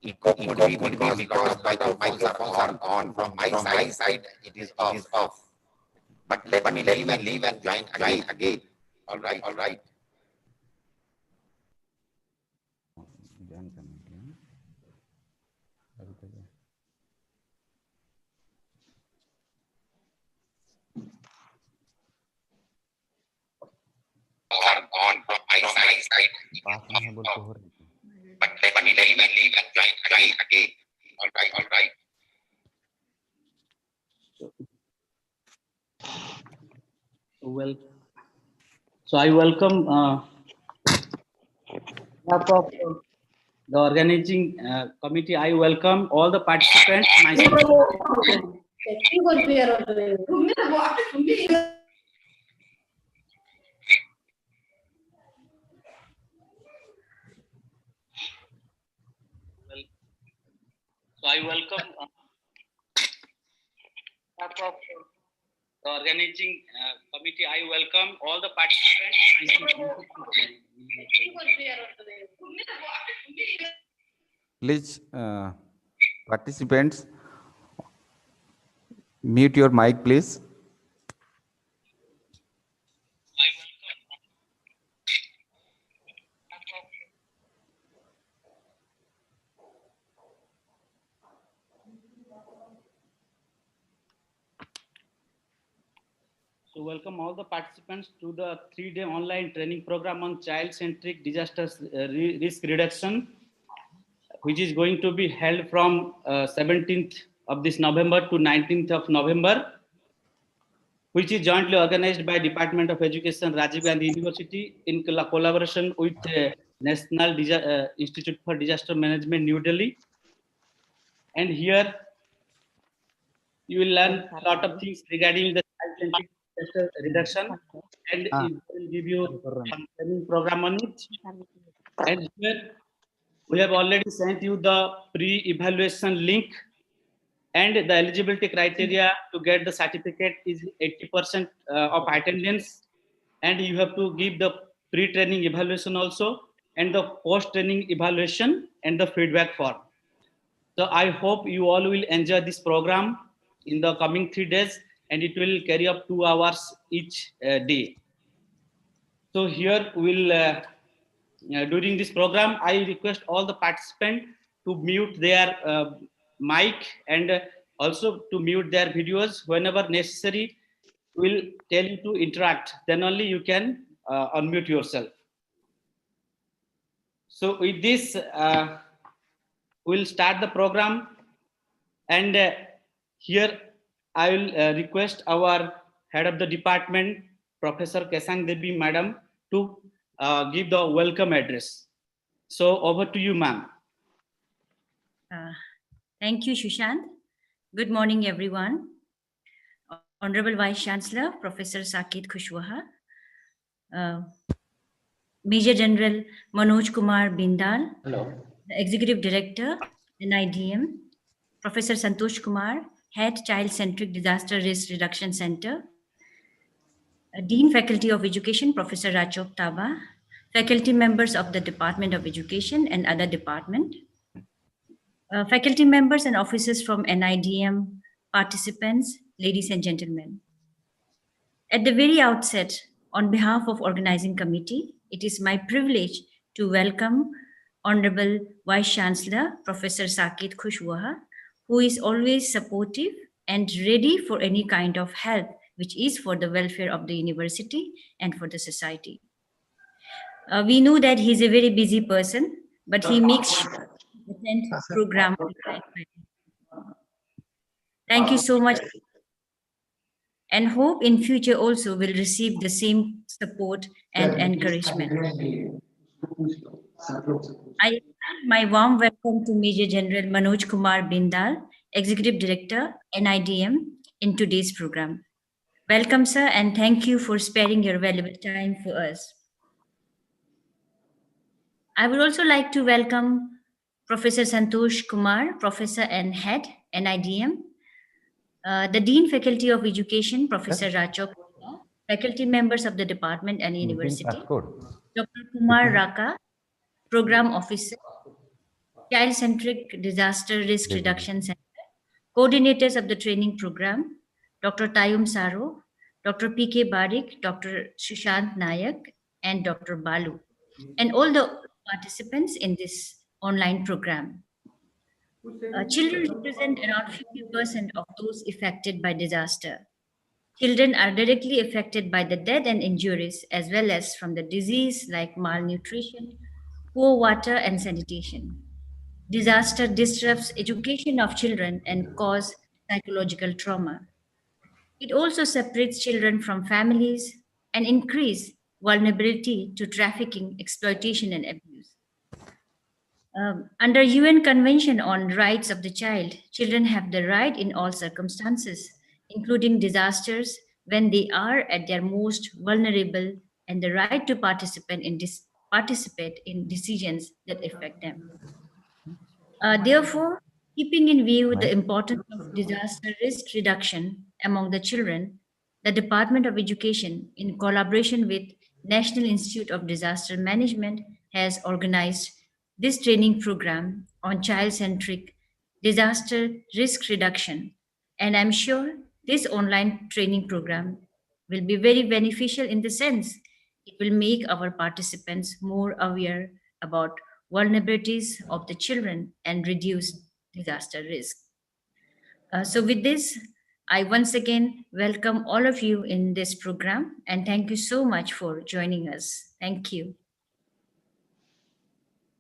Echo could be because my microphones are on. From my side, it is off. But let me leave and join again. All right, all right. Are on from my side. But let me leave and join again. All right, all right. Well, so I welcome behalf of the organizing committee. I welcome all the participants. So I welcome behalf of the organizing committee. I welcome all the participants. Please, participants, mute your mic, please. So welcome all the participants to the 3-day online training program on child-centric disaster risk reduction, which is going to be held from 17th of this November to 19th of November, which is jointly organized by Department of Education, Rajiv Gandhi University, in collaboration with National Institute for Disaster Management, New Delhi. And here you will learn a lot of things regarding the child-centric disaster reduction, and it will give you some training program on it. And here we have already sent you the pre-evaluation link, and the eligibility criteria to get the certificate is 80% of attendance, and you have to give the pre-training evaluation also, and the post-training evaluation and the feedback form. So I hope you all will enjoy this program in the coming 3 days, and it will carry up 2 hours each day. So here we'll during this program, I request all the participants to mute their mic, and also to mute their videos whenever necessary. We'll tell you to interact, then only you can unmute yourself. So with this, we'll start the program, and here I will request our head of the department, Professor Kesang Devi Madam, to give the welcome address. So over to you, ma'am. Thank you, Sushant. Good morning, everyone. Honorable Vice Chancellor, Professor Saket Khushwaha, Major General Manoj Kumar Bindal, Hello. the Executive Director, NIDM, Professor Santosh Kumar, Head Child-Centric Disaster Risk Reduction Center, Dean Faculty of Education, Professor Rachok Taba, faculty members of the Department of Education and other department, faculty members and officers from NIDM, participants, ladies and gentlemen. At the very outset, on behalf of organizing committee, it is my privilege to welcome Honorable Vice Chancellor, Professor Saket Khushwaha, who is always supportive and ready for any kind of help which is for the welfare of the university and for the society. We know that he's a very busy person, but he makes sure to attend program. Thank you so much, and hope in future also will receive the same support and encouragement. I extend my warm welcome to Major General Manoj Kumar Bindal, Executive Director, NIDM, in today's program. Welcome, sir, and thank you for sparing your valuable time for us. I would also like to welcome Professor Santosh Kumar, Professor and Head, NIDM, the Dean Faculty of Education, Professor Rachok, faculty members of the department and university, Dr. Kumar Raka, Program Officer, Child-Centric Disaster Risk Reduction Center. Coordinators of the training program, Dr. Tayum Saro, Dr. P.K. Barik, Dr. Sushant Nayak, and Dr. Balu, and all the participants in this online program. Children represent around 50% of those affected by disaster. Children are directly affected by the death and injuries, as well as from the disease like malnutrition, poor water, and sanitation. Disaster disrupts education of children and cause psychological trauma. It also separates children from families and increase vulnerability to trafficking, exploitation, and abuse. Under UN Convention on Rights of the Child, children have the right in all circumstances, including disasters, when they are at their most vulnerable, and the right to participate in decisions that affect them. Therefore, keeping in view the importance of disaster risk reduction among the children, the Department of Education, in collaboration with National Institute of Disaster Management, has organized this training program on child-centric disaster risk reduction. And I'm sure this online training program will be very beneficial in the sense it will make our participants more aware about vulnerabilities of the children and reduce disaster risk. So with this, I once again welcome all of you in this program and thank you so much for joining us. Thank you.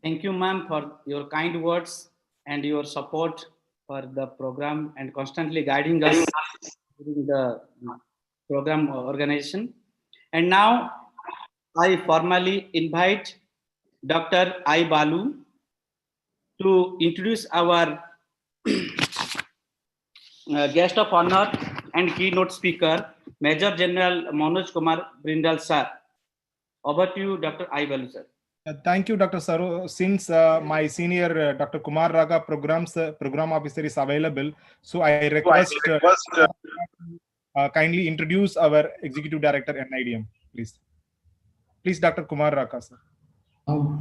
Thank you, ma'am, for your kind words and your support for the program and constantly guiding us during the program organization. And now I formally invite Dr. I. Balu to introduce our guest of honor and keynote speaker, Major General Manoj Kumar Brindal, sir. Over to you, Dr. I. Balu, sir. Thank you, Dr. Saru. Since my senior Dr. Kumar Raga program officer is available, so I request kindly introduce our Executive Director NIDM, please. Please, Dr. Kumar Raga, sir.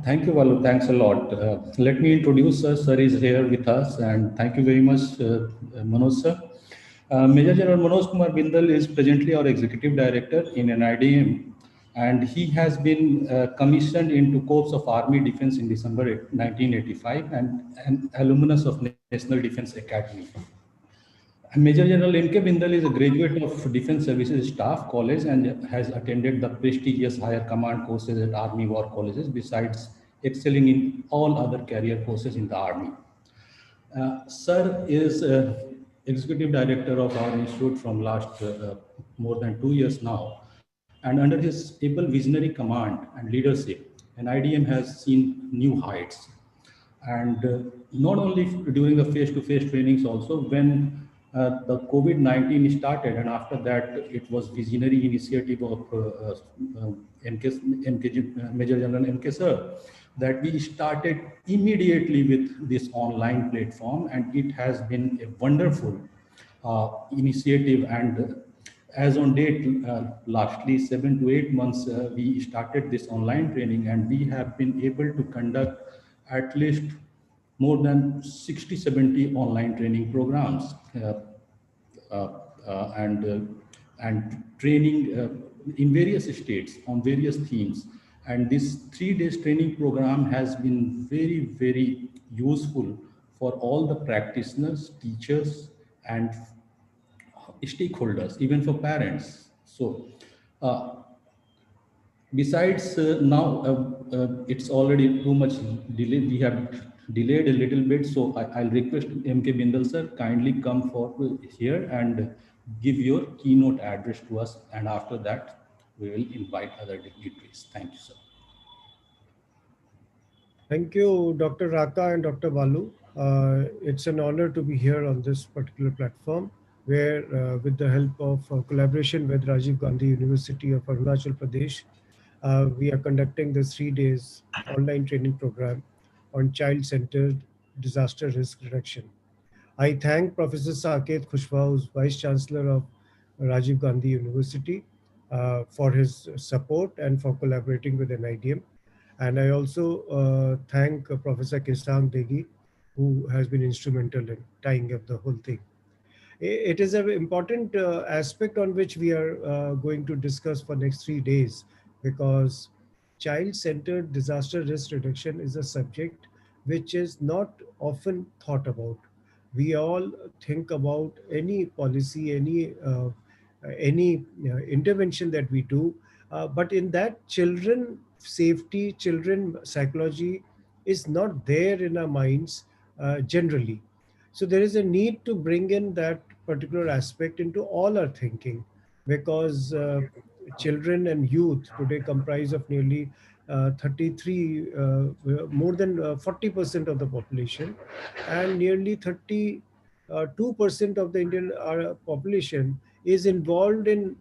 Thank you, Valu. Thanks a lot. Let me introduce sir. Sir is here with us, and thank you very much, Manoj sir. Major General Manoj Kumar Bindal is presently our Executive Director in NIDM, and he has been commissioned into Corps of Army Defense in December 1985 and an alumnus of National Defense Academy. Major General M.K. Bindal is a graduate of Defense Services Staff College and has attended the prestigious higher command courses at Army War Colleges, besides excelling in all other career courses in the Army. Sir is Executive Director of our institute from last more than 2 years now. And under his able visionary command and leadership, NIDM has seen new heights. And not only during the face-to-face trainings also, when the COVID-19 started, and after that it was visionary initiative of Major General MK Sir, that we started immediately with this online platform, and it has been a wonderful initiative. And as on date, lastly 7 to 8 months, we started this online training, and we have been able to conduct at least more than 60-70 online training programs and training in various states on various themes. And this 3 days training program has been very, very useful for all the practitioners, teachers, and stakeholders, even for parents. So besides now it's already too much delayed. We have delayed a little bit, so I'll request MK Bindal sir kindly come forward here and give your keynote address to us, and after that we will invite other dignitaries. Thank you, sir. Thank you, Dr. Raka and Dr. Balu. It's an honor to be here on this particular platform, where with the help of collaboration with Rajiv Gandhi University of Arunachal Pradesh, we are conducting the 3 days online training program on child-centered disaster risk reduction. I thank Professor Saket Khushwa, who's Vice Chancellor of Rajiv Gandhi University, for his support and for collaborating with NIDM. And I also thank Professor Kesang Degi, who has been instrumental in tying up the whole thing. It is an important aspect on which we are going to discuss for next 3 days, because child-centered disaster risk reduction is a subject which is not often thought about. We all think about any policy, any intervention that we do, but in that, children safety, children psychology is not there in our minds generally. So there is a need to bring in that particular aspect into all our thinking, because children and youth today comprise of nearly 33, more than 40% of the population, and nearly 32% of the Indian population is involved in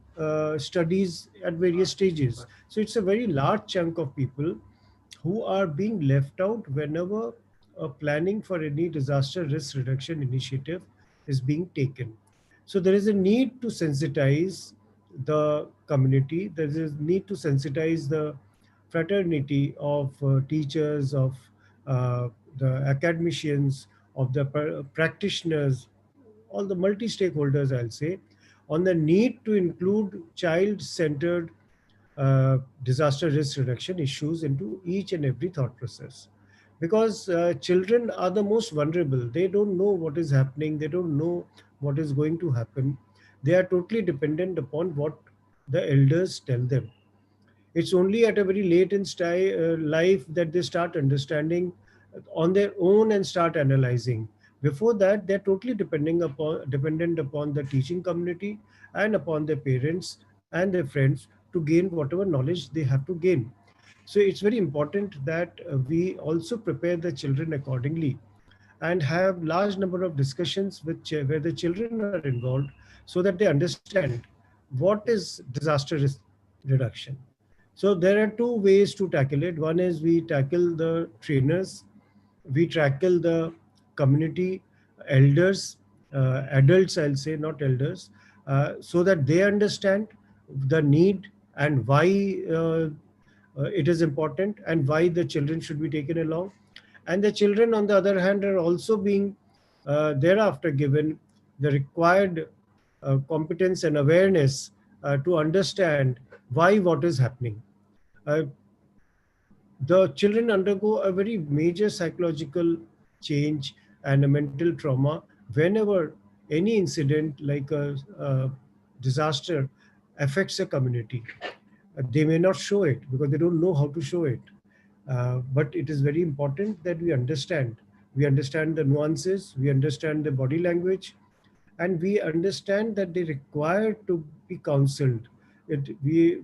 studies at various stages. So it's a very large chunk of people who are being left out whenever planning for any disaster risk reduction initiative is being taken. So there is a need to sensitize the community. There is a need to sensitize the fraternity of teachers, of the academicians, of the practitioners, all the multi-stakeholders, I'll say, on the need to include child-centered disaster risk reduction issues into each and every thought process. Because children are the most vulnerable. They don't know what is happening. They don't know what is going to happen. They are totally dependent upon what the elders tell them. It's only at a very late in life that they start understanding on their own and start analyzing. Before that, they're totally dependent upon the teaching community and upon their parents and their friends to gain whatever knowledge they have to gain. So it's very important that we also prepare the children accordingly and have large number of discussions where the children are involved, so that they understand what is disaster risk reduction. So there are two ways to tackle it. One is we tackle the trainers, we tackle the community elders, adults, I'll say, not elders, so that they understand the need and why it is important and why the children should be taken along. And the children, on the other hand, are also being thereafter given the required competence and awareness to understand why what is happening. Uh, the children undergo a very major psychological change and a mental trauma whenever any incident like a disaster affects a community. They may not show it because they don't know how to show it. But it is very important that we understand. We understand the nuances, we understand the body language, and we understand that they require to be counseled. We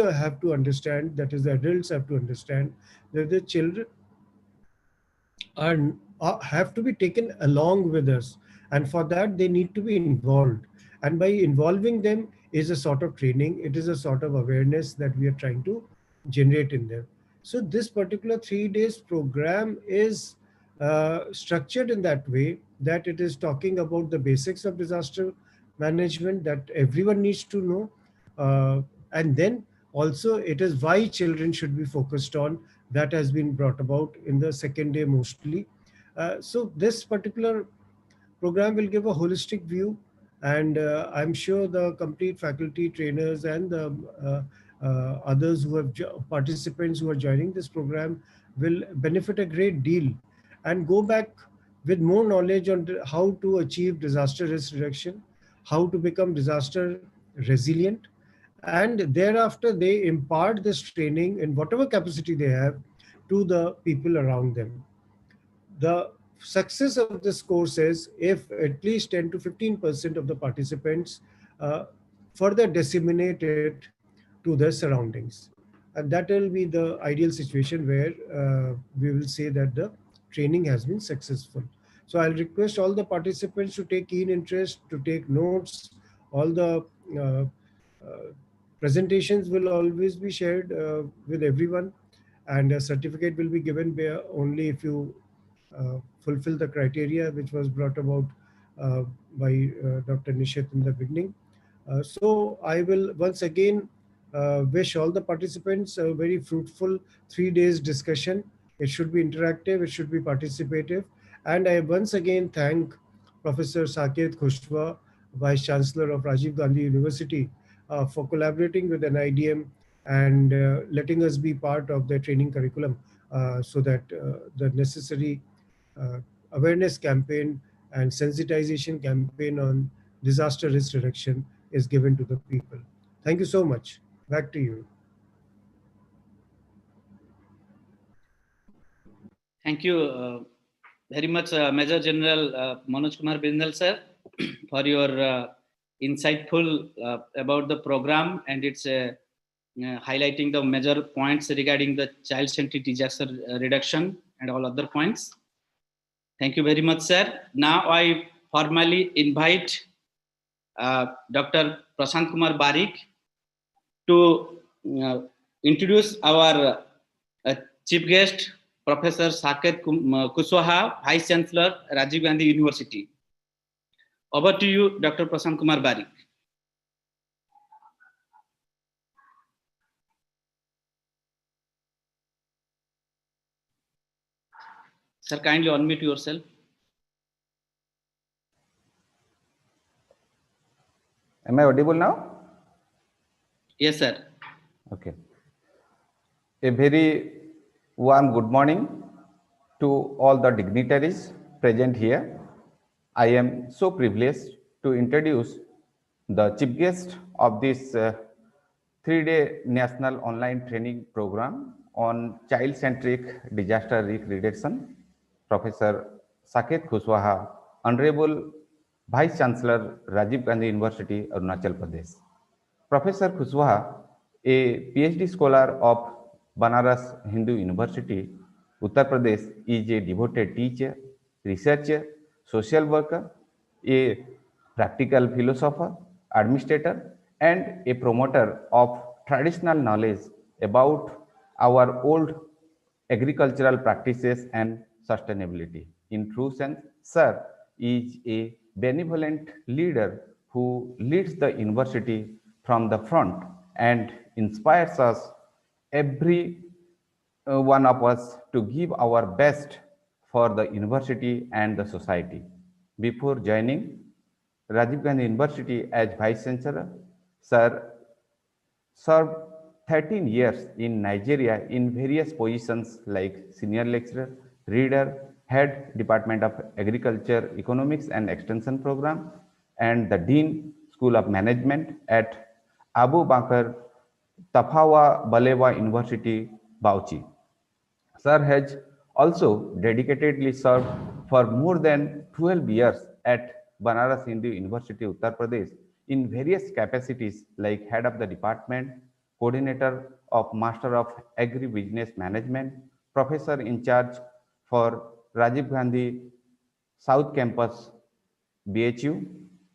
have to understand, that is, the adults have to understand that the children have to be taken along with us, and for that they need to be involved. And by involving them is a sort of training, it is a sort of awareness that we are trying to generate in them. So this particular 3 days program is structured in that way that it is talking about the basics of disaster management that everyone needs to know, and then also it is why children should be focused on. That has been brought about in the second day mostly. So this particular program will give a holistic view, and I'm sure the complete faculty, trainers, and the others who have participants who are joining this program will benefit a great deal and go back with more knowledge on how to achieve disaster risk reduction, how to become disaster resilient, and thereafter they impart this training in whatever capacity they have to the people around them. The success of this course is if at least 10 to 15% of the participants further disseminate it to their surroundings. And that will be the ideal situation where we will say that the training has been successful. So I'll request all the participants to take keen interest, to take notes. All the uh, uh, presentations will always be shared with everyone, and a certificate will be given only if you fulfill the criteria which was brought about by Dr. Nishit in the beginning. So I will once again Wish all the participants a very fruitful 3 days discussion. It should be interactive, it should be participative. And I once again thank Professor Saket Khushwa, Vice Chancellor of Rajiv Gandhi University, for collaborating with NIDM and letting us be part of their training curriculum so that the necessary uh, awareness campaign and sensitization campaign on disaster risk reduction is given to the people. Thank you so much. Back to you. Thank you very much, Major General Manoj Kumar Bindal, sir, for your insightful about the program, and it's highlighting the major points regarding the child-centric disaster reduction and all other points. Thank you very much, sir. Now I formally invite Dr. Prashant Kumar Barik to introduce our chief guest, Professor Saket Kushwaha, Vice Chancellor, Rajiv Gandhi University. Over to you, Dr. Prashant Kumar Barik. Sir, kindly unmute yourself. Am I audible now? Yes, sir. Okay. A very warm good morning to all the dignitaries present here. I am so privileged to introduce the chief guest of this 3-day national online training program on child-centric disaster risk reduction, Professor Saket Kushwaha, Honorable Vice Chancellor, Rajiv Gandhi University, Arunachal Pradesh. Professor Kushwaha, a PhD scholar of Banaras Hindu University, Uttar Pradesh, is a devoted teacher, researcher, social worker, a practical philosopher, administrator, and a promoter of traditional knowledge about our old agricultural practices and sustainability. In true sense, Sir is a benevolent leader who leads the university from the front and inspires us, every one of us, to give our best for the university and the society. Before joining Rajiv Gandhi University as Vice Chancellor, Sir served 13 years in Nigeria in various positions like senior lecturer, reader, head Department of Agriculture, Economics and Extension Program, and the Dean School of Management at Abu Bakr Tafawa Balewa University, Bauchi. Sir has also dedicatedly served for more than 12 years at Banaras Hindu University, Uttar Pradesh, in various capacities like head of the department, coordinator of Master of Agri-Business Management, professor in charge for Rajiv Gandhi South Campus, BHU.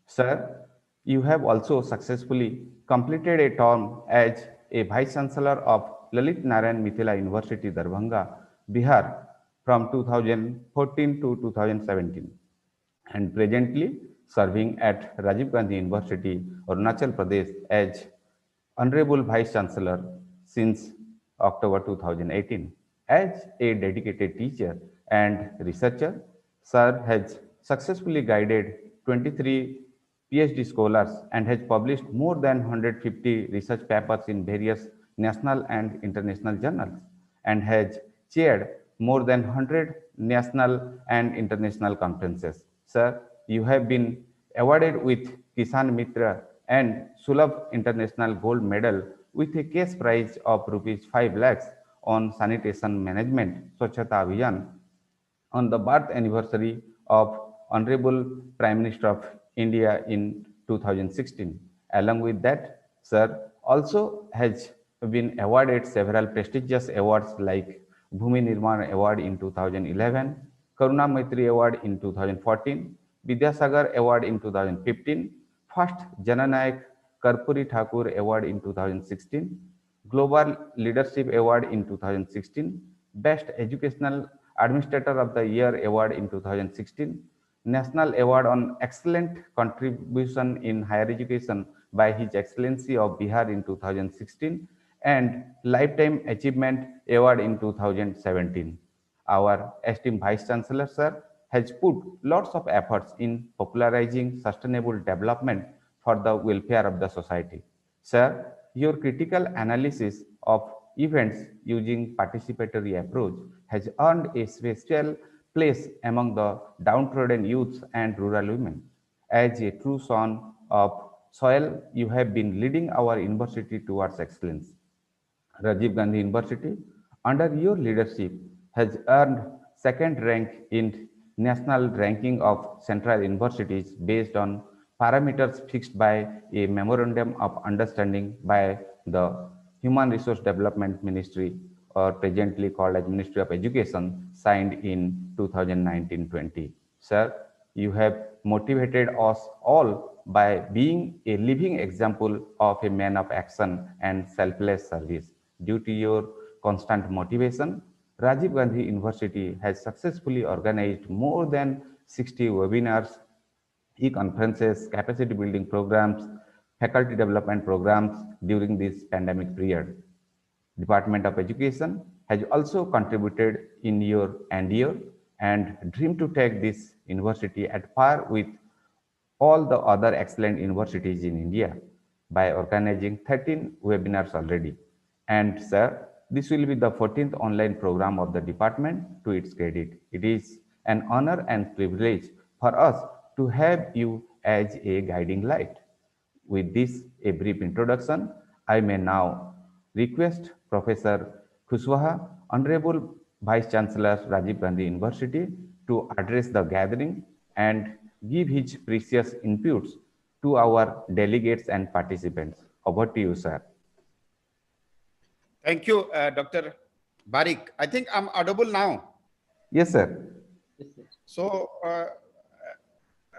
Sir, you have also successfully completed a term as a Vice Chancellor of Lalit Narayan Mithila University, Darbhanga, Bihar from 2014 to 2017, and presently serving at Rajiv Gandhi University, Arunachal Pradesh as Honorable Vice Chancellor since October 2018. As a dedicated teacher and researcher, Sir has successfully guided 23 PhD scholars and has published more than 150 research papers in various national and international journals, and has chaired more than 100 national and international conferences. Sir, you have been awarded with Kisan Mitra and Sulabh International Gold Medal with a cash prize of rupees 5 lakhs on sanitation management, Swachhata Abhiyan, on the birth anniversary of Honorable Prime Minister of India in 2016. Along with that, Sir also has been awarded several prestigious awards like Bhumi Nirman Award in 2011, Karuna Maitri Award in 2014, Vidyasagar Award in 2015, First Jananayak Karpuri Thakur Award in 2016, Global Leadership Award in 2016, Best Educational Administrator of the Year Award in 2016, National Award on Excellent Contribution in Higher Education by His Excellency of Bihar in 2016 and Lifetime Achievement Award in 2017. Our esteemed Vice Chancellor, sir, has put lots of efforts in popularizing sustainable development for the welfare of the society. Sir, your critical analysis of events using participatory approach has earned a special place among the downtrodden youths and rural women. As a true son of soil, you have been leading our university towards excellence. Rajiv Gandhi University, under your leadership, has earned second rank in national ranking of central universities based on parameters fixed by a memorandum of understanding by the Human Resource Development Ministry, or presently called as Ministry of Education, signed in 2019-20. Sir, you have motivated us all by being a living example of a man of action and selfless service. Due to your constant motivation, Rajiv Gandhi University has successfully organized more than 60 webinars, e-conferences, capacity building programs, faculty development programs during this pandemic period. Department of Education has also contributed in your endeavor and dream to take this university at par with all the other excellent universities in India by organizing 13 webinars already. And sir, this will be the 14th online program of the department to its credit. It is an honor and privilege for us to have you as a guiding light. With this, a brief introduction, I may now request Professor Kushwaha, Honorable Vice Chancellor Rajiv Gandhi University, to address the gathering and give his precious inputs to our delegates and participants. Over to you, sir. Thank you, Dr. Barik. I think I'm audible now. Yes, sir. So,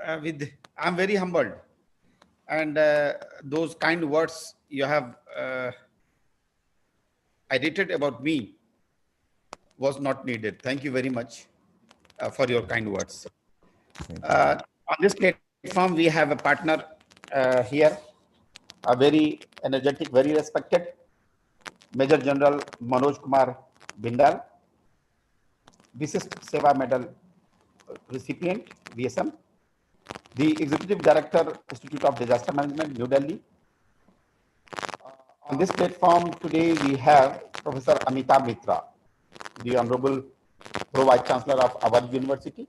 I'm very humbled, and those kind words you have edited about me was not needed. Thank you very much for your kind words. On this platform, we have a partner here, a very energetic, very respected Major General Manoj Kumar Bindal, Visist Seva Medal recipient, VSM, the Executive Director, Institute of Disaster Management, New Delhi. On this platform today, we have Professor Amitabh Mitra, the Honorable Pro Vice Chancellor of our university.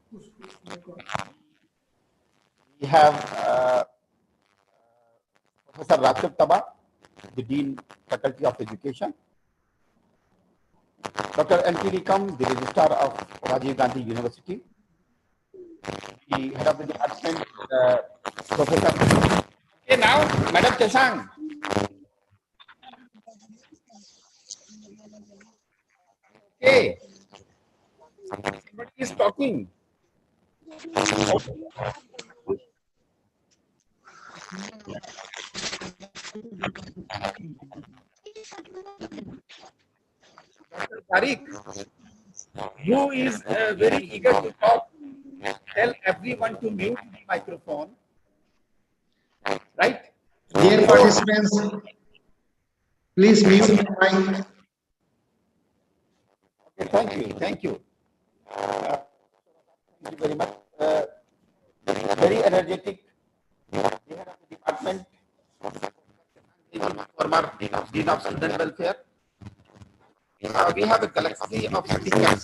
We have Professor Rakib Taba, the Dean, Faculty of Education. Dr. N.P. Rikam, the Registrar of Rajiv Gandhi University. The Head of the Department, Professor. Okay, now, Madam Chesang. Okay. Somebody is talking. Dr. Tariq, who is very eager to talk, tell everyone to mute the microphone. Right? Dear participants, please mute the mic. Okay, thank you. Thank you. Thank you very much. Very energetic. The head of the department, former Dean of Student Welfare. We have a collection of speakers.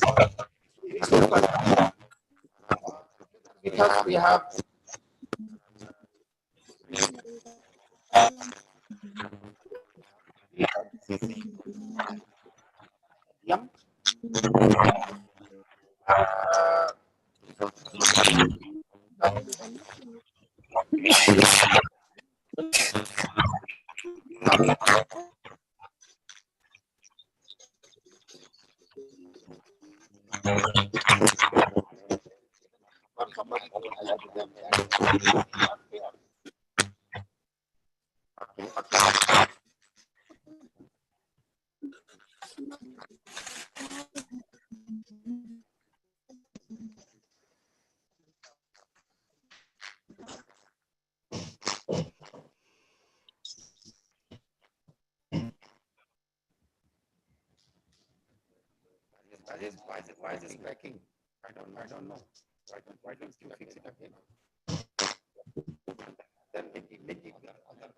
Because we have Why is this cracking? I don't know. Why don't you fix it again? Then make it other.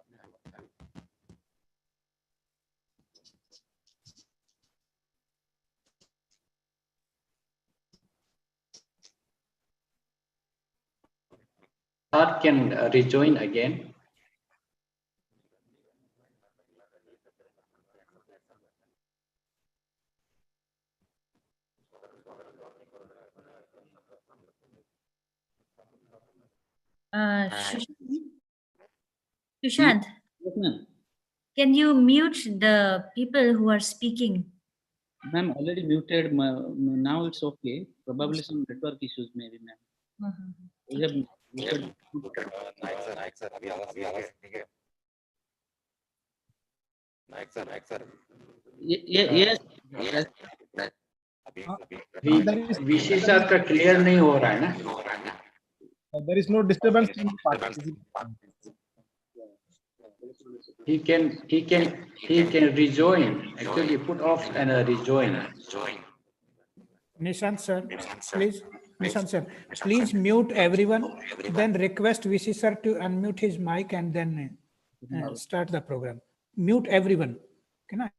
Todd can rejoin again. Sushant, Yes, ma'am. can you mute the people who are speaking? Ma'am, already muted. Now it's okay. Probably some network issues, maybe, ma'am. We have muted. Yes. VC sir का clear नहीं हो रहा है ना? There is no disturbance in the participant. He can rejoin. Actually, put off and rejoin. Nishant sir, please mute everyone. Then request VC sir to unmute his mic and then start the program. Mute everyone. Can I?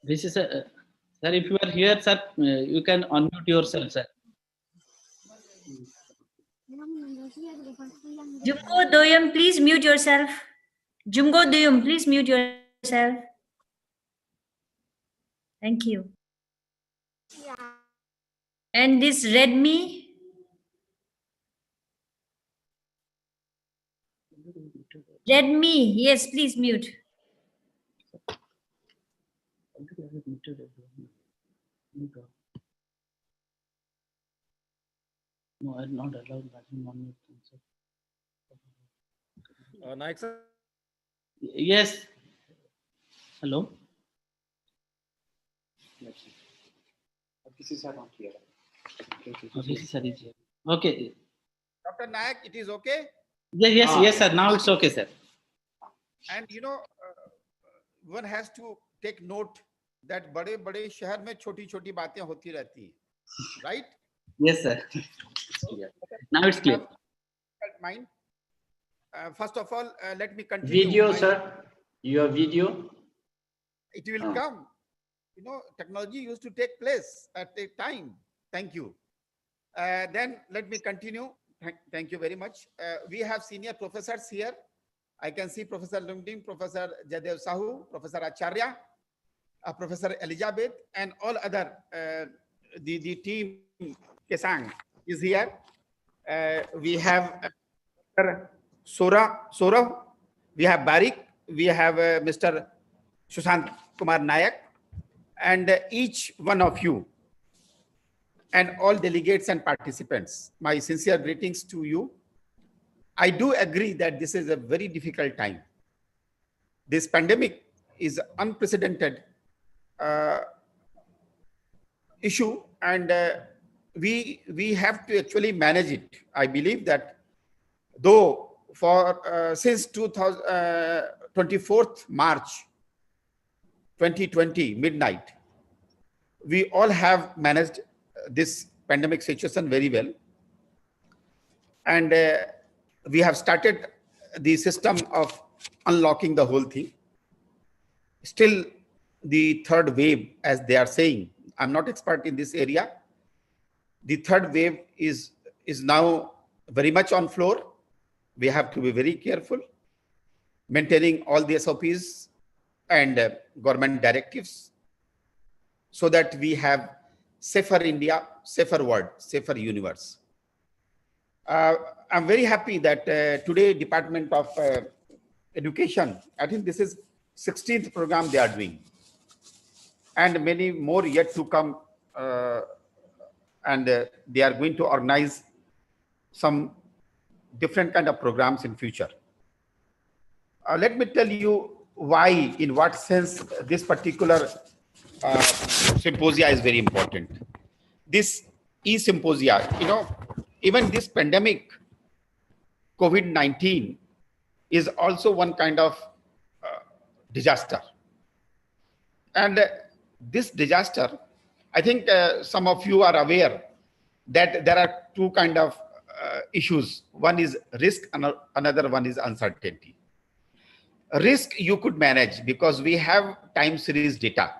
This is sir, if you are here, sir, you can unmute yourself, sir. Jumgo Doyum, please mute yourself. Jumgo Doyum, please mute yourself. Thank you. And this Redmi, yes, please mute. No, I'm not allowed that in unmute. Naik sir. Yes. Hello. This is not here. This is here. Okay. Dr. Nayak, it is okay? Yes, sir. Now it's okay, sir. And you know, one has to take note that बड़े शहर में छोटी बातें होती रहती हैं, right? Yes, sir. Now it's clear. Mind. First of all, let me continue. Video, sir. Your video. It will come. You know, technology used to take place at a time. Thank you. Then let me continue. Thank you very much. We have senior professors here. I can see Professor Lungding, Professor Jadev Sahu, Professor Acharya, Professor Elizabeth, and all other, the team Kesang is here. We have Sora, we have Barik, we have Mr. Sushant Kumar Nayak, and each one of you and all delegates and participants, my sincere greetings to you. I do agree that this is a very difficult time. This pandemic is unprecedented issue, and we have to actually manage it. I believe that though for since 24th March 2020 midnight, we all have managed this pandemic situation very well, and we have started the system of unlocking the whole thing. Still, the third wave, as they are saying, I'm not expert in this area. The third wave is now very much on floor. We have to be very careful, maintaining all the SOPs and government directives, so that we have safer India, safer world, safer universe. I'm very happy that today Department of Education, I think this is 16th program they are doing, and many more yet to come, and they are going to organize some different kind of programs in future. Let me tell you why, in what sense this particular symposia is very important. This e-symposia, even this pandemic, COVID-19, is also one kind of disaster. And this disaster, I think some of you are aware that there are two kind of issues. One is risk, and another one is uncertainty. Risk you could manage because we have time series data.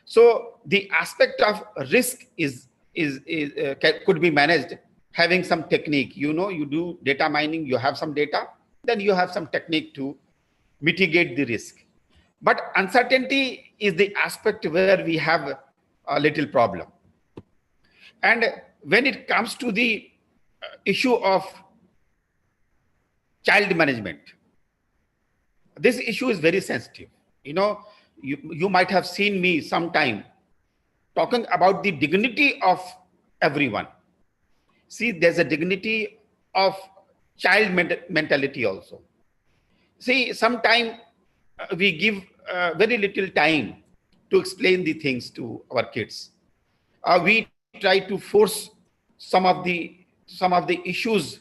So the aspect of risk could be managed having some technique. You do data mining, you have some data, then you have some technique to mitigate the risk. But uncertainty is the aspect where we have a little problem. And when it comes to the issue of child management, this issue is very sensitive. You might have seen me sometime talking about the dignity of everyone. See, there's a dignity of child mentality also. See, sometimes we give very little time to explain the things to our kids. We try to force some of the issues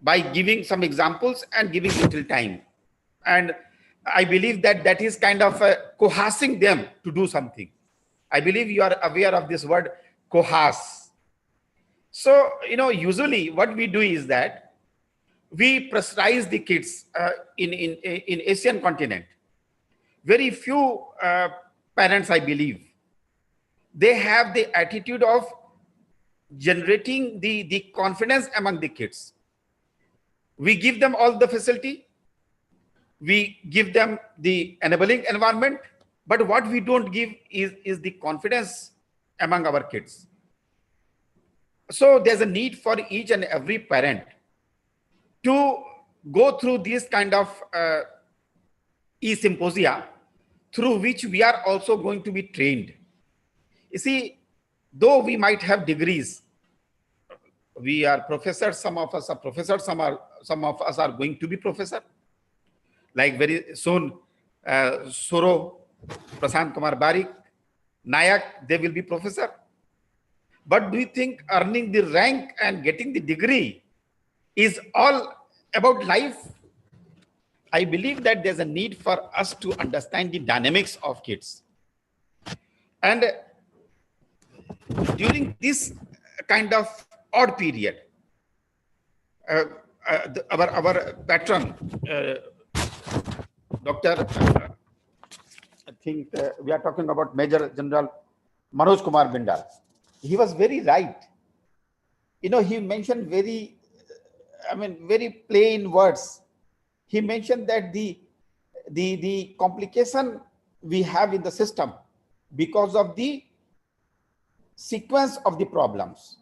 by giving some examples and giving little time. And I believe that is kind of coercing them to do something. I believe you are aware of this word, coerce. So, usually what we do is that we pressurize the kids in Asian continent. Very few parents, I believe, they have the attitude of generating the confidence among the kids. We give them all the facility. We give them the enabling environment, but what we don't give is the confidence among our kids. So there's a need for each and every parent to go through this kind of e-symposia through which we are also going to be trained. You see, though we might have degrees, we are professors, some of us are professors, some of us are going to be professor. Like very soon, Soro, Prasant Kumar Barik, Nayak, they will be professor. But do you think earning the rank and getting the degree is all about life? I believe that there's a need for us to understand the dynamics of kids. And during this kind of odd period, our patron, Dr. I think we are talking about Major General Manoj Kumar Bindal. He was very right. He mentioned very plain words. He mentioned that the complication we have in the system because of the sequence of the problems.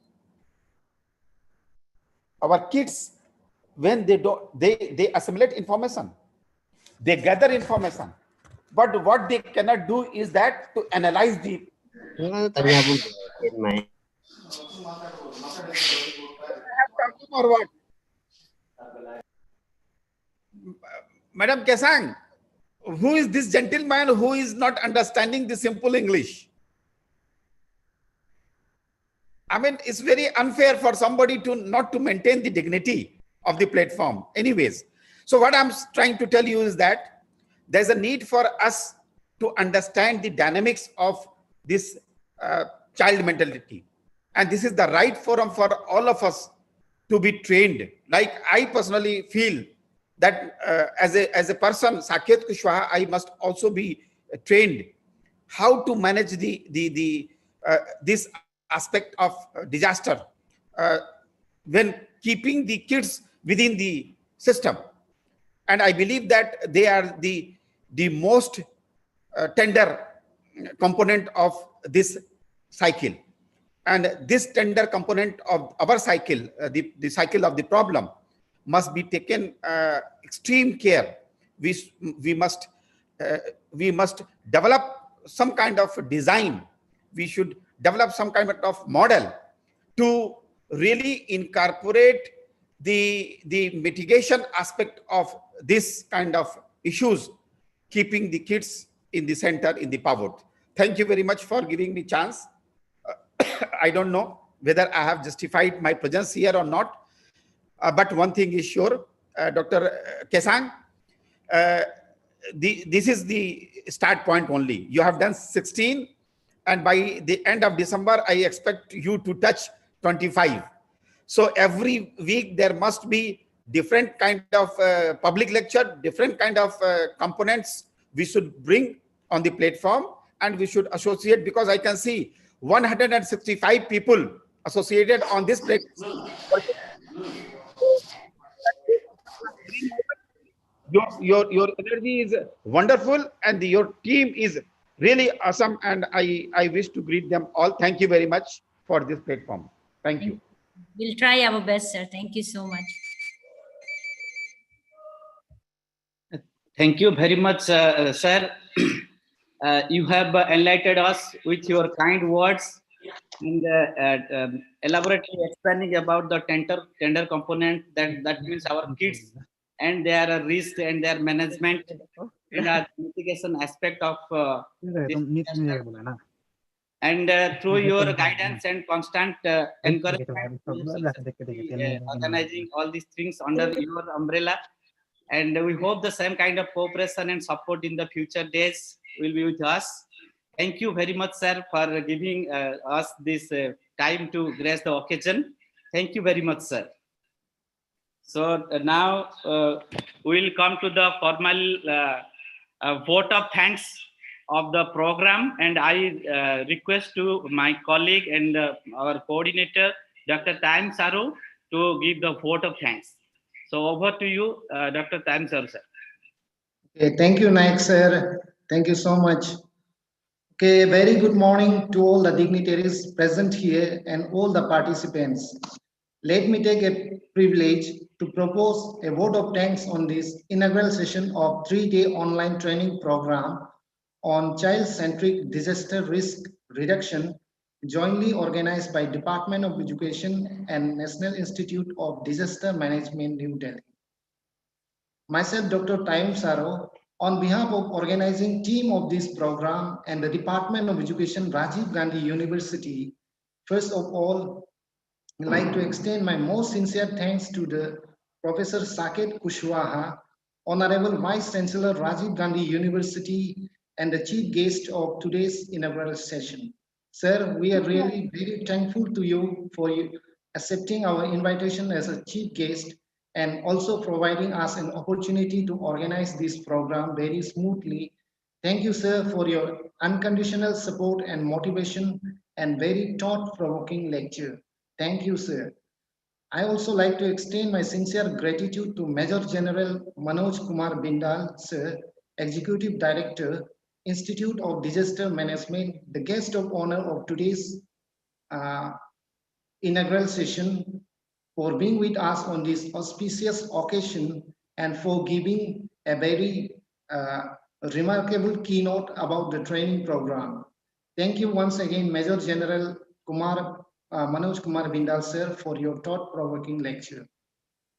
Our kids, when they assimilate information, they gather information, but what they cannot do is that to analyze the. Or what? Madam Kesang, who is this gentleman who is not understanding the simple English? I mean, it's very unfair for somebody to not to maintain the dignity of the platform. Anyways, so what I'm trying to tell you is that there's a need for us to understand the dynamics of this child mentality. And this is the right forum for all of us to be trained. Like I personally feel that as a person, Saket Kushwaha, I must also be trained how to manage this aspect of disaster when keeping the kids within the system. And I believe that they are the most tender component of this cycle. And this tender component of our cycle, the cycle of the problem, must be taken extreme care. We must develop some kind of design. We should develop some kind of model to really incorporate the mitigation aspect of this kind of issues keeping the kids in the center, in the pivot. Thank you very much for giving me chance. I don't know whether I have justified my presence here or not, but one thing is sure, Dr. Kesang, this is the start point only. You have done 16, and by the end of December, I expect you to touch 25. So every week there must be different kind of public lecture, different kind of components we should bring on the platform, and we should associate, because I can see 165 people associated on this platform. Your energy is wonderful, and your team is really awesome, and I wish to greet them all. Thank you very much for this platform. Thank you. We'll try our best, sir. Thank you so much. Thank you very much, sir. You have enlightened us with your kind words and elaborately explaining about the tender component, that means our kids and their risk and their management and mitigation aspect of and through your guidance and constant encouragement, organizing all these things under your umbrella. And we hope the same kind of cooperation and support in the future days will be with us. Thank you very much, sir, for giving us this time to grace the occasion. Thank you very much, sir. So now we will come to the formal vote of thanks of the program, and I request to my colleague and our coordinator, Dr. Taim Saru, to give the vote of thanks. So over to you, Dr. Taim Saru, sir. Okay, thank you, Naik sir. Thank you so much. Okay, very good morning to all the dignitaries present here and all the participants. Let me take a privilege to propose a vote of thanks on this inaugural session of 3-day online training program on child-centric disaster risk reduction, jointly organized by Department of Education and National Institute of Disaster Management, New Delhi. Myself, Dr. Taim Saro, on behalf of organizing team of this program and the Department of Education, Rajiv Gandhi University, first of all, I'd like to extend my most sincere thanks to the Professor Saket Kushwaha, Honorable Vice Chancellor, Rajiv Gandhi University, and the chief guest of today's inaugural session. Sir, we are really very thankful to you for accepting our invitation as a chief guest and also providing us an opportunity to organize this program very smoothly. Thank you, sir, for your unconditional support and motivation and very thought-provoking lecture. Thank you, sir. I also like to extend my sincere gratitude to Major General Manoj Kumar Bindal, sir, Executive Director, Institute of Disaster Management, the guest of honor of today's inaugural session, for being with us on this auspicious occasion and for giving a very remarkable keynote about the training program. Thank you once again, Major General Manoj Kumar Bindal, sir, for your thought-provoking lecture.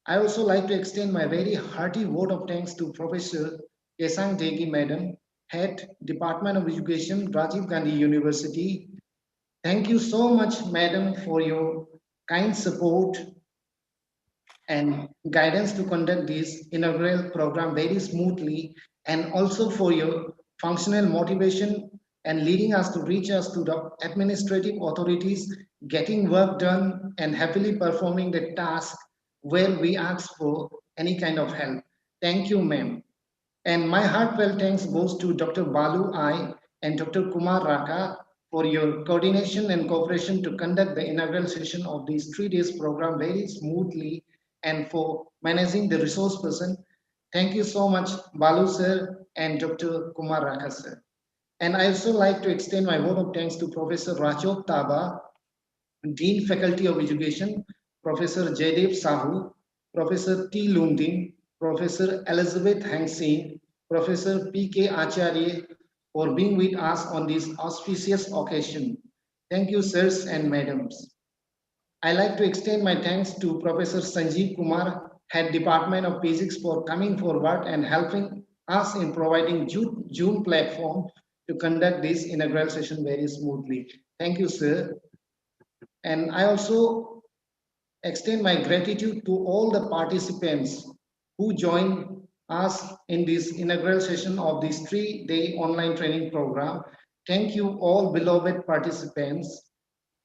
I also like to extend my very hearty vote of thanks to Professor Kesang Degi, Madam, Head, Department of Education, Rajiv Gandhi University. Thank you so much, Madam, for your kind support and guidance to conduct this inaugural program very smoothly, and also for your functional motivation and leading us to reach us to the administrative authorities, getting work done and happily performing the task where we ask for any kind of help. Thank you, ma'am. And my heartfelt thanks goes to Dr. Balu I and Dr. Kumar Raka for your coordination and cooperation to conduct the inaugural session of this 3 days program very smoothly, and for managing the resource person. Thank you so much, Balu sir and Dr. Kumar Raka sir. And I also like to extend my vote of thanks to Professor Rachok Taba, Dean Faculty of Education, Professor Jaydev Sahu, Professor T. Lundin, Professor Elizabeth Hangsin, Professor P.K. Acharya, for being with us on this auspicious occasion. Thank you, sirs and madams. I like to extend my thanks to Professor Sanjeev Kumar, Head Department of Physics, for coming forward and helping us in providing Zoom platform to conduct this inaugural session very smoothly. Thank you, sir. And I also extend my gratitude to all the participants who joined us in this inaugural session of this 3-day online training program. Thank you all beloved participants.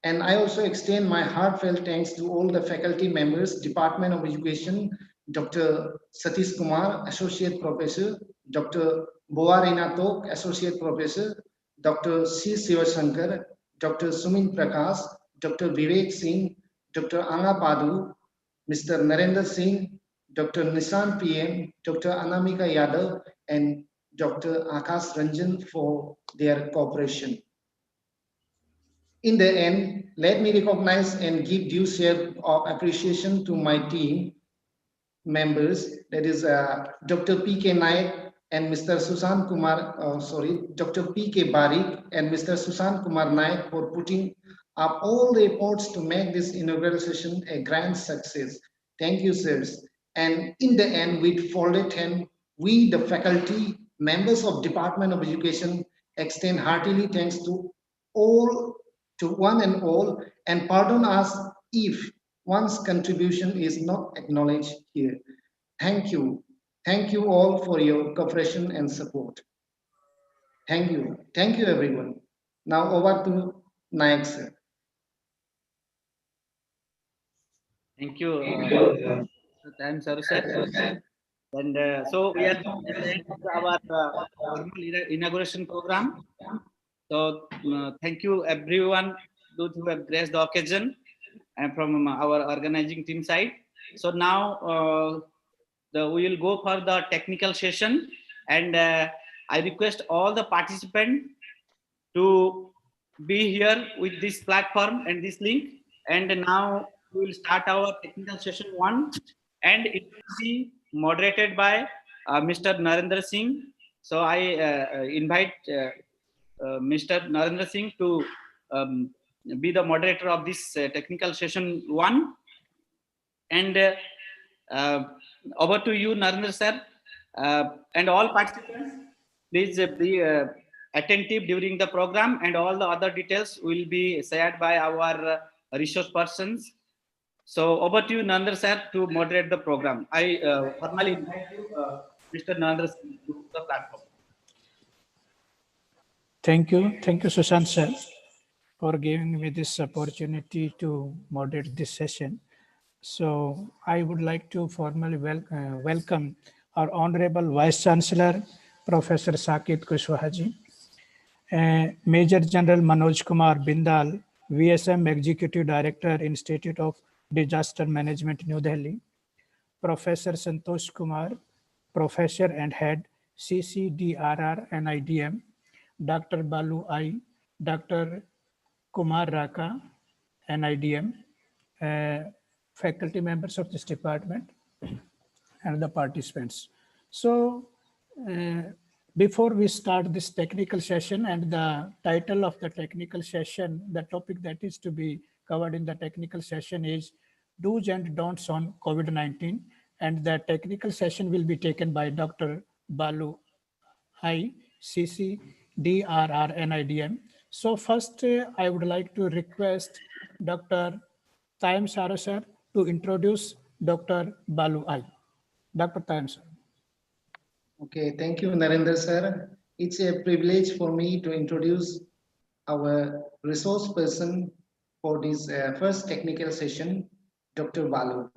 And I also extend my heartfelt thanks to all the faculty members, Department of Education, Dr. Satish Kumar, Associate Professor, Dr. Boa Renato, Associate Professor, Dr. C. Sivashankar, Dr. Sumin Prakash, Dr. Vivek Singh, Dr. Anga Padu, Mr. Narendra Singh, Dr. Nishan PM, Dr. Anamika Yadav, and Dr. Akash Ranjan for their cooperation. In the end, let me recognize and give due share of appreciation to my team members, that is Dr. P.K. Naik and Mr. Susan Kumar, Dr. P.K. Barik and Mr. Susan Kumar Naik for putting up all the efforts to make this inaugural session a grand success. Thank you, sirs. And in the end, with folded hand, we, the faculty, members of Department of Education, extend heartily thanks to one and all, and pardon us if one's contribution is not acknowledged here. Thank you. Thank you all for your cooperation and support. Thank you. Thank you, everyone. Now over to Nayak sir. Thank you. Thanks, Saru sir. And so we are at the end of our formal inauguration program. So thank you everyone those who have graced the occasion and from our organizing team side. So now we will go for the technical session, and I request all the participants to be here with this platform and this link. And now we will start our technical session 1, and it will be moderated by Mr. Narendra Singh. So I invite Mr. Narendra Singh to be the moderator of this technical session 1. And over to you, Narendra sir, and all participants. Please be attentive during the program, and all the other details will be shared by our resource persons. So over to you, Narendra sir, to moderate the program. I formally invite you, Mr. Narendra Singh, to the platform. Thank you, Sushant sir, for giving me this opportunity to moderate this session. So I would like to formally welcome our Honorable Vice Chancellor, Professor Saket Kushwahaji, Major General Manoj Kumar Bindal, VSM Executive Director, Institute of Disaster Management, New Delhi, Professor Santosh Kumar, Professor and Head, CCDRR and IDM, Dr. Balu I, Dr. Kumar Raka, NIDM, faculty members of this department, and the participants. So before we start this technical session, and the title of the technical session, the topic that is to be covered in the technical session is Do's and Don'ts on COVID-19, and the technical session will be taken by Dr. Balu I, CC, DRR, NIDM. So first, I would like to request Dr. Tayam Saro sir to introduce Dr. Balu I. Dr. Tayam sir. Okay, thank you, Narendra sir. It's a privilege for me to introduce our resource person for this first technical session, Dr. Balu.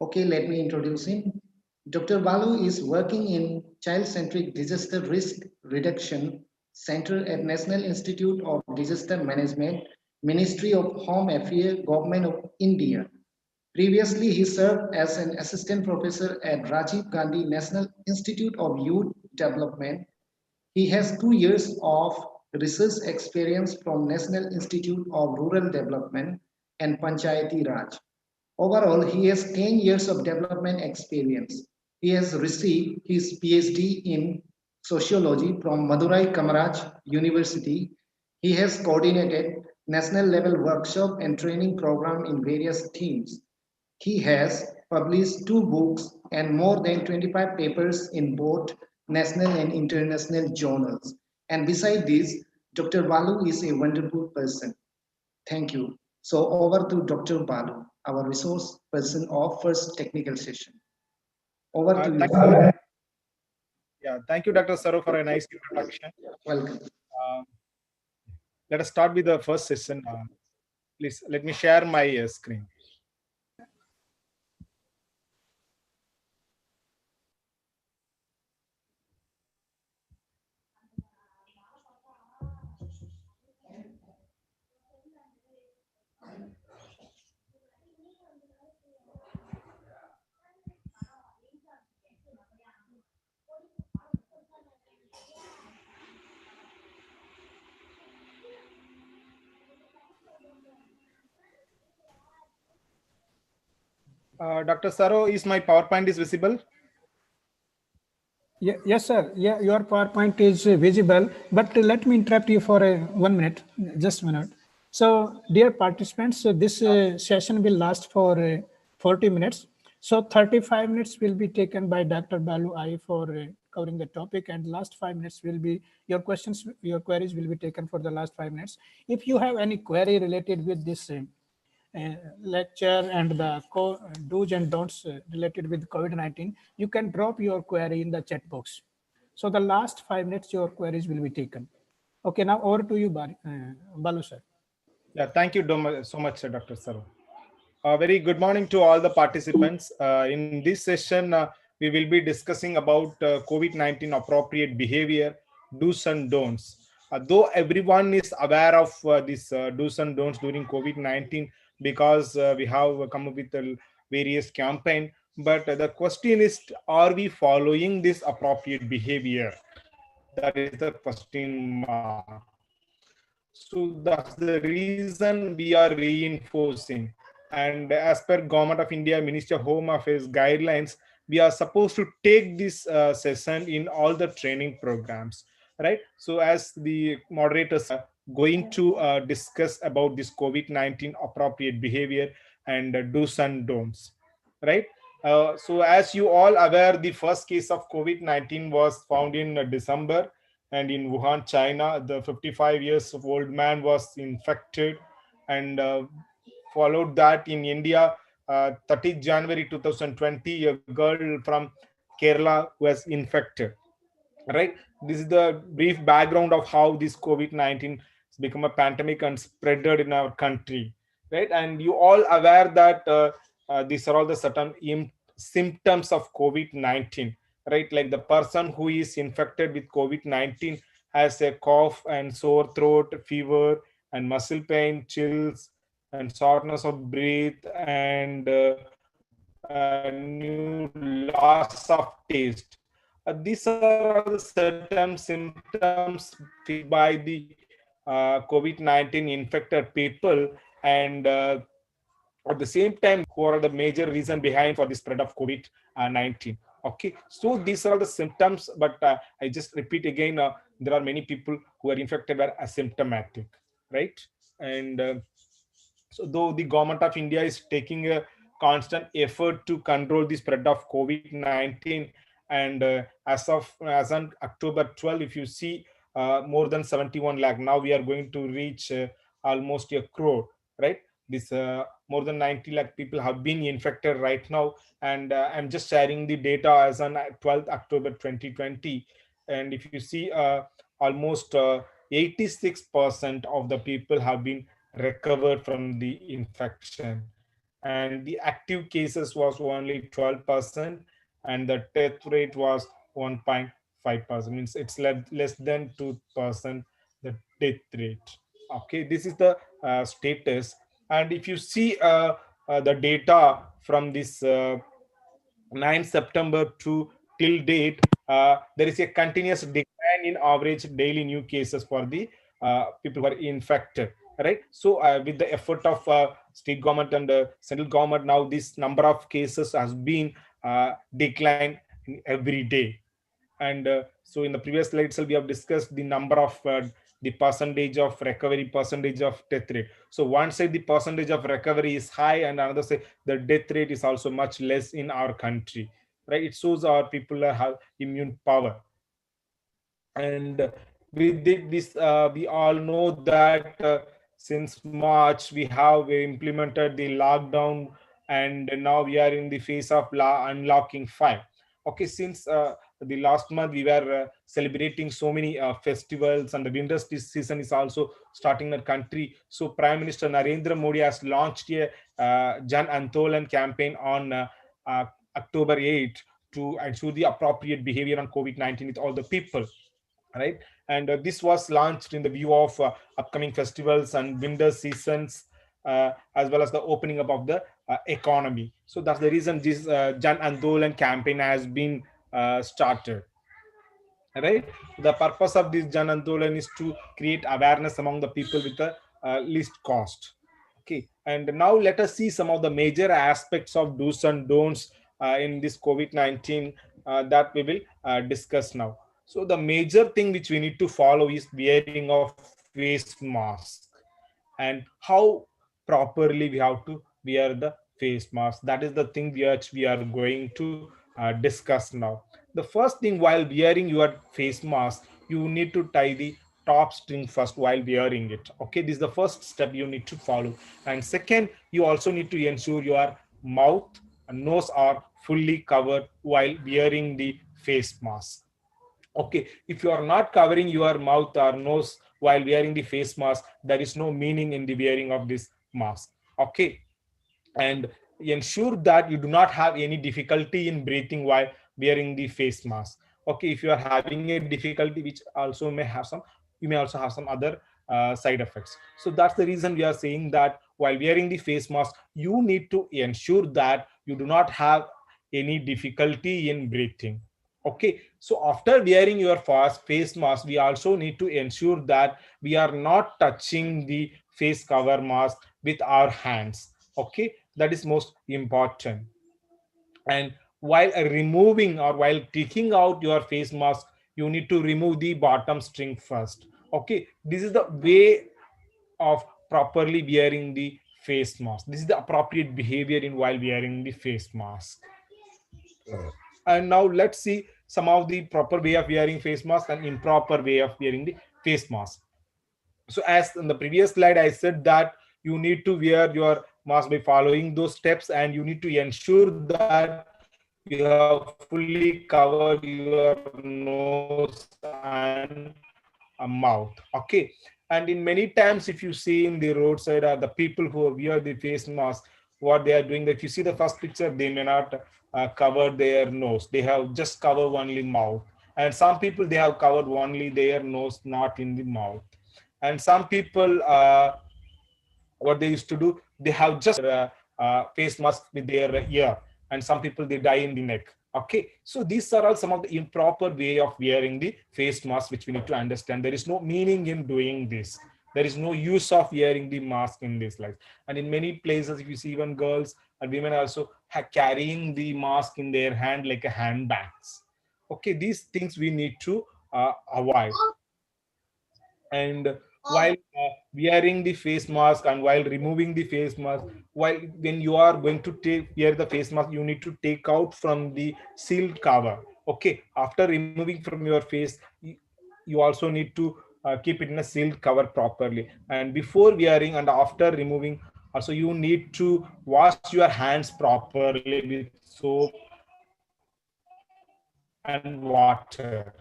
Okay, let me introduce him. Dr. Balu is working in Child-Centric Disaster Risk Reduction Center at National Institute of Disaster Management, Ministry of Home Affairs, Government of India. Previously, he served as an assistant professor at Rajiv Gandhi National Institute of Youth Development. He has 2 years of research experience from National Institute of Rural Development and Panchayati Raj. Overall, he has 10 years of development experience. He has received his PhD in sociology from Madurai Kamaraj University. He has coordinated national level workshop and training program in various themes. He has published 2 books and more than 25 papers in both national and international journals. And beside this, Dr. Balu is a wonderful person. Thank you. So over to Dr. Balu, our resource person of first technical session. Over to you. Yeah, thank you, Dr. Saru, for a nice introduction. Welcome. Let us start with the first session. Please let me share my screen. Dr. Saru, is my PowerPoint is visible? Yes, sir. Yeah, your PowerPoint is visible, but let me interrupt you for 1 minute, just a minute. So, dear participants, this session will last for 40 minutes. So, 35 minutes will be taken by Dr. Balu I for covering the topic, and last 5 minutes will be your questions, your queries will be taken for the last 5 minutes. If you have any query related with this lecture and the do's and don'ts related with COVID-19, you can drop your query in the chat box. So the last 5 minutes, your queries will be taken. Okay, now over to you, Balu sir. Yeah, thank you so much, Dr. Saru. Very good morning to all the participants. In this session, we will be discussing about COVID-19 appropriate behavior, do's and don'ts. Though everyone is aware of these do's and don'ts during COVID-19 because we have come up with various campaign, but the question is, are we following this appropriate behavior? That is the question mark. So that's the reason we are reinforcing. And as per Government of India, Ministry of Home Affairs guidelines, we are supposed to take this session in all the training programs, right? So as the moderators are going to discuss about this COVID-19 appropriate behavior and do's and don'ts, right? So as you all aware, the first case of COVID-19 was found in December, and in Wuhan, China, the 55 years old man was infected, and followed that in India, 30th January 2020, a girl from Kerala was infected, right? This is the brief background of how this COVID-19 has become a pandemic and spreaded in our country, right? And you all aware that these are all the certain symptoms of COVID-19, right? Like the person who is infected with COVID-19 has a cough and sore throat, fever and muscle pain, chills and shortness of breath, and new loss of taste. These are the certain symptoms faced by the COVID-19 infected people, and at the same time, who are the major reason behind for the spread of COVID-19. Okay, so these are the symptoms, but I just repeat again, there are many people who are infected are asymptomatic, right? And so though the Government of India is taking a constant effort to control the spread of COVID-19, and as on October 12, if you see, more than 71 lakh, now we are going to reach almost a crore, right? This more than 90 lakh people have been infected right now, and I'm just sharing the data as on 12th October 2020. And if you see, almost 86% of the people have been recovered from the infection, and the active cases was only 12%, and the death rate was 1.5%, means it's less than 2% the death rate. Okay, this is the status. And if you see the data from this 9 September to till date, there is a continuous decline in average daily new cases for the people who are infected, right? So with the effort of state government and central government, now this number of cases has been declined every day. And so in the previous slide itself, we have discussed the number of the percentage of recovery, percentage of death rate. So one side the percentage of recovery is high, and another side the death rate is also much less in our country, right? It shows our people have immune power. And we all know that since March we have implemented the lockdown, and now we are in the phase of unlocking 5. Okay, since the last month we were celebrating so many festivals, and the winter season is also starting in the country. So Prime Minister Narendra Modi has launched a Jan Andolan campaign on uh, October 8th to ensure the appropriate behavior on COVID-19 with all the people, right? And this was launched in the view of upcoming festivals and winter seasons, as well as the opening up of the economy. So that's the reason this Jan Andolan campaign has been started, right? The purpose of this Jan Andolan is to create awareness among the people with the least cost. Okay, and now let us see some of the major aspects of do's and don'ts in this COVID-19 that we will discuss now. So the major thing which we need to follow is wearing of face mask, and how properly we have to wear the face mask. That is the thing which we are going to discuss now. The first thing, while wearing your face mask, you need to tie the top string first while wearing it. Okay, this is the first step you need to follow. And second, you also need to ensure your mouth and nose are fully covered while wearing the face mask. Okay, if you are not covering your mouth or nose while wearing the face mask, there is no meaning in the wearing of this mask. Okay, and ensure that you do not have any difficulty in breathing while wearing the face mask. Okay, if you are having a difficulty, which also may have some, you may also have some other side effects. So that's the reason we are saying that while wearing the face mask, you need to ensure that you do not have any difficulty in breathing. Okay, so after wearing your face mask, we also need to ensure that we are not touching the face cover mask with our hands. Okay, that is most important. And while removing or while taking out your face mask, you need to remove the bottom string first. Okay, this is the way of properly wearing the face mask. This is the appropriate behavior in while wearing the face mask. And now let's see some of the proper way of wearing face mask and improper way of wearing the face mask. So as in the previous slide, I said that you need to wear your mask by following those steps, and you need to ensure that you have fully covered your nose and mouth. Okay, and in many times, if you see in the roadside, the people who wear the face mask, what they are doing, if you see the first picture, they may not cover their nose. They have just covered only mouth. And some people, they have covered only their nose, not in the mouth. And some people, what they used to do, they have just their face mask with their ear, and some people they dye in the neck. Okay, so these are all some of the improper way of wearing the face mask, which we need to understand. There is no meaning in doing this. There is no use of wearing the mask in this life. And in many places, if you see, even girls and women also carrying the mask in their hand like a handbags. Okay, these things we need to avoid. And while wearing the face mask and while removing the face mask, while when you are going to wear the face mask, you need to take out from the sealed cover. Okay, after removing from your face, you also need to keep it in a sealed cover properly. And before wearing and after removing, also you need to wash your hands properly with soap and water.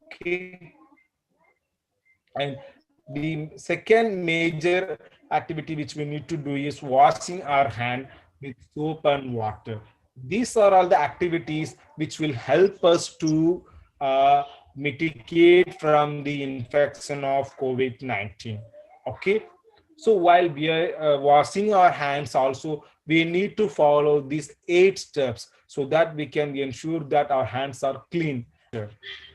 Okay, and the second major activity which we need to do is washing our hand with soap and water. These are all the activities which will help us to mitigate from the infection of COVID-19. Okay, so while we are washing our hands also, we need to follow these 8 steps so that we can ensure that our hands are clean,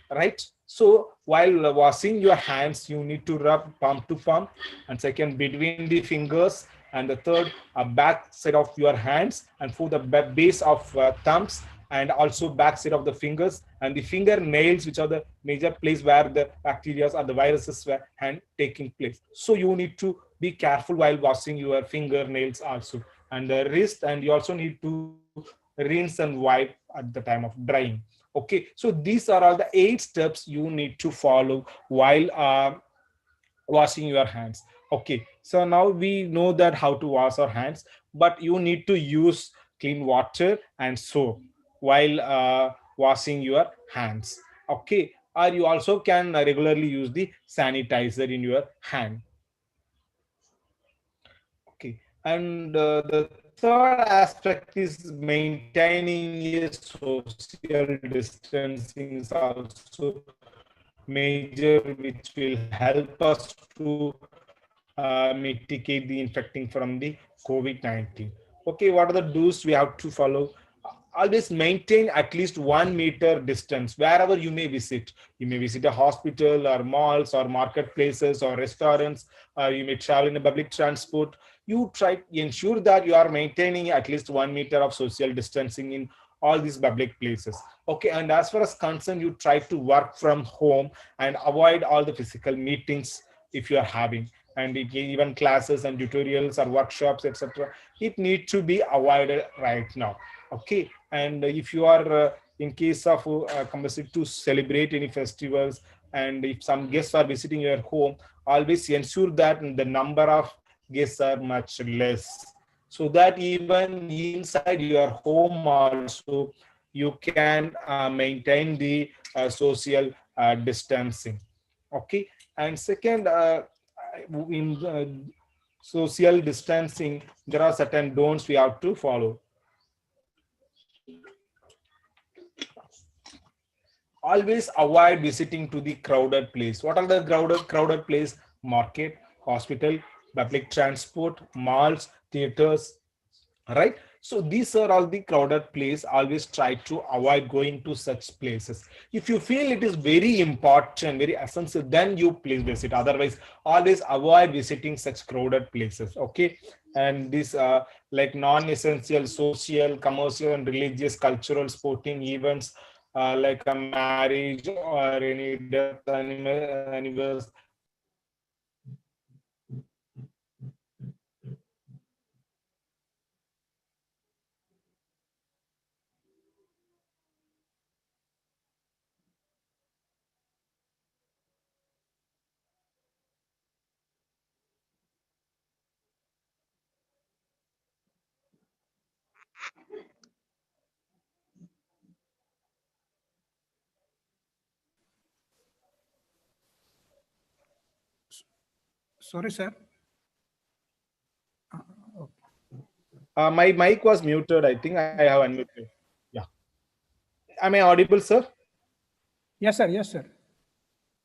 right? So while washing your hands, you need to rub palm to palm, and second between the fingers, and the third back side of your hands, and for the base of thumbs, and also back side of the fingers and the fingernails, which are the major place where the bacteria or the viruses were hand taking place. So you need to be careful while washing your fingernails also, and the wrist, and you also need to rinse and wipe at the time of drying. Okay, so these are all the 8 steps you need to follow while washing your hands. Okay, so now we know that how to wash our hands, but you need to use clean water and soap while washing your hands. Okay, or you also can regularly use the sanitizer in your hand. Okay, and the third aspect is maintaining a social distancing is also major, which will help us to mitigate the infecting from the COVID-19. Okay, what are the do's we have to follow? Always maintain at least 1 meter distance wherever you may visit. You may visit a hospital or malls or marketplaces or restaurants. You may travel in a public transport. You try ensure that you are maintaining at least 1 meter of social distancing in all these public places. Okay, and as far as concerned, you try to work from home and avoid all the physical meetings if you are having, and even classes and tutorials or workshops, etc. It need to be avoided right now. Okay, and if you are in case of compulsory to celebrate any festivals, and if some guests are visiting your home, always ensure that the number of guests are much less, so that even inside your home also you can maintain the social distancing. Okay, and second, in social distancing there are certain don'ts we have to follow. Always avoid visiting to the crowded place. What are the crowded place? Market, hospital, public transport, malls, theaters, right? So these are all the crowded place. Always try to avoid going to such places. If you feel it is very important, very essential, then you please visit. Otherwise, always avoid visiting such crowded places. Okay, and this like non-essential social, commercial, and religious, cultural, sporting events, like a marriage or any death anniversary, Sorry, sir. my mic was muted. I think I have unmuted. Yeah. Am I audible, sir? Yes, sir. Yes, sir.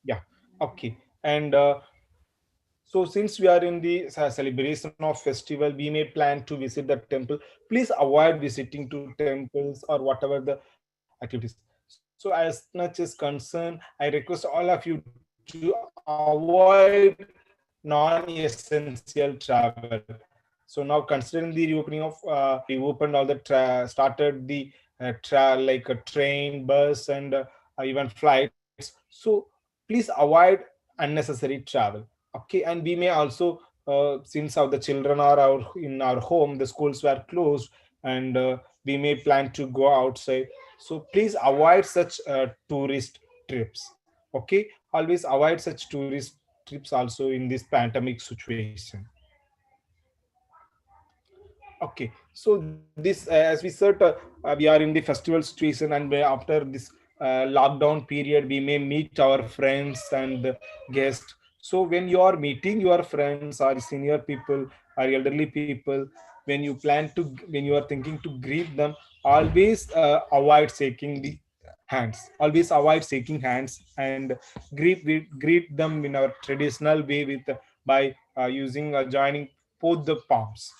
Yeah. Okay. And so since we are in the celebration of festival, we may plan to visit the temple. Please avoid visiting to temples or whatever the activities. So as much as concerned, I request all of you to avoid non-essential travel. So now considering the reopening of we opened all the started the like a train, bus, and even flights. So please avoid unnecessary travel. Okay, and we may also since the children are in our home, the schools were closed, and we may plan to go outside. So please avoid such tourist trips. Okay, always avoid such tourist trips also in this pandemic situation. Okay, so this as we said, we are in the festival situation, and after this lockdown period, we may meet our friends and guests. So when you are meeting your friends or senior people or elderly people, when you are thinking to greet them, always avoid shaking the hands. Always avoid shaking hands and greet them in our traditional way with by using joining both the palms.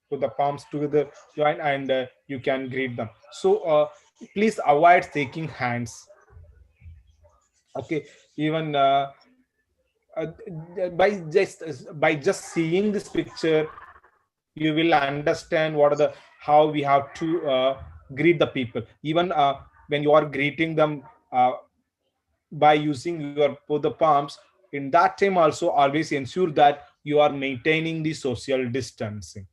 Put the palms together, join, and you can greet them. So please avoid shaking hands. Okay, even uh, by just seeing this picture, you will understand how we have to greet the people. Even when you are greeting them by using your both the palms, in that time also always ensure that you are maintaining the social distancing.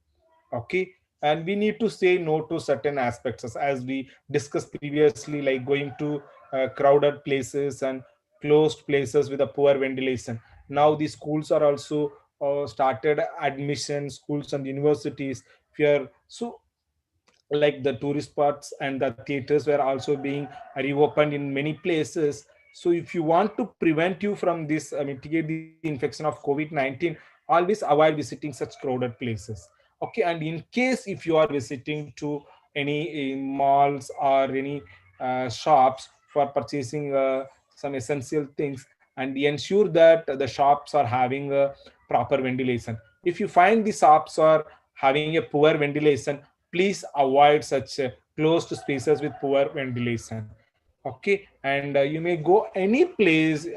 Okay, and we need to say no to certain aspects, as we discussed previously, like going to crowded places and closed places with a poor ventilation. Now the schools are also started admission, schools and universities where, so like the tourist spots and the theaters were also being reopened in many places. So if you want to prevent you from this, mitigate the infection of COVID-19, always avoid visiting such crowded places. Okay, and in case if you are visiting to any malls or any shops for purchasing some essential things, and ensure that the shops are having a proper ventilation. If you find the shops are having a poor ventilation, please avoid such closed spaces with poor ventilation. Okay, and you may go any place,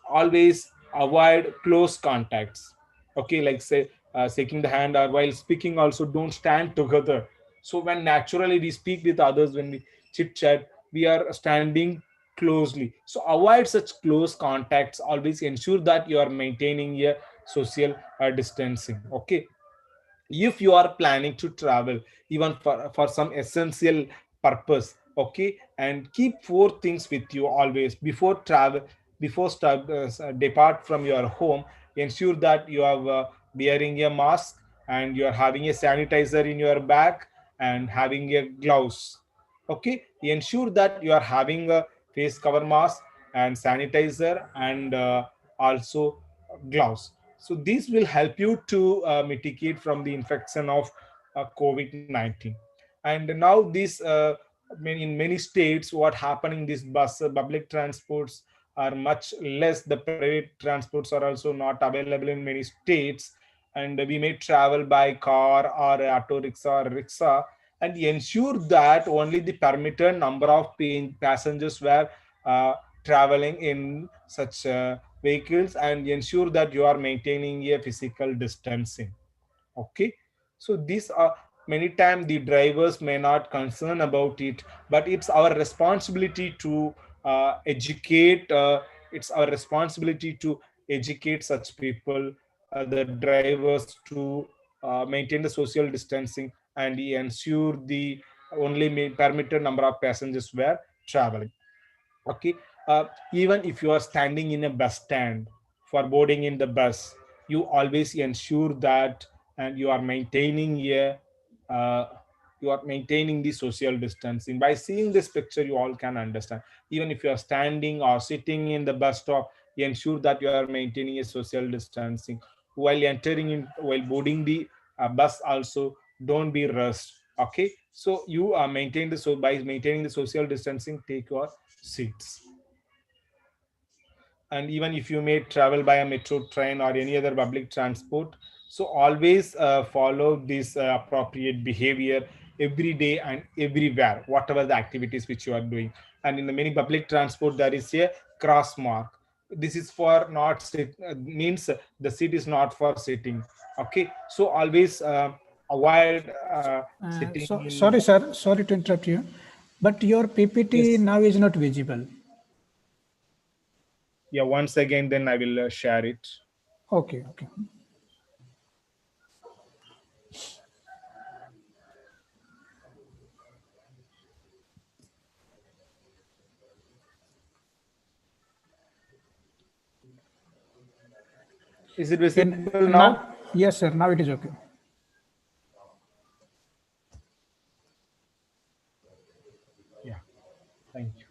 always avoid close contacts. Okay, like say shaking the hand, or while speaking also don't stand together. So when naturally we speak with others, when we chit chat, we are standing closely. So avoid such close contacts, always ensure that you are maintaining a social distancing. Okay, if you are planning to travel even for some essential purpose. Okay, and keep four things with you always before travel, depart from your home. Ensure that you are wearing a mask, and you are having a sanitizer in your bag, and having a gloves. Okay, ensure that you are having a face cover mask and sanitizer, and also gloves. So these will help you to mitigate from the infection of COVID-19. And now this in many states, what happening, this bus public transports are much less, the private transports are also not available in many states, and we may travel by car or auto rickshaw or rickshaw, and ensure that only the permitted number of passengers were uh, traveling in such vehicles, and ensure that you are maintaining a physical distancing. Okay, so these are, many times the drivers may not concern about it, but it's our responsibility to educate, it's our responsibility to educate such people, the drivers, to maintain the social distancing and ensure the only permitted number of passengers were traveling. Okay, even if you are standing in a bus stand for boarding in the bus, you always ensure that, and you are maintaining a uh, you are maintaining the social distancing. By seeing this picture, you all can understand. Even if you are standing or sitting in the bus stop, ensure that you are maintaining a social distancing. While entering in, while boarding the bus also, don't be rushed. Okay, so you are maintain the, so by maintaining the social distancing, take your seats. And even if you may travel by a metro train or any other public transport, so always follow this appropriate behavior every day and everywhere, whatever the activities which you are doing. And in the many public transport, there is a cross mark. This is for not sit, means the seat is not for sitting. Okay, so always avoid sitting So in. sorry, sir. Sorry to interrupt you, but your PPT Yes, now is not visible. yeah, once again then I will share it. Okay, okay. Is it visible In now? now, yes, sir. Now it is okay. Yeah, thank you.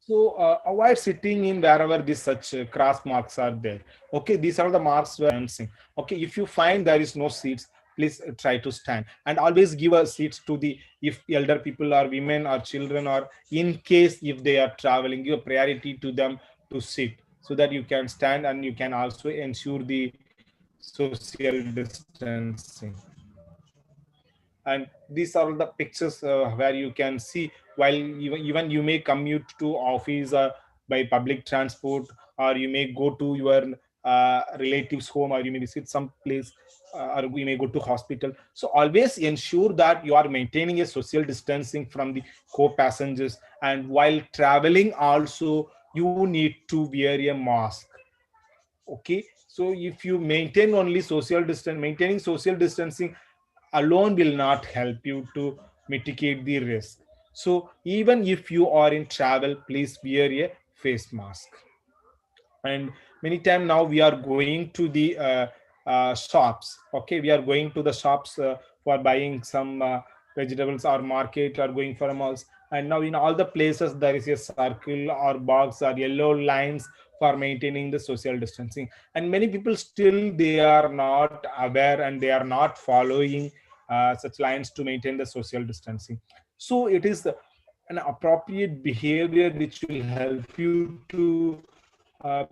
So avoid sitting in wherever these such cross marks are there. Okay, these are the marks we're announcing. Okay, if you find there is no seats, please try to stand, and always give a seats to the, if elder people or women or children, or in case if they are traveling, give a priority to them to sit, so that you can stand and you can also ensure the social distancing. And these are all the pictures where you can see, while even you may commute to office by public transport, or you may go to your relatives home, or you may visit some place, or we may go to hospital. So always ensure that you are maintaining a social distancing from the co-passengers, and while traveling also you need to wear a mask. Okay, so if you maintain only social distance, maintaining social distancing alone will not help you to mitigate the risk. So even if you are in travel, please wear a face mask. And many time now we are going to the shops. Okay, we are going to the shops for buying some vegetables or market or going for a malls, and now in all the places there is a circle or box or yellow lines for maintaining the social distancing, and many people still they are not aware and they are not following such lines to maintain the social distancing. So it is an appropriate behavior which will help you to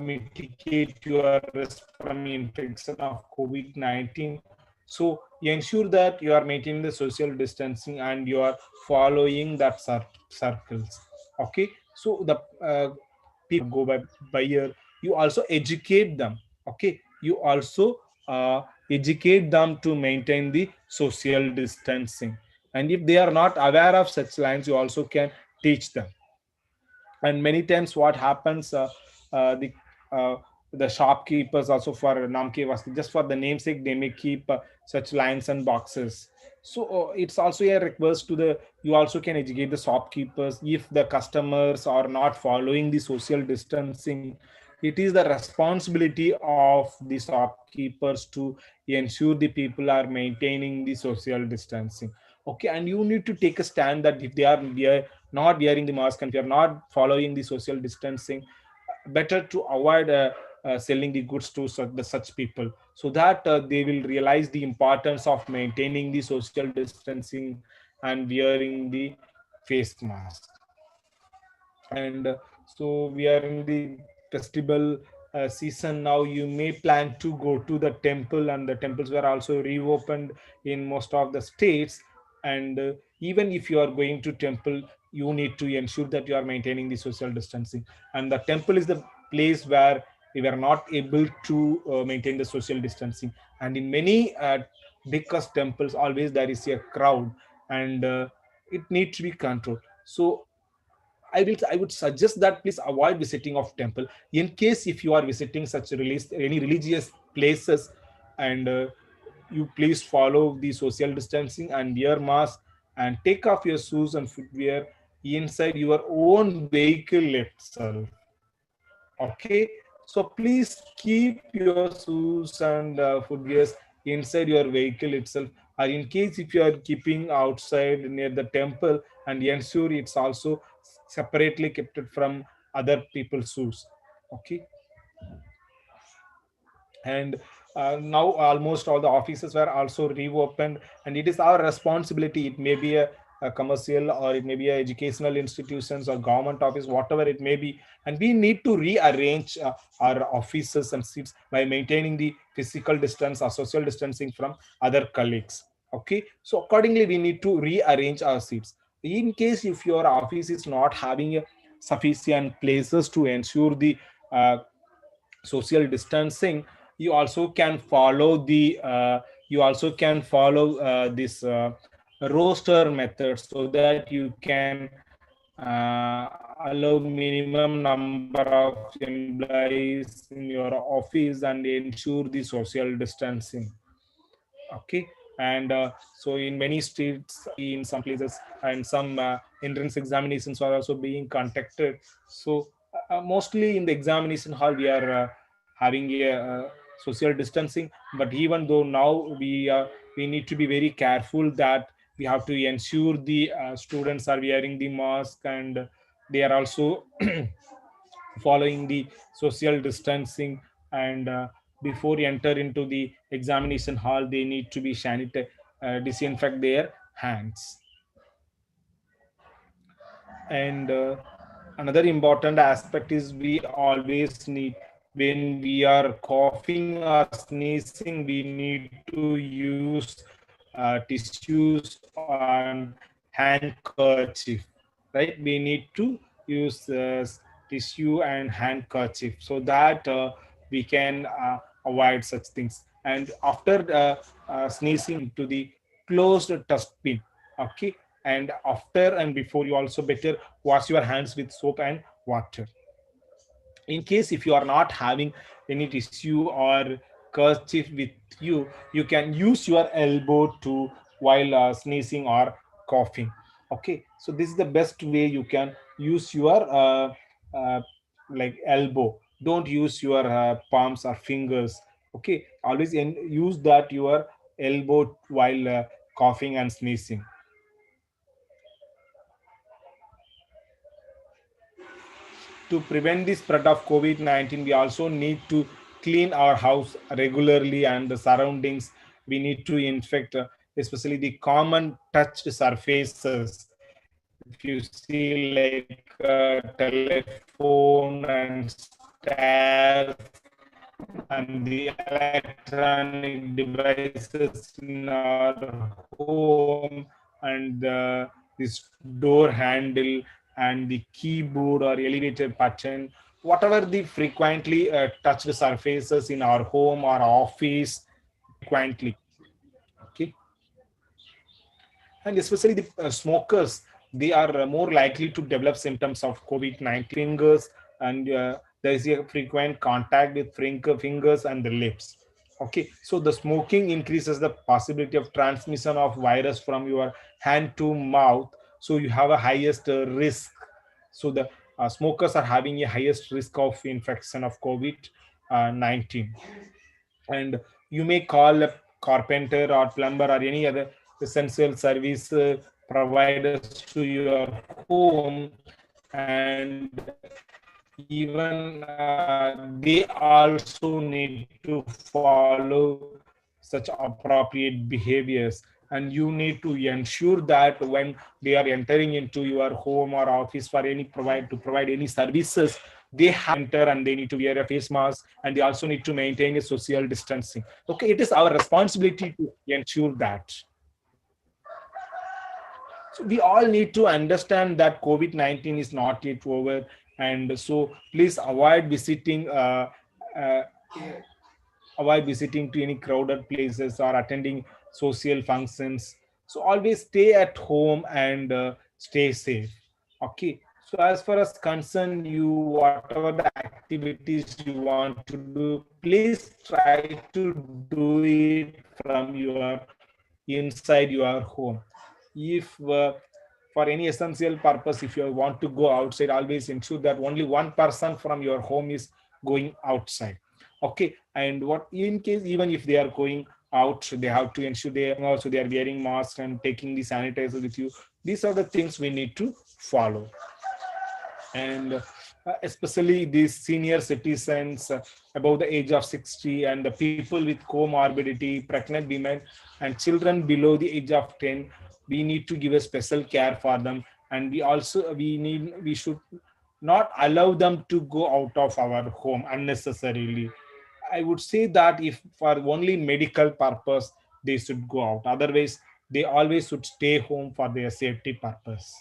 mitigate your risk from infection of COVID-19. So ensure that you are maintaining the social distancing and you are following that circles. Okay, so the people go by buyer, you also educate them. Okay, you also educate them to maintain the social distancing, and if they are not aware of such lines, you also can teach them. And many times what happens, uh, the uh, the shopkeepers also for namke wasti, just for the namesake they may keep such lines and boxes. So it's also a request to the, you also can educate the shopkeepers. If the customers are not following the social distancing, it is the responsibility of the shopkeepers to ensure the people are maintaining the social distancing. Okay, and you need to take a stand that if they are not wearing the mask and if you are not following the social distancing, better to avoid selling the goods to such people, so that they will realize the importance of maintaining the social distancing and wearing the face mask. And so we are in the festival season now. You may plan to go to the temple, and the temples were also reopened in most of the states. And even if you are going to temple, you need to ensure that you are maintaining the social distancing. And the temple is the place where we were not able to maintain the social distancing, and in many biggest temples always there is a crowd, and it needs to be controlled. So I would suggest that please avoid visiting of temple. In case if you are visiting such any religious places, and you please follow the social distancing and wear mask and take off your shoes and footwear inside your own vehicle itself. Okay, so please keep your shoes and footwears inside your vehicle itself, or in case if you are keeping outside near the temple, and ensure it's also separately kept it from other people's shoes. Okay, and now almost all the offices were also reopened, and it is our responsibility. It may be a commercial, or it may be a educational institutions or government office, whatever it may be, and we need to rearrange our offices and seats by maintaining the physical distance or social distancing from other colleagues. Okay, so accordingly we need to rearrange our seats. In case if your office is not having sufficient places to ensure the social distancing, you also can follow the this roster method, so that you can allow minimum number of employees in your office and ensure the social distancing. Okay, and so in many states, in some places, and some entrance examinations are also being conducted. So mostly in the examination hall we are having a social distancing, but even though now we need to be very careful that we have to ensure the students are wearing the mask, and they are also following the social distancing. And before you enter into the examination hall, they need to be disinfect their hands. And another important aspect is we always need, when we are coughing or sneezing, we need to use tissues and handkerchief, right? We need to use tissue and handkerchief, so that we can avoid such things. And after sneezing, you need to go into the closed dustbin. Okay, and after and before, you also better wash your hands with soap and water. In case if you are not having any tissue or kerchief with you, you can use your elbow to while sneezing or coughing. Okay, so this is the best way you can use your uh, like elbow. Don't use your palms or fingers. Okay, always use that your elbow while coughing and sneezing. To prevent the spread of COVID-19, we also need to clean our house regularly and the surroundings. We need to infect, especially the common touched surfaces. If you see like telephone and stairs and the electronic devices in our home and this door handle and the keyboard or elevator button, whatever the frequently touched surfaces in our home or office frequently. Okay, and especially the smokers, they are more likely to develop symptoms of COVID-19. Fingers and there is a frequent contact with fingers and the lips. Okay, so the smoking increases the possibility of transmission of virus from your hand to mouth, so you have a highest risk. So the smokers are having a highest risk of infection of COVID-19. And you may call a carpenter or plumber or any other essential service providers to your home, and even they also need to follow such appropriate behaviors. And you need to ensure that when they are entering into your home or office for any provide any services, they have enter and they need to wear a face mask, and they also need to maintain a social distancing. Okay, it is our responsibility to ensure that. So we all need to understand that COVID-19 is not yet over, and so please uh, avoid visiting to any crowded places or attending social functions. So always stay at home and stay safe. Okay. So as far as concern you, whatever the activities you want to do, please try to do it from your inside your home. If for any essential purpose, if you want to go outside, always ensure that only one person from your home is going outside. Okay, and what in case even if they are going out, they have to ensure they are wearing masks and taking the sanitizer with you. These are the things we need to follow. And especially these senior citizens above the age of 60, and the people with comorbidity, pregnant women, and children below the age of 10, we need to give a special care for them. And we should not allow them to go out of our home unnecessarily. I would say that if for only medical purpose, they should go out. Otherwise, they always should stay home for their safety purpose.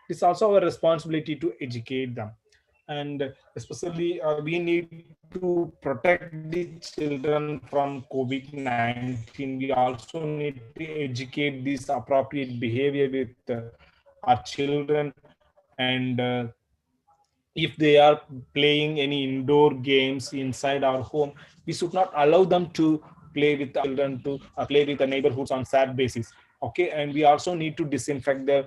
It's also our responsibility to educate them. And especially, we need to protect the children from COVID-19. We also need to educate this appropriate behavior with our children. And if they are playing any indoor games inside our home, we should not allow them to play with our children to play with the neighborhoods on sad basis. Okay, and we also need to disinfect the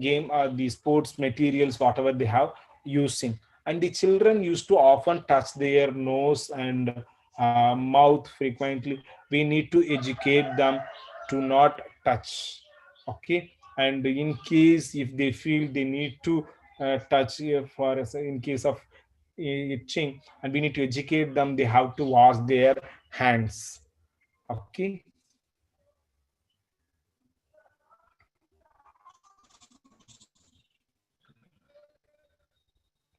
game the sports materials whatever they have using. And the children used to often touch their nose and mouth frequently. We need to educate them to not touch. Okay, and in case if they feel they need to touch in case of itching, and we need to educate them they have to wash their hands. Okay.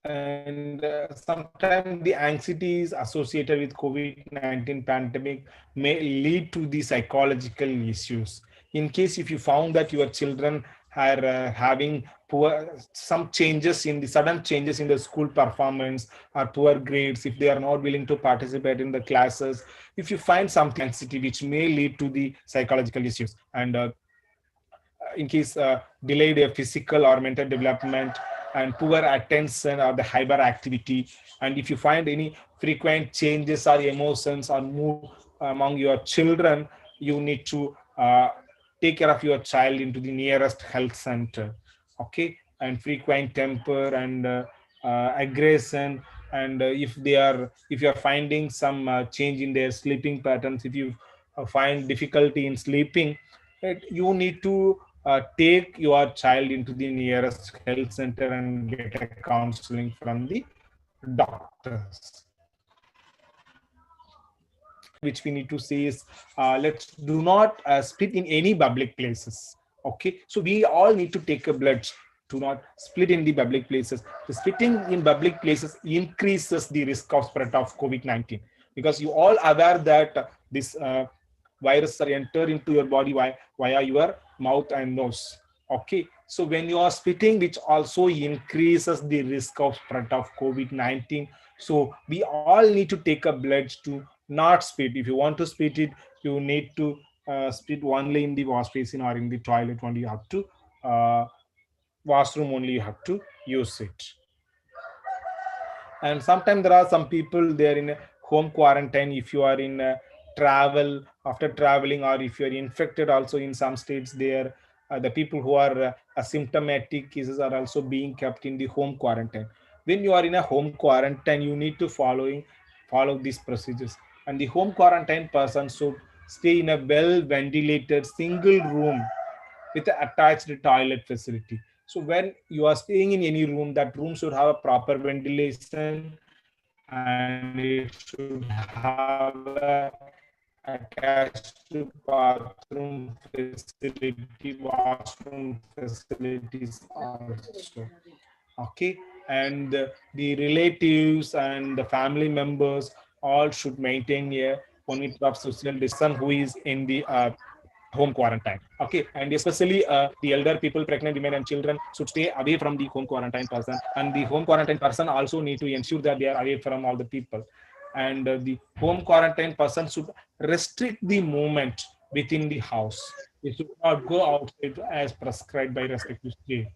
And sometimes the anxieties associated with COVID-19 pandemic may lead to the psychological issues. In case if you found that your children are having some changes in the sudden changes in the school performance or poor grades, if they are not willing to participate in the classes, if you find something anxiety which may lead to the psychological issues, and in case delayed physical or mental development, and poor attention or the hyperactivity. And if you find any frequent changes or emotions or mood among your children, you need to take care of your child into the nearest health center. Okay, and frequent temper and aggression, and if you are finding some change in their sleeping patterns, if you find difficulty in sleeping, you need to take your child into the nearest health center and get a counseling from the doctors. Which we need to say is, let's do not spit in any public places. Okay, so we all need to take a blood. Do not split in the public places. The spitting in public places increases the risk of spread of COVID-19, because you all aware that this virus are enter into your body via your mouth and nose. Okay, so when you are spitting, which also increases the risk of spread of COVID-19. So we all need to take a blood to not spit. If you want to spit it, you need to spit only in the wash basin or in the toilet only. You have to washroom only you have to use it. And sometimes there are some people, they are in a home quarantine. If you are in travel, after traveling, or if you are infected, also in some states there, the people who are asymptomatic cases are also being kept in the home quarantine. When you are in a home quarantine, you need to follow these procedures. And the home quarantine person should stay in a well ventilated single room with an attached toilet facility. So when you are staying in any room, that room should have a proper ventilation, and it should have attached bathroom facility, washroom facilities also. Okay, and the relatives and the family members all should maintain a 1 meter of social distance who is in the home quarantine. Okay, and especially the elder people, pregnant women and children should stay away from the home quarantine person, and the home quarantine person also need to ensure that they are away from all the people. And the home quarantine person should restrict the movement within the house. They should not go outside as prescribed by respective state.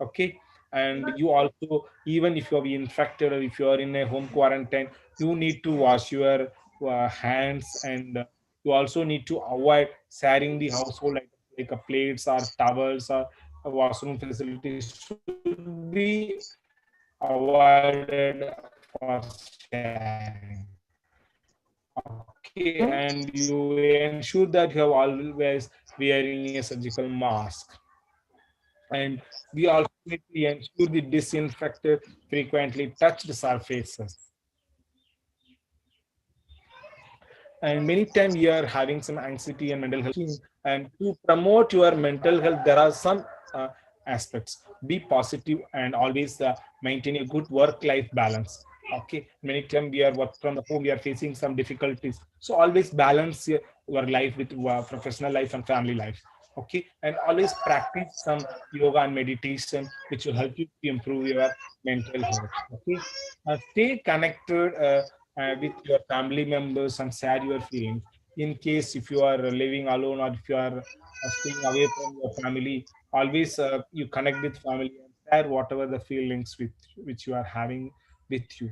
Okay, and you also, even if you are infected or if you are in a home quarantine, you need to wash your hands, and you also need to avoid sharing the household items like plates or towels or washroom facilities should be avoided for sharing. Okay, and you ensure that you have always wearing a surgical mask. And we also need to ensure the disinfected, frequently touched surfaces. And many times we are having some anxiety and mental health, and to promote your mental health, there are some aspects. Be positive and always maintain a good work-life balance. Okay, many times we are work from the home, we are facing some difficulties, so always balance your life with professional life and family life. Okay, and always practice some yoga and meditation, which will help you to improve your mental health. Okay, stay connected with your family members and share your feelings. In case if you are living alone, or if you are staying away from your family, always you connect with family and share whatever the feelings with which you are having with you.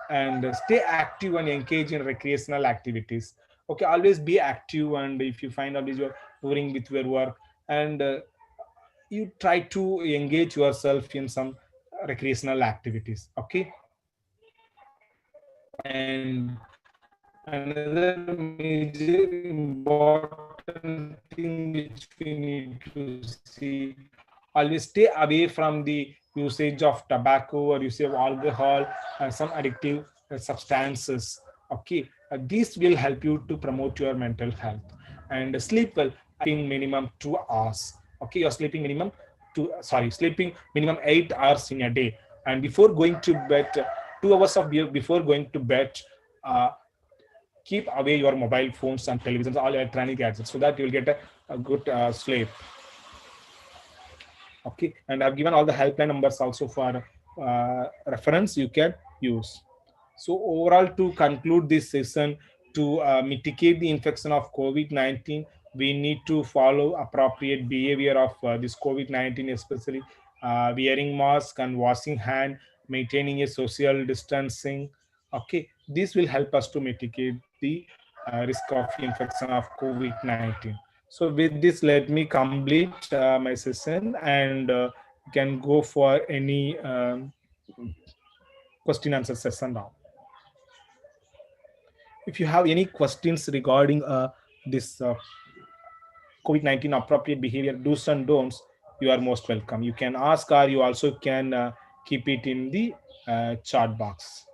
And stay active and engage in recreational activities. Okay, always be active, and if you find always you're boring with your work, and you try to engage yourself in some recreational activities. Okay, and another major important thing which we need to see, always stay away from the usage of tobacco or usage of alcohol and some addictive substances. Okay, these will help you to promote your mental health. And sleep well, sleeping minimum 2 hours. Okay, you're sleeping minimum sleeping minimum 8 hours in a day. And before going to bed, 2 hours of before going to bed, keep away your mobile phones and televisions, all electronic gadgets, so that you will get a good sleep. Okay, and I've given all the helpline numbers also for reference you can use. So overall, to conclude this session, to mitigate the infection of COVID-19, we need to follow appropriate behavior of this COVID-19, especially wearing mask and washing hand, maintaining a social distancing. Okay, this will help us to mitigate the risk of infection of COVID-19. So with this, let me complete my session, and you can go for any question answer session now. If you have any questions regarding this COVID-19 appropriate behavior do's and don'ts, you are most welcome. You can ask, or you also can keep it in the chat box.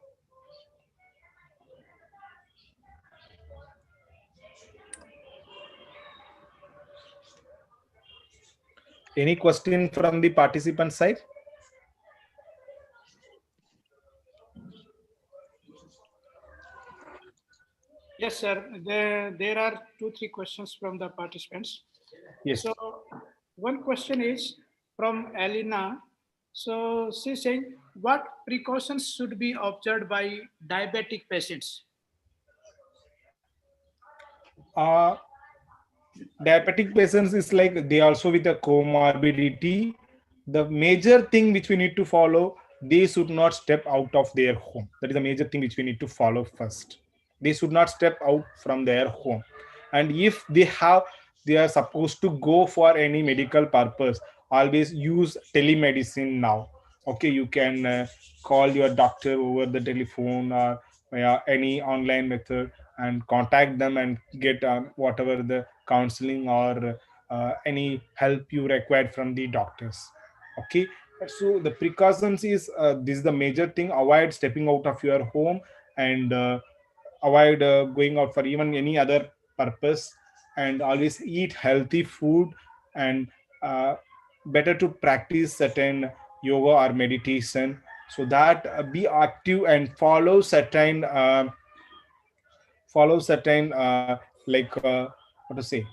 Any question from the participant side? Yes, sir. There are 2-3 questions from the participants. Yes. So one question is from Elena. So she's saying, what precautions should be observed by diabetic patients? Diabetic patients is like they also with a comorbidity. The major thing which we need to follow, they should not step out of their home. That is the major thing which we need to follow first. They should not step out from their home. And if they are supposed to go for any medical purpose, always use telemedicine now. Okay, you can call your doctor over the telephone or via any online method and contact them and get whatever the counseling or any help you required from the doctors. Okay, so the precautions is this is the major thing. Avoid stepping out of your home, and avoid going out for even any other purpose, and always eat healthy food, and uh, better to practice certain yoga or meditation, so that be active and follow certain what to say,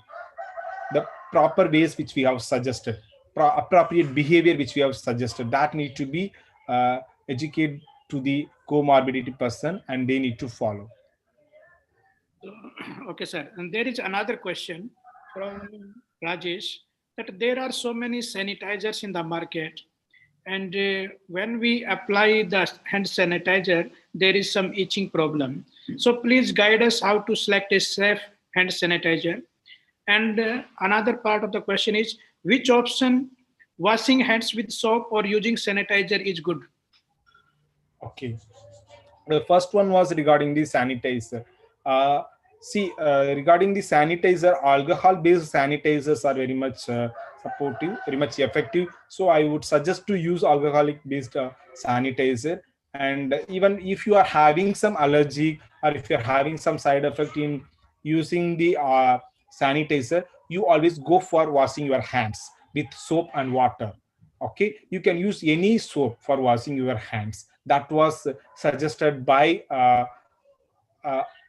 the proper ways which we have suggested, appropriate behavior which we have suggested, that need to be educated to the comorbidity person, and they need to follow. Okay, sir. And there is another question from Rajesh, that there are so many sanitizers in the market, and when we apply the hand sanitizer, there is some itching problem. So please guide us how to select a safe hand sanitizer. And another part of the question is, which option, washing hands with soap or using sanitizer, is good? Okay. The first one was regarding the sanitizer. Regarding the sanitizer, alcohol-based sanitizers are very much supportive, very much effective. So I would suggest to use alcoholic-based sanitizer. And even if you are having some allergy, or if you're having some side effect in using the sanitizer, you always go for washing your hands with soap and water. Okay, you can use any soap for washing your hands. That was suggested by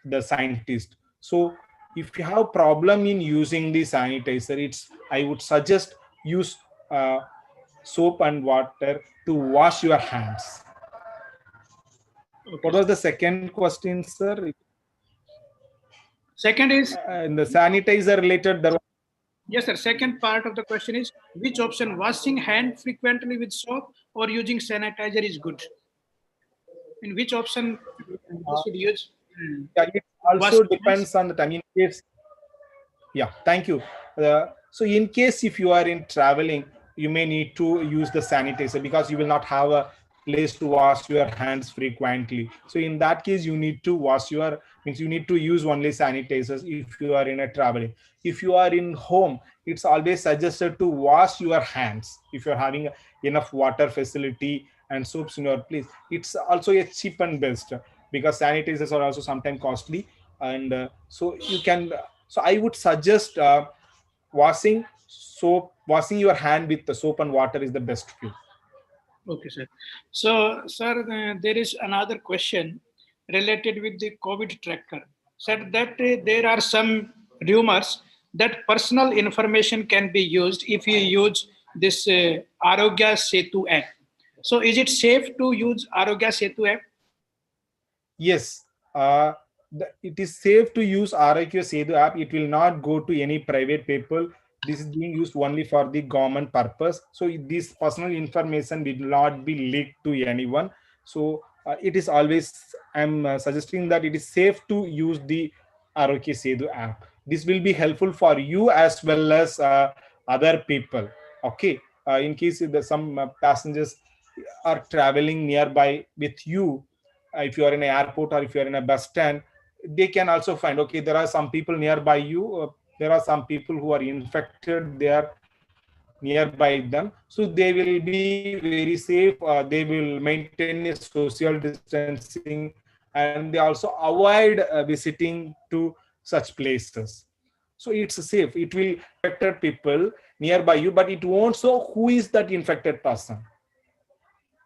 the scientist. So if you have problem in using the sanitizer, I would suggest use soap and water to wash your hands. Okay. What was the second question, sir? Second is In the sanitizer related, there was... Yes, sir. Second part of the question is, which option, washing hand frequently with soap or using sanitizer, is good? In which option we should use? Yeah, it also depends on the time. In case, yeah, thank you. So in case if you are in traveling, you may need to use the sanitizer because you will not have a place to wash your hands frequently. So in that case, you need to you need to use only sanitizers if you are in a traveling. If you are in home, it's always suggested to wash your hands. If you're having enough water facility and soaps in your place, it's also a cheap and best, because sanitizers are also sometimes costly. And so I would suggest washing your hand with the soap and water is the best way. Okay, sir. So, sir, there is another question related with the COVID tracker. Said that there are some rumors that personal information can be used if you use this Arogya Setu app. So, is it safe to use Arogya Setu app? Yes, it is safe to use RIQ Sedu app. It will not go to any private people. this is being used only for the government purpose. So this personal information will not be leaked to anyone. So it is always, I'm suggesting that it is safe to use the ROK Sedu app. This will be helpful for you as well as other people. Okay, in case if some passengers are traveling nearby with you, if you are in an airport or if you are in a bus stand, they can also find, okay, there are some people nearby you, there are some people who are infected, they are nearby them, so they will be very safe, they will maintain a social distancing, and they also avoid visiting to such places. So it's safe, it will infected people nearby you, but it won't show who is that infected person.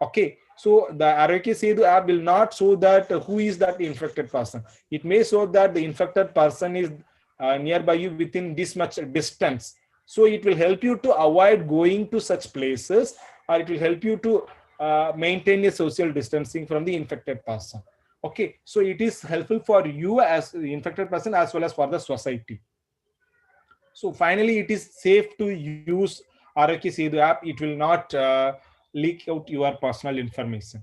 Okay, so the ROK Sedu app will not show that who is that infected person. It may show that the infected person is nearby you within this much distance. So it will help you to avoid going to such places, or it will help you to maintain a social distancing from the infected person. Okay, so it is helpful for you as the infected person as well as for the society. So finally, it is safe to use ROK Sedu app. It will not leak out your personal information.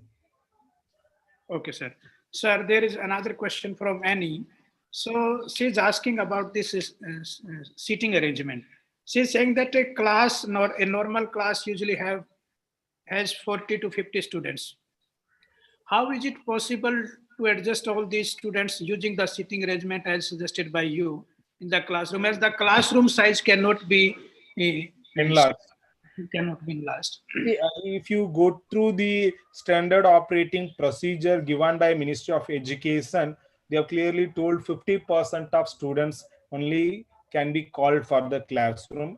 Okay, sir. Sir, there is another question from Annie. So she's asking about this seating arrangement. She's saying that a class, nor a normal class, usually has 40 to 50 students. How is it possible to adjust all these students using the seating arrangement as suggested by you in the classroom, as the classroom size cannot be Enlarged. cannot be enlarged? If you go through the standard operating procedure given by Ministry of Education, they have clearly told 50% of students only can be called for the classroom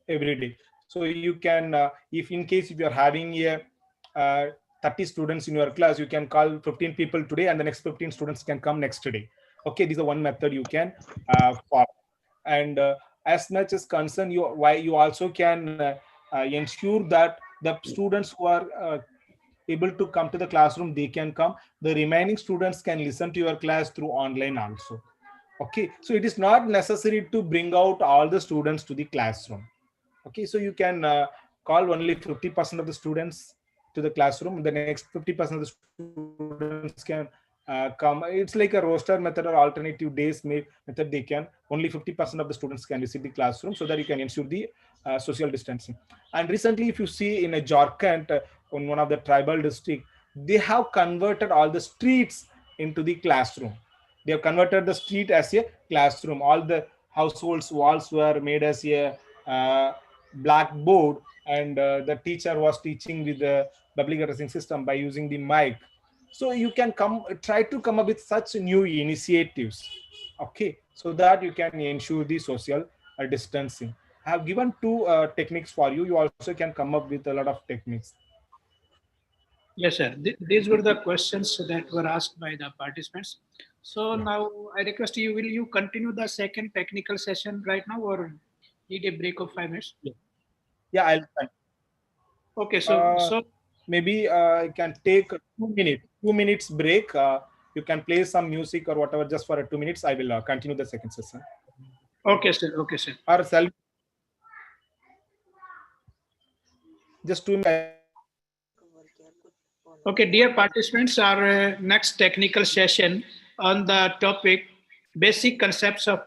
every day. So you can, if in case if you are having a 30 students in your class, you can call 15 people today and the next 15 students can come next day. Okay, this is the one method you can follow. And as much as concern, you also can ensure that the students who are able to come to the classroom, they can come. The remaining students can listen to your class through online also. Okay, so it is not necessary to bring out all the students to the classroom. Okay, so you can call only 50% of the students to the classroom. The next 50% of the students can come. It's like a roster method or alternative days method. They can only 50% of the students can visit the classroom, so that you can ensure the social distancing. And recently, if you see in a Jharkhand, in one of the tribal district, they have converted all the streets into the classroom. They have converted the street as a classroom. All the households walls were made as a blackboard, and the teacher was teaching with the public addressing system by using the mic. So you can try to come up with such new initiatives. Okay, so that you can ensure the social distancing. I have given two techniques for you. You also can come up with a lot of techniques. Yes, sir. These were the questions that were asked by the participants. So now I request you, will you continue the second technical session right now or need a break of 5 minutes? Yeah, I'll Okay, so maybe I can take 2 minutes break. You can play some music or whatever just for 2 minutes. I will continue the second session. Okay, sir. Okay, sir. Or just 2 minutes. Okay, dear participants, our next technical session on the topic basic concepts of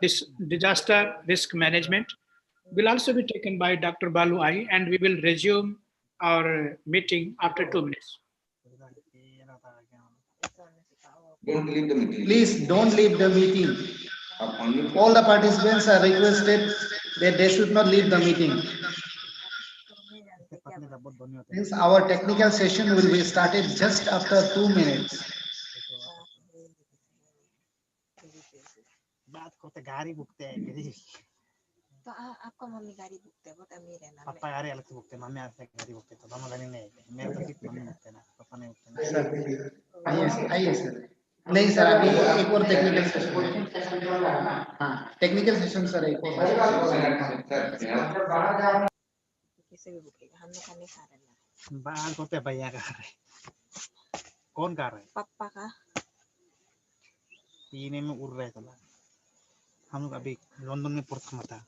disaster risk management will also be taken by Dr. Balu I, and we will resume our meeting after 2 minutes. Please don't leave the meeting. All the participants are requested that they should not leave the meeting. Since our technical session will be started just after 2 minutes. तो आपका mummy गाड़ी भुगते है but अमीर है ना पापा यार अलग से भुगते मम्मी अलग से गाड़ी भुगते तो दोनों गाड़ी नहीं है मेरे तो सिर्फ मम्मी भुगते ना पापा नहीं भुगते सर आइए सर नहीं सर अभी एक और टेक्निकल सेशन हाँ टेक्निकल सेशन सर एक और किसी भी भुगतेगा हम लोग का नहीं खा रहे बाहर होते भैया का रहे कौन कर रहे पापा का पीने में उड़ रहे थे हम लोग अभी लंदन में पुरख मता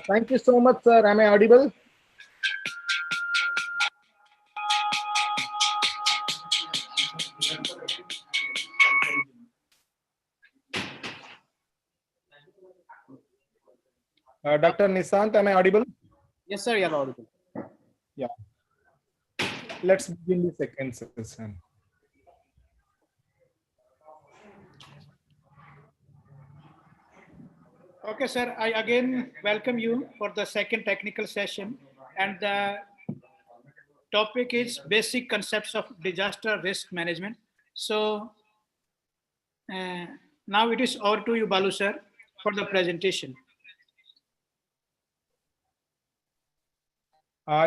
Thank you so much, sir. Am I audible? Dr. Nishant, am I audible? Yes, sir, you're audible. Yeah. Let's begin the second session. Okay, sir, I again welcome you for the second technical session, and the topic is basic concepts of disaster risk management. So now it is over to you, Balu sir, for the presentation.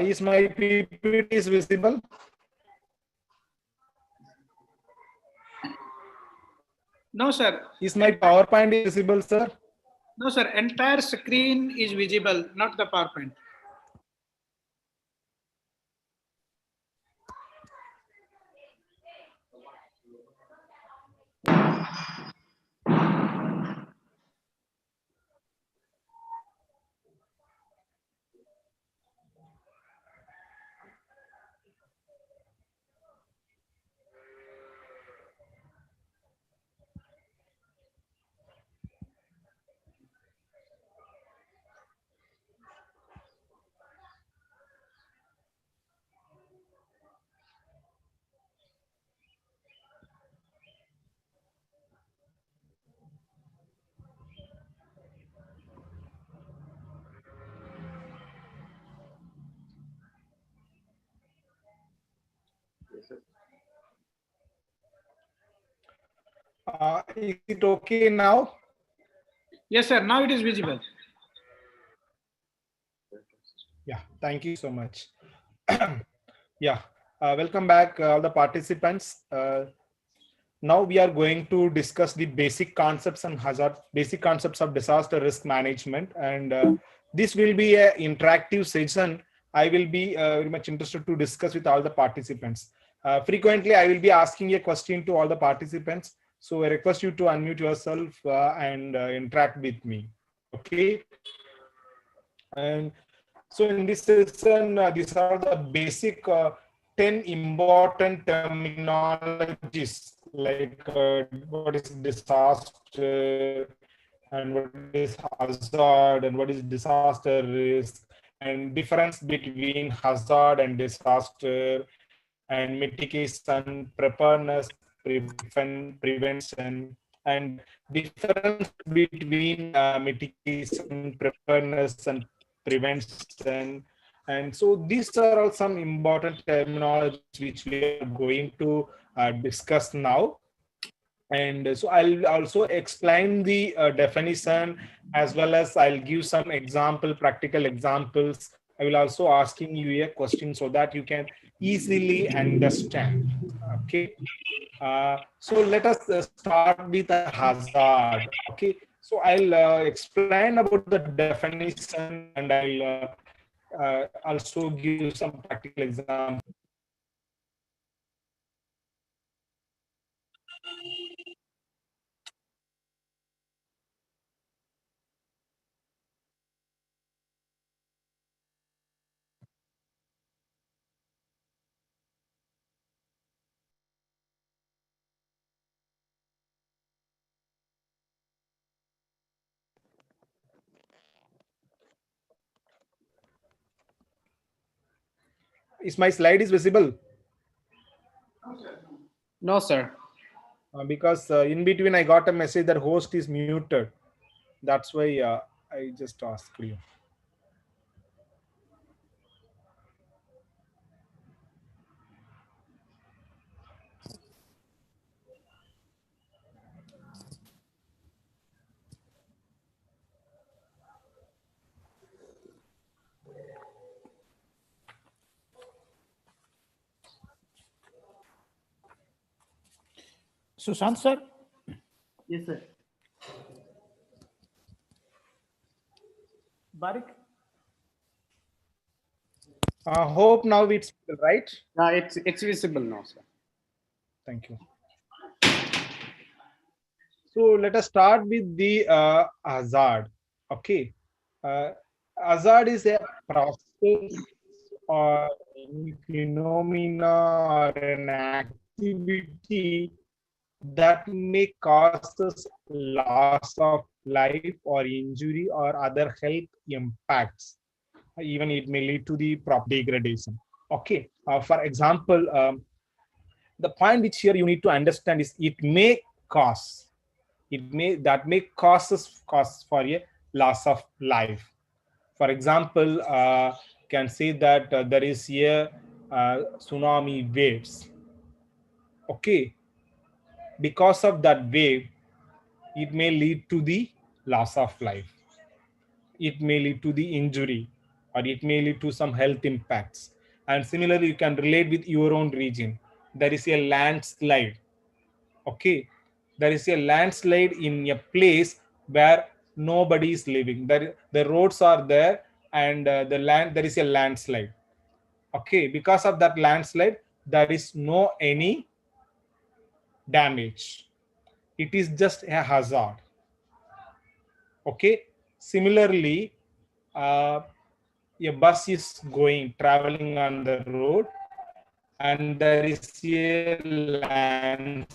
Is my PPT is visible? No, sir. Is my PowerPoint visible, sir? No, sir. Entire screen is visible, not the PowerPoint. Is it okay now? Yes, sir. Now it is visible. Yeah, thank you so much. Yeah, welcome back, all the participants. Now we are going to discuss the basic concepts and basic concepts of disaster risk management, and this will be an interactive session. I will be very much interested to discuss with all the participants. Frequently, I will be asking a question to all the participants. So I request you to unmute yourself and interact with me. Okay. And so in this session, these are the basic 10 important terminologies, like what is disaster and what is hazard and what is disaster risk, and difference between hazard and disaster, and mitigation, preparedness, prevention, and difference between mitigation, preparedness, and prevention. And so these are all some important terminologies which we are going to discuss now. And so I'll also explain the definition, as well as I'll give some practical examples. I will also asking you a question so that you can easily understand. Okay. So let us start with a hazard. Okay. So I'll explain about the definition, and I'll also give some practical examples. Is my slide is visible? No, sir. Because in between I got a message that host is muted. That's why I just asked you. Sushant sir? Yes, sir. Barik? Hope now it's right. It's visible now, sir. Thank you. So let us start with the hazard. Okay. Hazard is a process or any phenomena or an activity that may cause us loss of life or injury or other health impacts. Even it may lead to the prop degradation. Okay. For example, the point which here you need to understand is it may cause, that may cause us cause for a loss of life. For example, can say that there is a tsunami waves. Okay, because of that wave, it may lead to the loss of life. It may lead to the injury, or it may lead to some health impacts. And similarly, you can relate with your own region. There is a landslide. Okay, there is a landslide in a place where nobody is living. The roads are there, and there is a landslide. Okay, because of that landslide, there is no any damage. It is just a hazard. Okay, similarly, a bus is traveling on the road, and there is a landslide.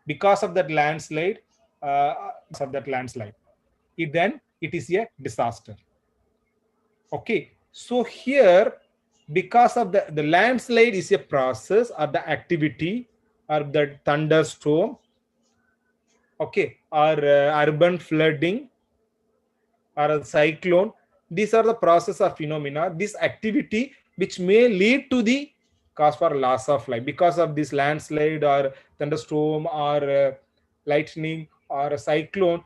Because of that landslide, it is a disaster. Okay, so here, because of the landslide is a process or the activity or the thunderstorm, okay, or urban flooding or a cyclone. These are the process of phenomena, this activity which may lead to the cause for loss of life. Because of this landslide or thunderstorm or lightning or a cyclone,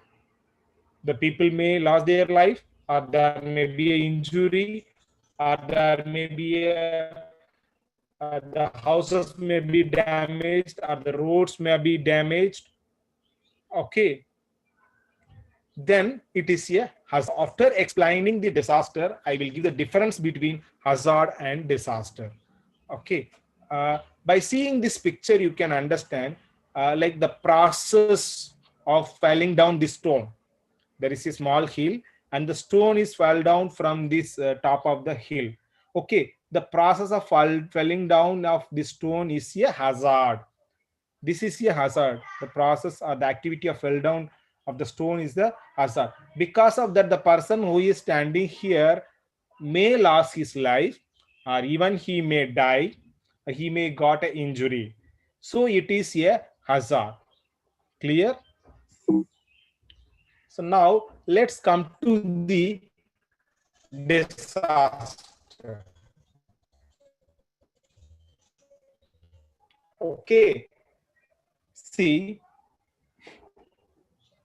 the people may lose their life, or there may be an injury, or there may be the houses may be damaged, or the roads may be damaged. Okay, then it is a hazard. After explaining the disaster, I will give the difference between hazard and disaster. Okay, by seeing this picture, you can understand like the process of falling down the stone. There is a small hill, and the stone is fell down from this top of the hill. Okay, the process of falling down of the stone is a hazard. This is a hazard. The process or the activity of fell down of the stone is the hazard. Because of that, the person who is standing here may lose his life, or even he may die, or he may got an injury. So it is a hazard. Clear? So now let's come to the disaster. Okay. See,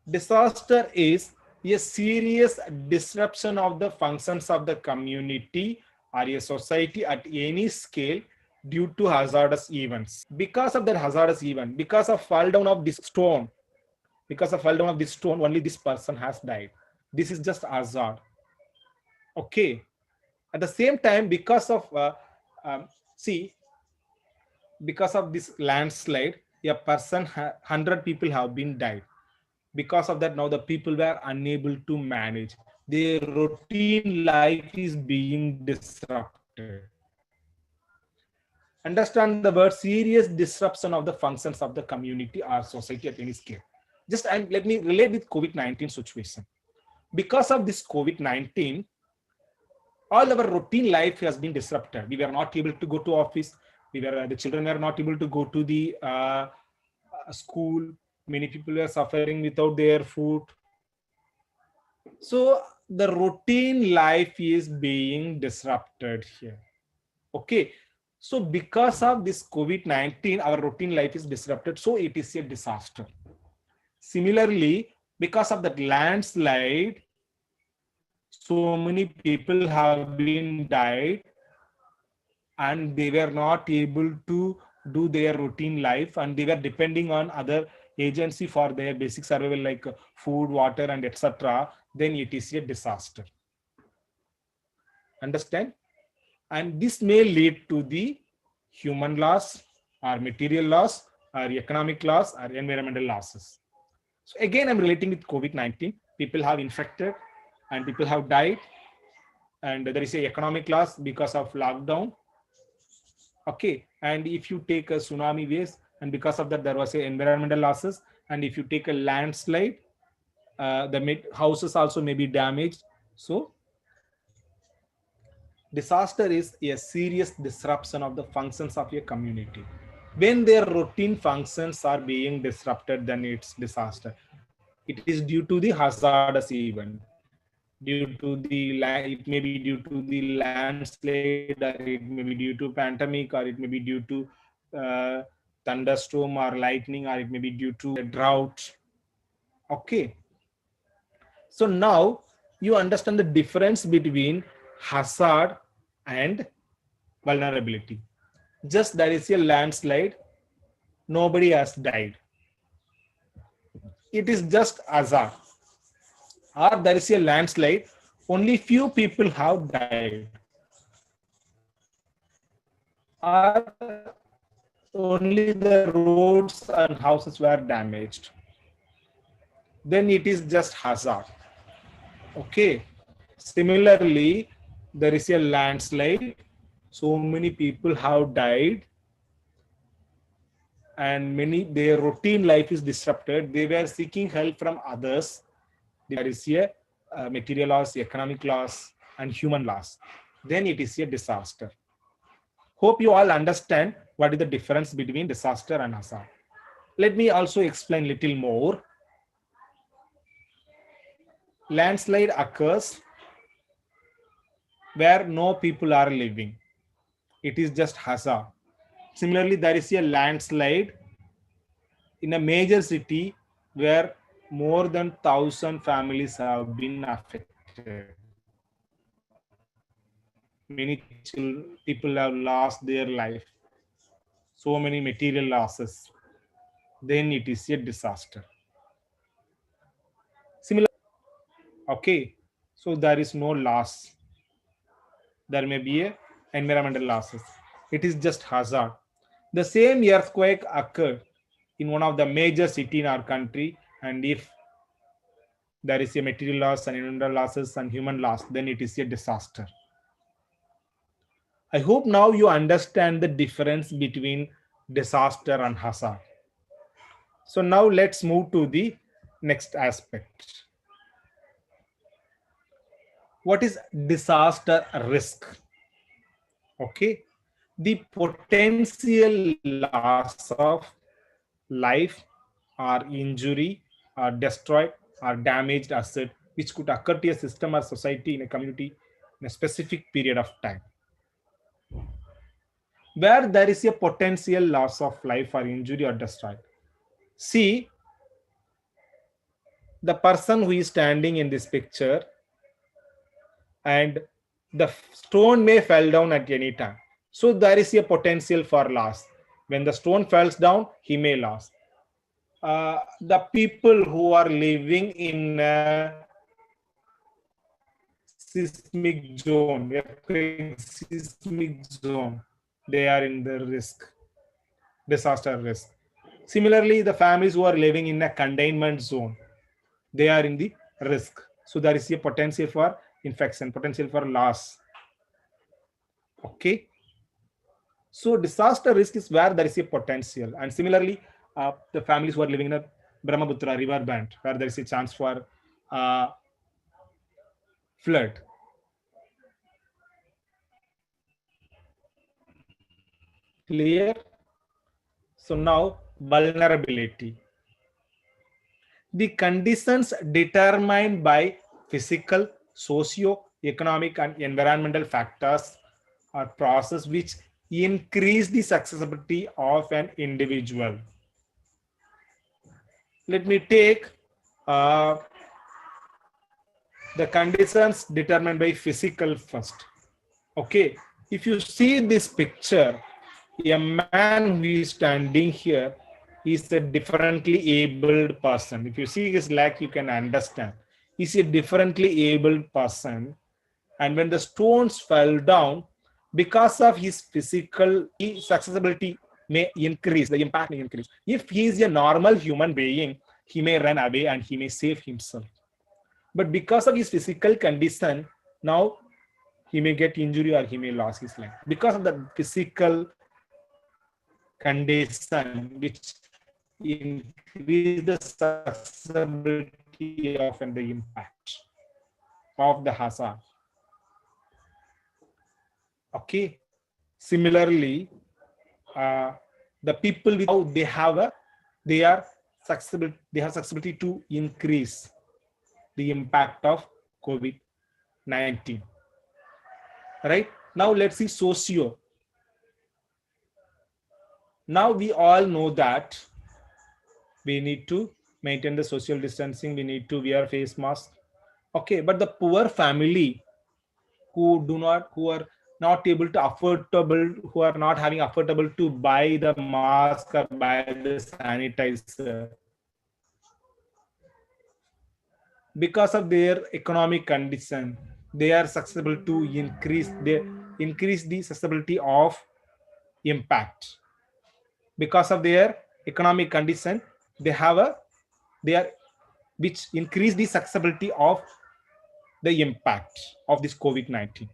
disaster is a serious disruption of the functions of the community or a society at any scale due to hazardous events. Because of that hazardous event, because of fall down of this stone, only this person has died. This is just hazard. Okay. At the same time, because of because of this landslide, a person 100 people have been died. Because of that, now the people were unable to manage. Their routine life is being disrupted. Understand the word serious disruption of the functions of the community or society at any scale. Just let me relate with COVID-19 situation. Because of this COVID-19, all our routine life has been disrupted. We were not able to go to office. The children were not able to go to the school. Many people were suffering without their food. So the routine life is being disrupted here. Okay. So because of this COVID-19, our routine life is disrupted. So it is a disaster. Similarly, because of that landslide, so many people have been died and they were not able to do their routine life, and they were depending on other agency for their basic survival like food, water, and etc. Then it is a disaster. Understand? And this may lead to the human loss or material loss or economic loss or environmental losses. So again, I'm relating with COVID-19. People have infected and people have died, and there is a economic loss because of lockdown. Okay, and if you take a tsunami waves, and because of that there was a environmental losses, and if you take a landslide, the houses also may be damaged. So disaster is a serious disruption of the functions of a community. When their routine functions are being disrupted, then it's disaster. It is due to the hazardous event, due to the it may be due to the landslide, or it may be due to pandemic, or it may be due to thunderstorm or lightning, or it may be due to a drought. Okay, so now you understand the difference between hazard and vulnerability. Just there is a landslide, nobody has died, it is just hazard. Or there is a landslide, only few people have died, or only the roads and houses were damaged, then it is just hazard. Okay, similarly, there is a landslide, so many people have died, and their routine life is disrupted, they were seeking help from others. There is a material loss, economic loss, and human loss. Then it is a disaster. Hope you all understand what is the difference between disaster and hazard. Let me also explain little more. Landslide occurs where no people are living. It is just hazard. Similarly, there is a landslide in a major city where more than 1,000 families have been affected. Many people have lost their life. So many material losses. Then it is a disaster. Similar, okay, so there is no loss. There may be a environmental losses. It is just hazard. The same earthquake occurred in one of the major city in our country, and if there is a material loss and environmental losses and human loss, then it is a disaster. I hope now you understand the difference between disaster and hazard. So now let's move to the next aspect. What is disaster risk? Okay, the potential loss of life or injury or destroyed or damaged asset which could occur to a system or society in a community in a specific period of time. Where there is a potential loss of life or injury or destroyed. See, the person who is standing in this picture, and the stone may fall down at any time. So there is a potential for loss. When the stone falls down, he may lose. The people who are living in a seismic zone, they are in the risk, disaster risk. Similarly, the families who are living in a containment zone, they are in the risk. So there is a potential for infection, potential for loss. Okay. So disaster risk is where there is a potential. And similarly, the families who are living in a Brahmaputra river band, where there is a chance for flood. Clear? So now vulnerability. The conditions determined by physical, socio-economic and environmental factors are processes which increase the accessibility of an individual. Let me take the conditions determined by physical first. Okay, if you see this picture, a man who is standing here is a differently abled person. If you see his leg, you can understand. He's a differently abled person. And when the stones fell down, because of his physical, his accessibility may increase, the impact may increase. If he is a normal human being, he may run away and he may save himself. But because of his physical condition, now he may get injury or he may lose his life. Because of the physical condition which increase the accessibility of and the impact of the hazard. Okay. Similarly, the people without they have accessibility to increase the impact of COVID-19. Right now, let's see socio. Now we all know that we need to maintain the social distancing. We need to wear face masks. Okay, but the poor family who are not able to who are not having affordable to buy the mask or buy the sanitizer, because of their economic condition, they are susceptible to increase the susceptibility of impact. Because of their economic condition, which increase the susceptibility of the impact of this COVID-19.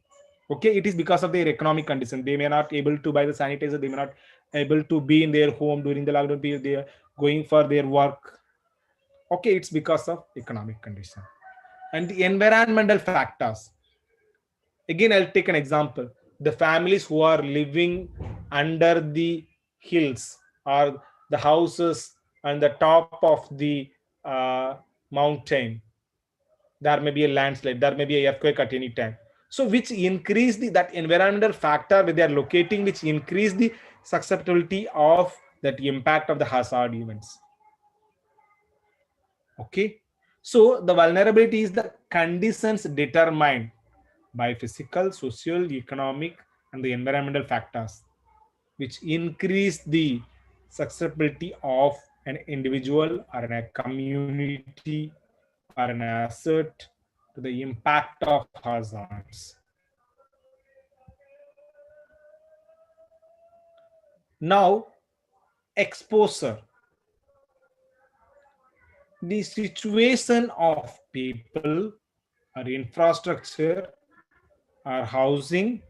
Okay, it is because of their economic condition. They may not able to buy the sanitizer. They may not able to be in their home during the lockdown period. They are going for their work. Okay, it's because of economic condition. And the environmental factors. Again, I'll take an example. The families who are living under the hills or the houses on the top of the mountain, there may be a landslide, there may be an earthquake at any time. So which increase that environmental factor where they are locating, which increase the susceptibility of that impact of the hazard events. Okay, so the vulnerability is the conditions determined by physical, social, economic, and the environmental factors, which increase the susceptibility of an individual or in a community or an asset to the impact of hazards. Now, exposure. The situation of people or infrastructure or housing,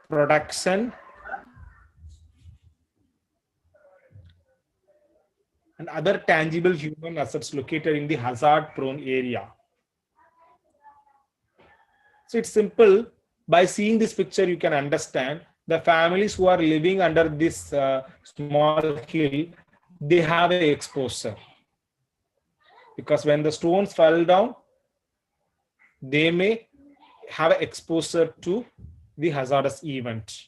production, and other tangible human assets located in the hazard-prone area. So it's simple. By seeing this picture, you can understand the families who are living under this small hill, they have an exposure. Because when the stones fall down, they may have an exposure to the hazardous event.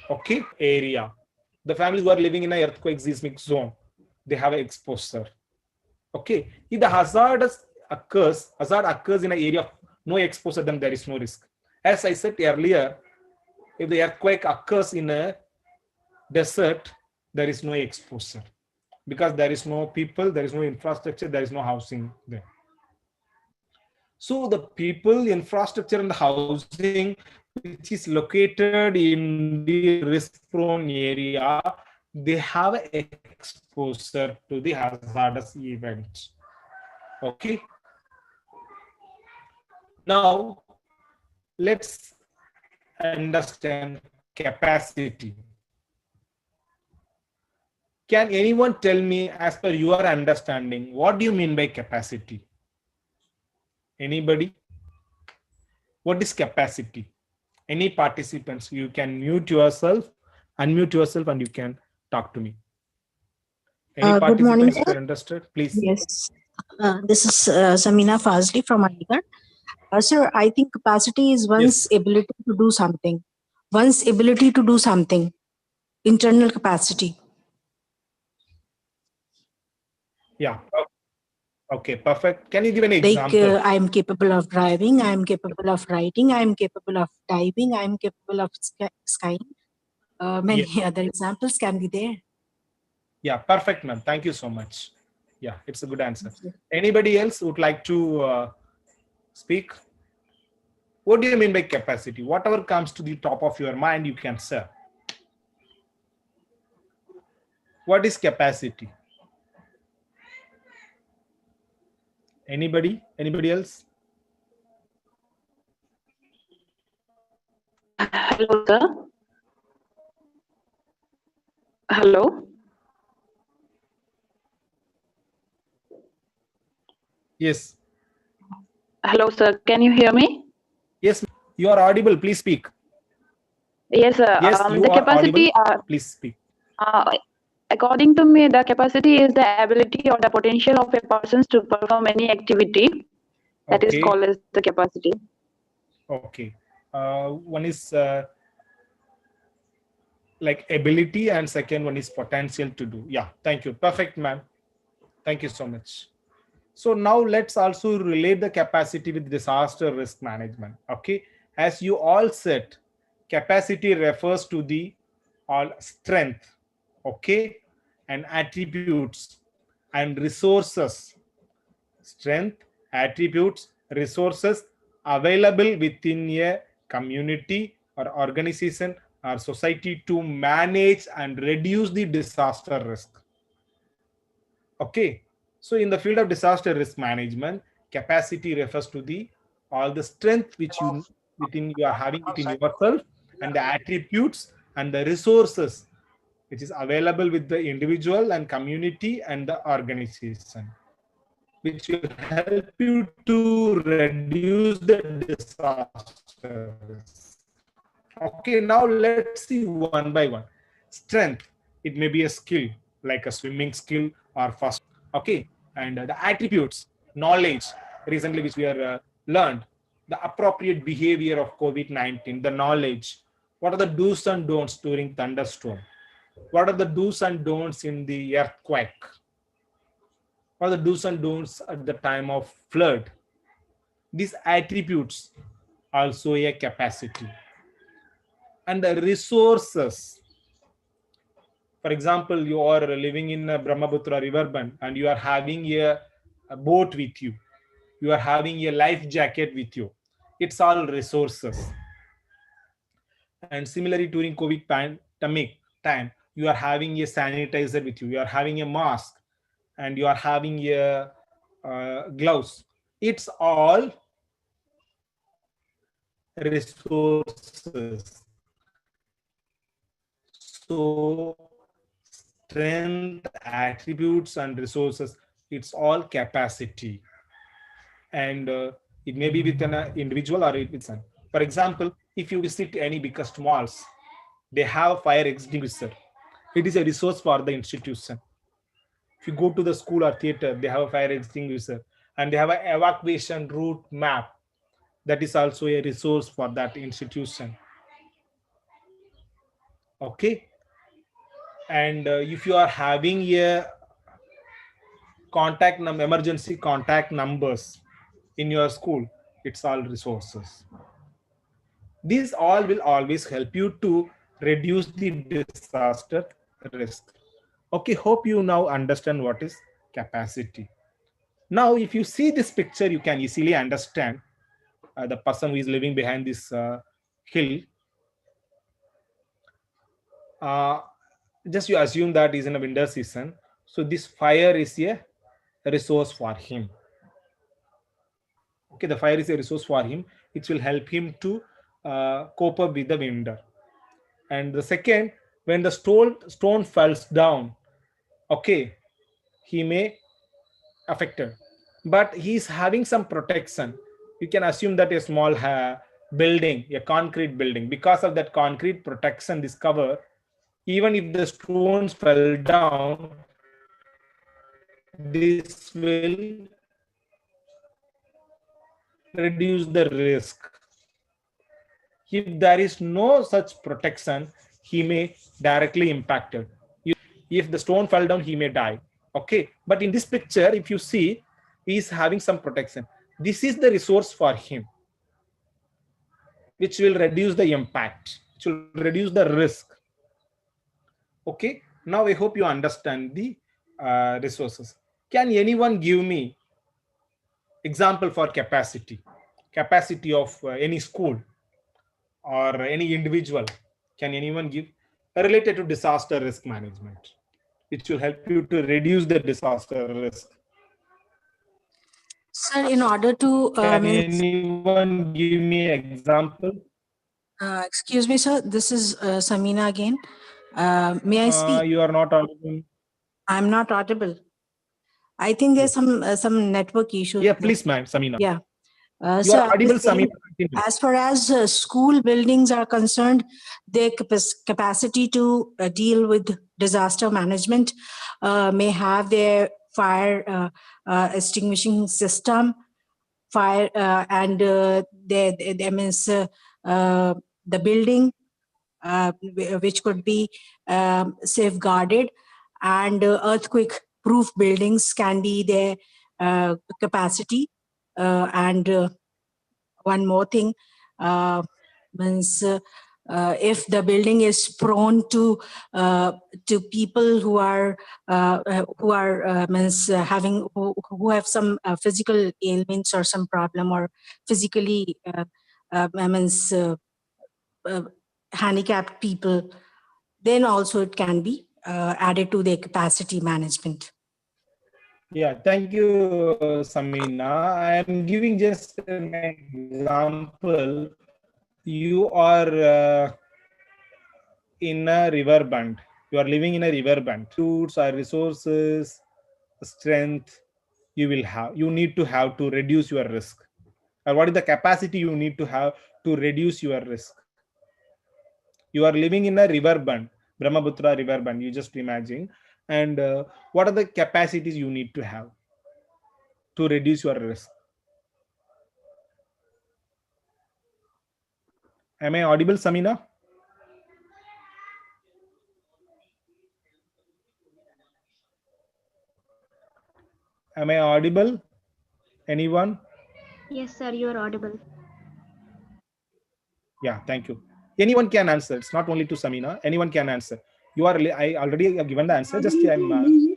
Okay, area. The families who are living in an earthquake seismic zone, they have an exposure. Okay, if the hazard occurs in an area of no exposure, then there is no risk. As I said earlier, if the earthquake occurs in a desert, there is no exposure because there is no people, there is no infrastructure, there is no housing there. So the people, infrastructure, and the housing which is located in the risk-prone area, they have exposure to the hazardous event. Okay. Now, let's understand capacity. Can anyone tell me, as per your understanding, what do you mean by capacity? Anybody? What is capacity? Any participants, you can mute yourself, unmute yourself, and you can talk to me. Any Good morning, participants, if sir. you're interested, please. Yes, this is Samina Fazli from Aligarh. Sir, I think capacity is one's ability to do something. One's ability to do something. Internal capacity. Yeah. Okay, perfect. Can you give an Like example? I am capable of driving, I am capable of writing, I am capable of diving, I am capable of skiing. Many other examples can be there. Yeah, perfect, ma'am. Thank you so much. Yeah, it's a good answer. Anybody else would like to speak? What do you mean by capacity? Whatever comes to the top of your mind, you can say. What is capacity? Anybody? Anybody else? Hello, sir. Hello. Yes. Hello, sir. Can you hear me? Yes, you are audible. Please speak. Yes, sir. Yes, you the are capacity. audible. Please speak. According to me, the capacity is the ability or the potential of a person to perform any activity. That is called as the capacity. Okay. One is like ability, and second one is potential to do. Yeah, thank you. Perfect, ma'am. Thank you so much. So now let's also relate the capacity with disaster risk management. Okay, as you all said, capacity refers to the all strength, okay, and attributes and resources. Strength, attributes, resources available within a community or organization or society to manage and reduce the disaster risk. Okay, so in the field of disaster risk management, capacity refers to the all the strength which you within you are having within yourself, and the attributes and the resources which is available with the individual and community and the organization, which will help you to reduce the disaster risk. Okay, now let's see one by one. Strength, it may be a skill like a swimming skill or fast. Okay, and the attributes, knowledge, recently which we are learned, the appropriate behavior of COVID-19, the knowledge. What are the do's and don'ts during thunderstorm? What are the do's and don'ts in the earthquake? What are the do's and don'ts at the time of flood? These attributes also a capacity. And the resources. For example, you are living in a Brahmaputra riverbank and you are having a boat with you. You are having a life jacket with you. It's all resources. And similarly, during COVID pandemic time, you are having a sanitizer with you. You are having a mask and you are having a gloves. It's all resources. So strength, attributes, and resources, it's all capacity. And it may be with an individual or with some. For example, if you visit any biggest malls, they have fire extinguisher. It is a resource for the institution. If you go to the school or theater, they have a fire extinguisher and they have an evacuation route map. That is also a resource for that institution. Okay. And if you are having a emergency contact numbers in your school, it's all resources. These all will always help you to reduce the disaster risk. Okay, hope you now understand what is capacity. Now, if you see this picture, you can easily understand the person who is living behind this hill. Just you assume that is in a winter season. So this fire is a resource for him. Okay, the fire is a resource for him. It will help him to cope up with the winter. And the second, when the stone falls down, okay, he may affected, but he's having some protection. You can assume that a small building, a concrete building. Because of that concrete protection, this cover, even if the stones fell down, this will reduce the risk. If there is no such protection, he may directly impacted. If the stone fell down, he may die. Okay, but in this picture, if you see, he is having some protection. This is the resource for him, which will reduce the impact, which will reduce the risk. Okay, now I hope you understand the resources. Can anyone give me example for capacity of any school or any individual? Can anyone give related to disaster risk management, which will help you to reduce the disaster risk? Sir, in order to Can anyone give me example? excuse me, sir, this is Samina again. May I speak? You are not audible. I'm not audible. I think there's some network issues. Yeah, please, ma'am, Samina. Yeah. You So are audible, Samina. as far as school buildings are concerned, their capacity to deal with disaster management may have their fire extinguishing system, fire and there means the building which could be safeguarded, and earthquake proof buildings can be their capacity. And one more thing means if the building is prone to people who are means having who have some physical ailments or some problem, or physically means handicapped people, then also it can be added to their capacity management. Yeah, thank you, Samina. I am giving just an example. You are in a river band. You are living in a river band. Tools or resources, strength you will have. You need to have to reduce your risk. Or what is the capacity you need to have to reduce your risk? You are living in a river band, Brahmaputra river band. You just imagine. And what are the capacities you need to have to reduce your risk? Am I audible, Samina? Am I audible? Anyone? Yes, sir, you are audible. Yeah, thank you. Anyone can answer. It's not only to Samina. Anyone can answer. You are. I already have given the answer. Just I'm.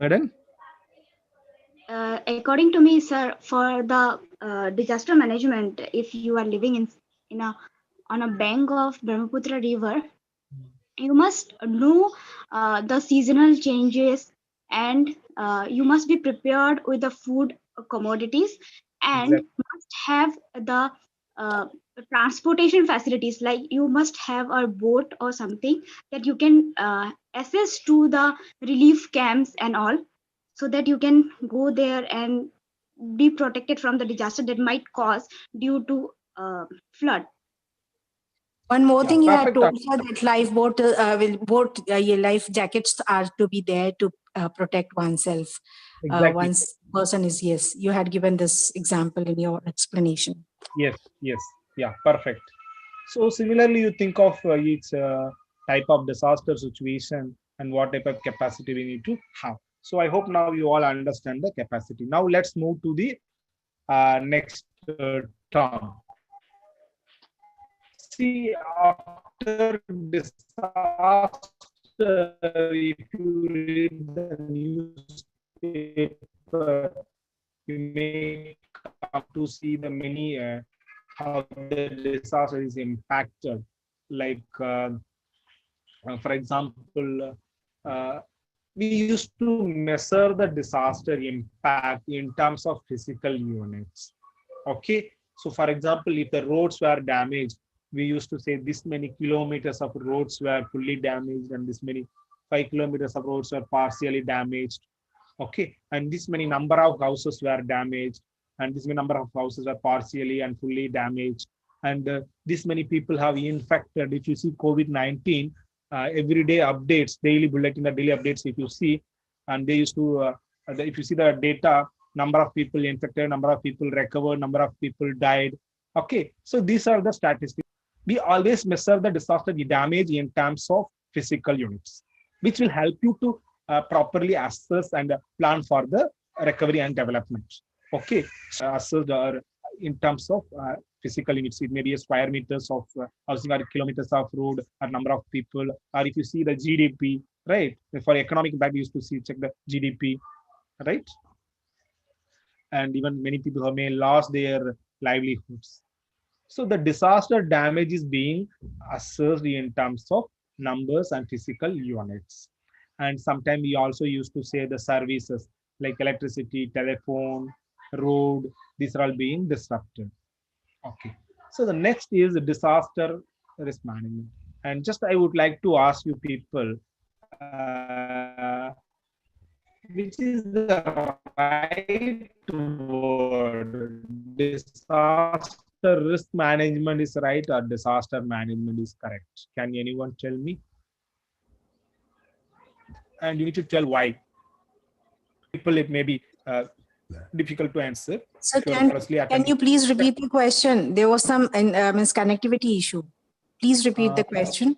Pardon? According to me, sir, for the disaster management, if you are living in a on a bank of Brahmaputra river, you must know the seasonal changes, and you must be prepared with the food commodities, and must have the transportation facilities, like you must have a boat or something that you can access to the relief camps and all, so that you can go there and be protected from the disaster that might cause due to flood. One more thing you had told, sir, that life jackets are to be there to protect oneself. Once person is, yes, you had given this example in your explanation. Yes, yes, yeah, perfect. So similarly, you think of each type of disaster situation and what type of capacity we need to have. So I hope now you all understand the capacity. Now let's move to the next term. See, after disaster, if you read the newspaper, you may come to see the many how the disaster is impacted. Like, for example, we used to measure the disaster impact in terms of physical units. Okay, so for example, if the roads were damaged, we used to say this many kilometers of roads were fully damaged, and this many 5 kilometers of roads were partially damaged. Okay, and this many number of houses were damaged. and this many number of houses are partially and fully damaged, and this many people have infected. If you see COVID-19, everyday updates, daily bulletin, the daily updates, if you see, and they used to, if you see the data, number of people infected, number of people recovered, number of people died. Okay, so these are the statistics. We always measure the disaster damage in terms of physical units, which will help you to properly assess and plan for the recovery and development. Okay, assess in terms of physical units. It may be a square meters of housing or kilometers of road or number of people, or if you see the GDP, right? For economic impact, we used to see check the GDP, right? And even many people who may lost their livelihoods. So the disaster damage is being assessed in terms of numbers and physical units. And sometimes we also used to say the services like electricity, telephone, road, these are all being disrupted. Okay. So the next is disaster risk management. And just I would like to ask you people, which is the right word? Disaster risk management is right or disaster management is correct? Can anyone tell me? And you need to tell why. People, it may be difficult to answer. So can you please repeat the question? There was some connectivity issue. Please repeat the question.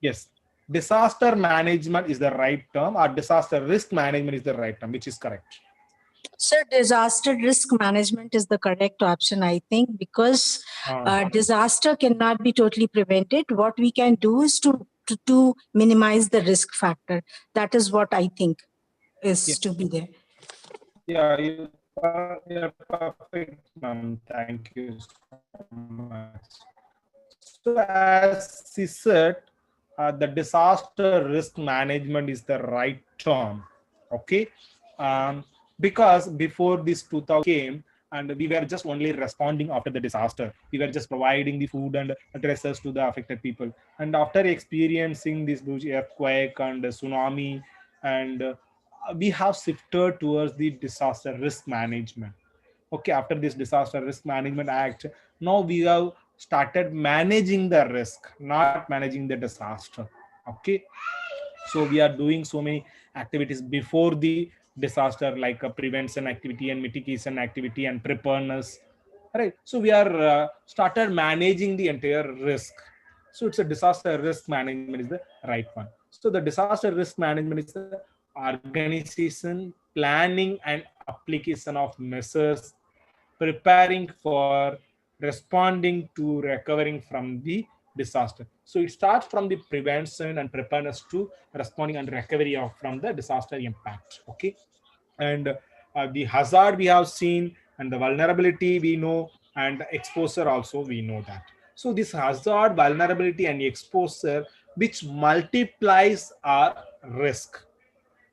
Yes. Disaster management is the right term, or disaster risk management is the right term, which is correct? Sir, disaster risk management is the correct option, I think, because disaster cannot be totally prevented. What we can do is to minimize the risk factor. That is what I think is to be there. Yeah, you're perfect, ma'am. Thank you so much. So as she said, the disaster risk management is the right term. Okay, because before this 2000 came, and we were just only responding after the disaster. We were just providing the food and addresses to the affected people. And after experiencing this huge earthquake and tsunami, and we have shifted towards the disaster risk management. Okay, after this disaster risk management act, now we have started managing the risk, not managing the disaster. Okay, so we are doing so many activities before the disaster, like a prevention activity and mitigation activity and preparedness, right? So we are started managing the entire risk. So it's a disaster risk management is the right one. So the disaster risk management is the organization, planning and application of measures, preparing for responding to recovering from the disaster. So it starts from the prevention and preparedness to responding and recovery from the disaster impact. Okay, and the hazard we have seen, and the vulnerability we know, and the exposure also we know that. So this hazard, vulnerability and exposure, which multiplies our risk.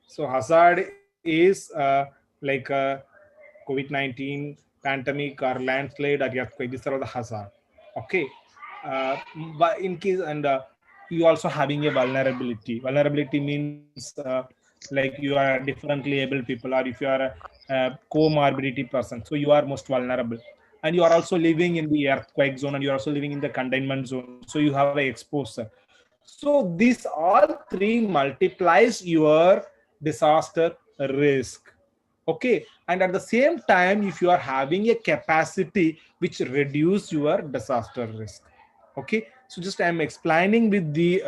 So hazard is like COVID-19 pandemic or landslide or earthquake. These are the hazard. Okay, but in case, and you also having a vulnerability. Vulnerability means like you are differently able people, or if you are a comorbidity person, so you are most vulnerable. And you are also living in the earthquake zone, and you are also living in the containment zone, so you have an exposure. So this all three multiplies your disaster risk. Okay, and at the same time, if you are having a capacity which reduce your disaster risk. Okay, so just I'm explaining with the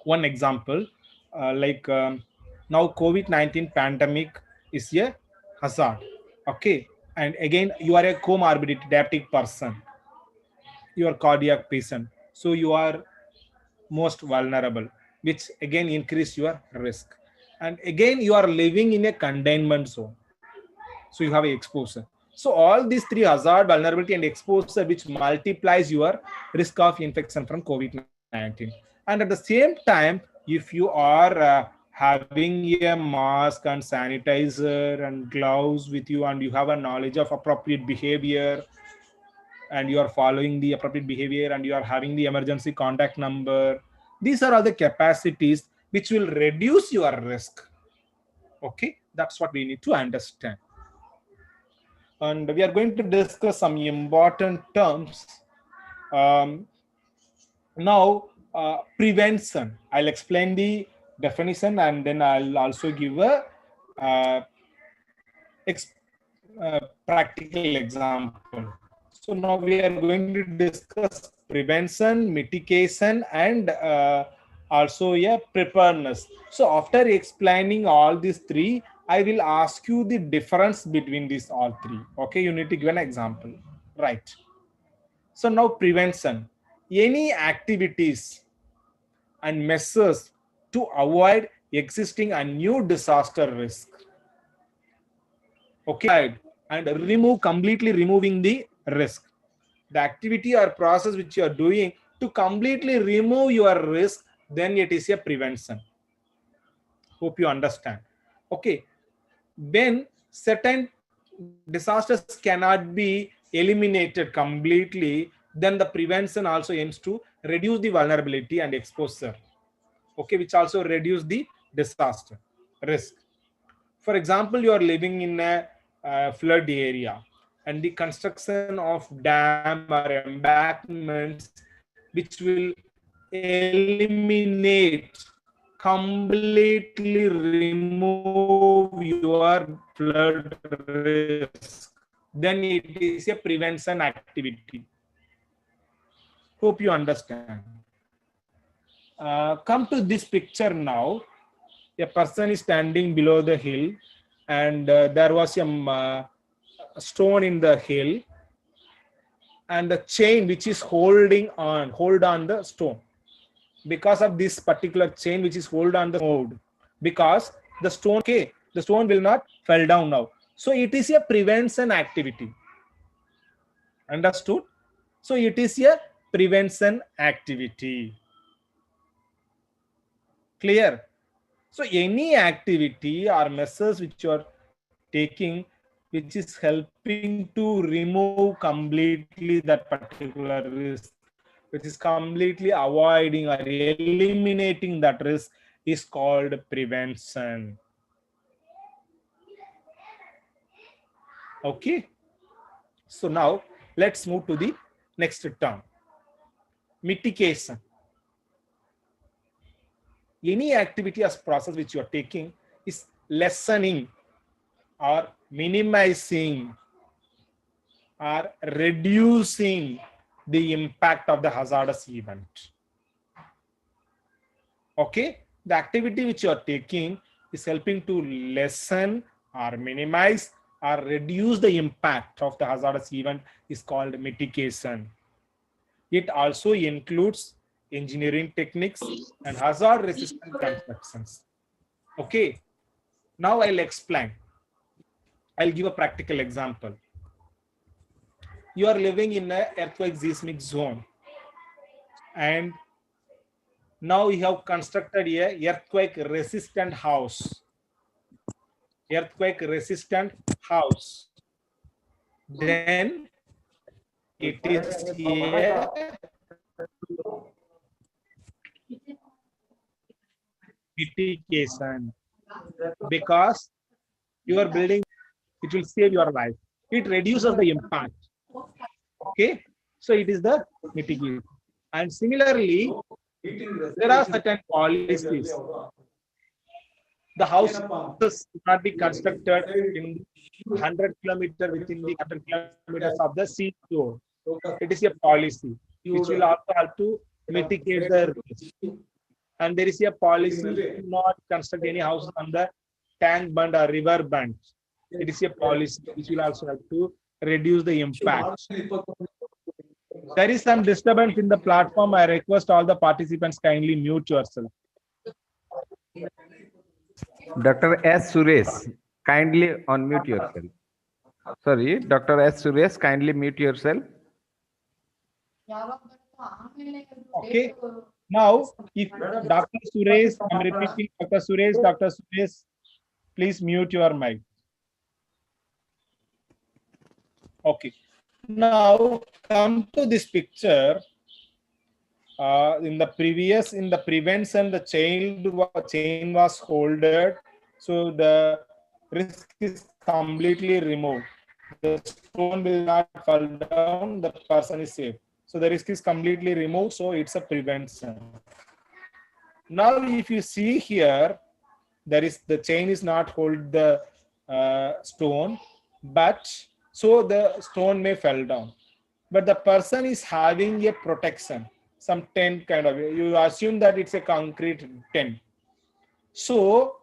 one example, like now COVID-19 pandemic is a hazard. Okay, and again you are a comorbidity diabetic person, you are cardiac patient, so you are most vulnerable, which again increase your risk. And again you are living in a containment zone, so you have a exposure. So all these three, hazard, vulnerability and exposure, which multiplies your risk of infection from COVID-19. And at the same time, if you are having a mask and sanitizer and gloves with you, and you have a knowledge of appropriate behavior, and you are following the appropriate behavior, and you are having the emergency contact number, these are all the capacities which will reduce your risk. Okay, that's what we need to understand. and we are going to discuss some important terms. Now, prevention. I'll explain the definition and then I'll also give a practical example. So now we are going to discuss prevention, mitigation, and also preparedness. So after explaining all these three, I will ask you the difference between these all three. Okay, you need to give an example, right? So now prevention, any activities and measures to avoid existing and new disaster risk. Okay, and completely removing the risk. The activity or process which you are doing to completely remove your risk, then it is a prevention. Hope you understand. Okay, when certain disasters cannot be eliminated completely, then the prevention also aims to reduce the vulnerability and exposure. Okay, which also reduce the disaster risk. For example, you are living in a flood area and the construction of dam or embankments which will eliminate, completely remove your flood risk, then it is a prevention activity. Hope you understand. Come to this picture now. A person is standing below the hill and there was a stone in the hill and the chain which is hold on the stone. Because of this particular chain which is hold on the stone, because the stone, okay, the stone will not fall down now. So it is a prevention activity. Understood? So it is a prevention activity. Clear? So any activity or measures which you are taking which is helping to remove completely that particular risk, which is completely avoiding or eliminating that risk, is called prevention. Okay. So now let's move to the next term, mitigation. Any activity as process which you are taking is lessening or minimizing or reducing the impact of the hazardous event. Okay, the activity which you are taking is helping to lessen or minimize or reduce the impact of the hazardous event is called mitigation. It also includes engineering techniques and hazard resistant constructions. Okay, now I'll explain. I'll give a practical example. You are living in an earthquake seismic zone and now you have constructed a earthquake resistant house. Earthquake resistant house. Then it is a mitigation because you are building, it will save your life. It reduces the impact. Okay, so it is the mitigation. And similarly, there are certain policies. The houses cannot be constructed in 100 kilometers within the 100 kilometers of the sea shore. It is a policy which will also have to mitigate the risk. And there is a policy to not construct any houses on the tank bund or river bund. It is a policy which will also have to reduce the impact. There is some disturbance in the platform. I request all the participants kindly mute yourself. Dr. S. Suresh, kindly unmute yourself. Sorry, Dr. S. Suresh, kindly mute yourself. Okay. Now, if Dr. Suresh, I'm repeating, Dr. Suresh, please mute your mic. Okay. Now, come to this picture. In the prevention, the chain was holded, so the risk is completely removed. the stone will not fall down, the person is safe. So the risk is completely removed, so it's a prevention. Now if you see here, the chain is not hold the stone, but so the stone may fall down, but the person is having a protection, some tent kind of, you assume that it's a concrete tent. So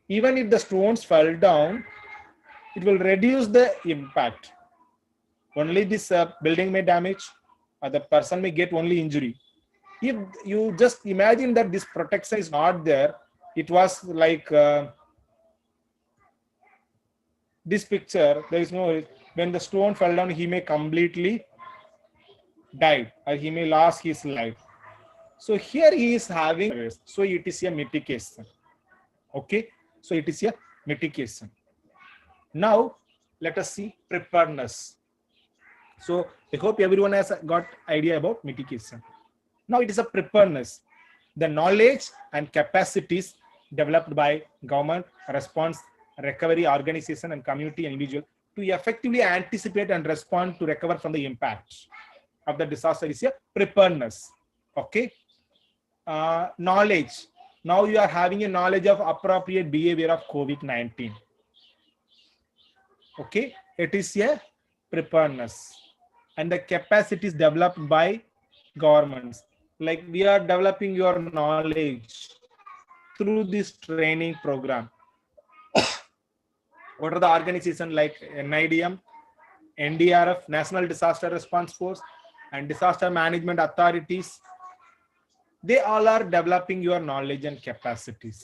even if the stones fall down, it will reduce the impact. Only this building may damage, or the person may get only injury. If you just imagine that this protection is not there, it was like this picture, there is no, when the stone fell down, he may completely die, or he may lose his life. So here he is having, so it is a mitigation. Okay, so it is a mitigation. Now let us see preparedness. So I hope everyone has got idea about mitigation. Now it is a preparedness, the knowledge and capacities developed by government, response, recovery organization, and community and individual to effectively anticipate and respond to recover from the impact of the disaster is a preparedness. Okay. Knowledge. Now you are having a knowledge of appropriate behavior of COVID-19. Okay, it is a preparedness. And the capacities developed by governments. Like we are developing your knowledge through this training program. What are the organizations like NIDM, NDRF, National Disaster Response Force, and disaster management authorities? They all are developing your knowledge and capacities.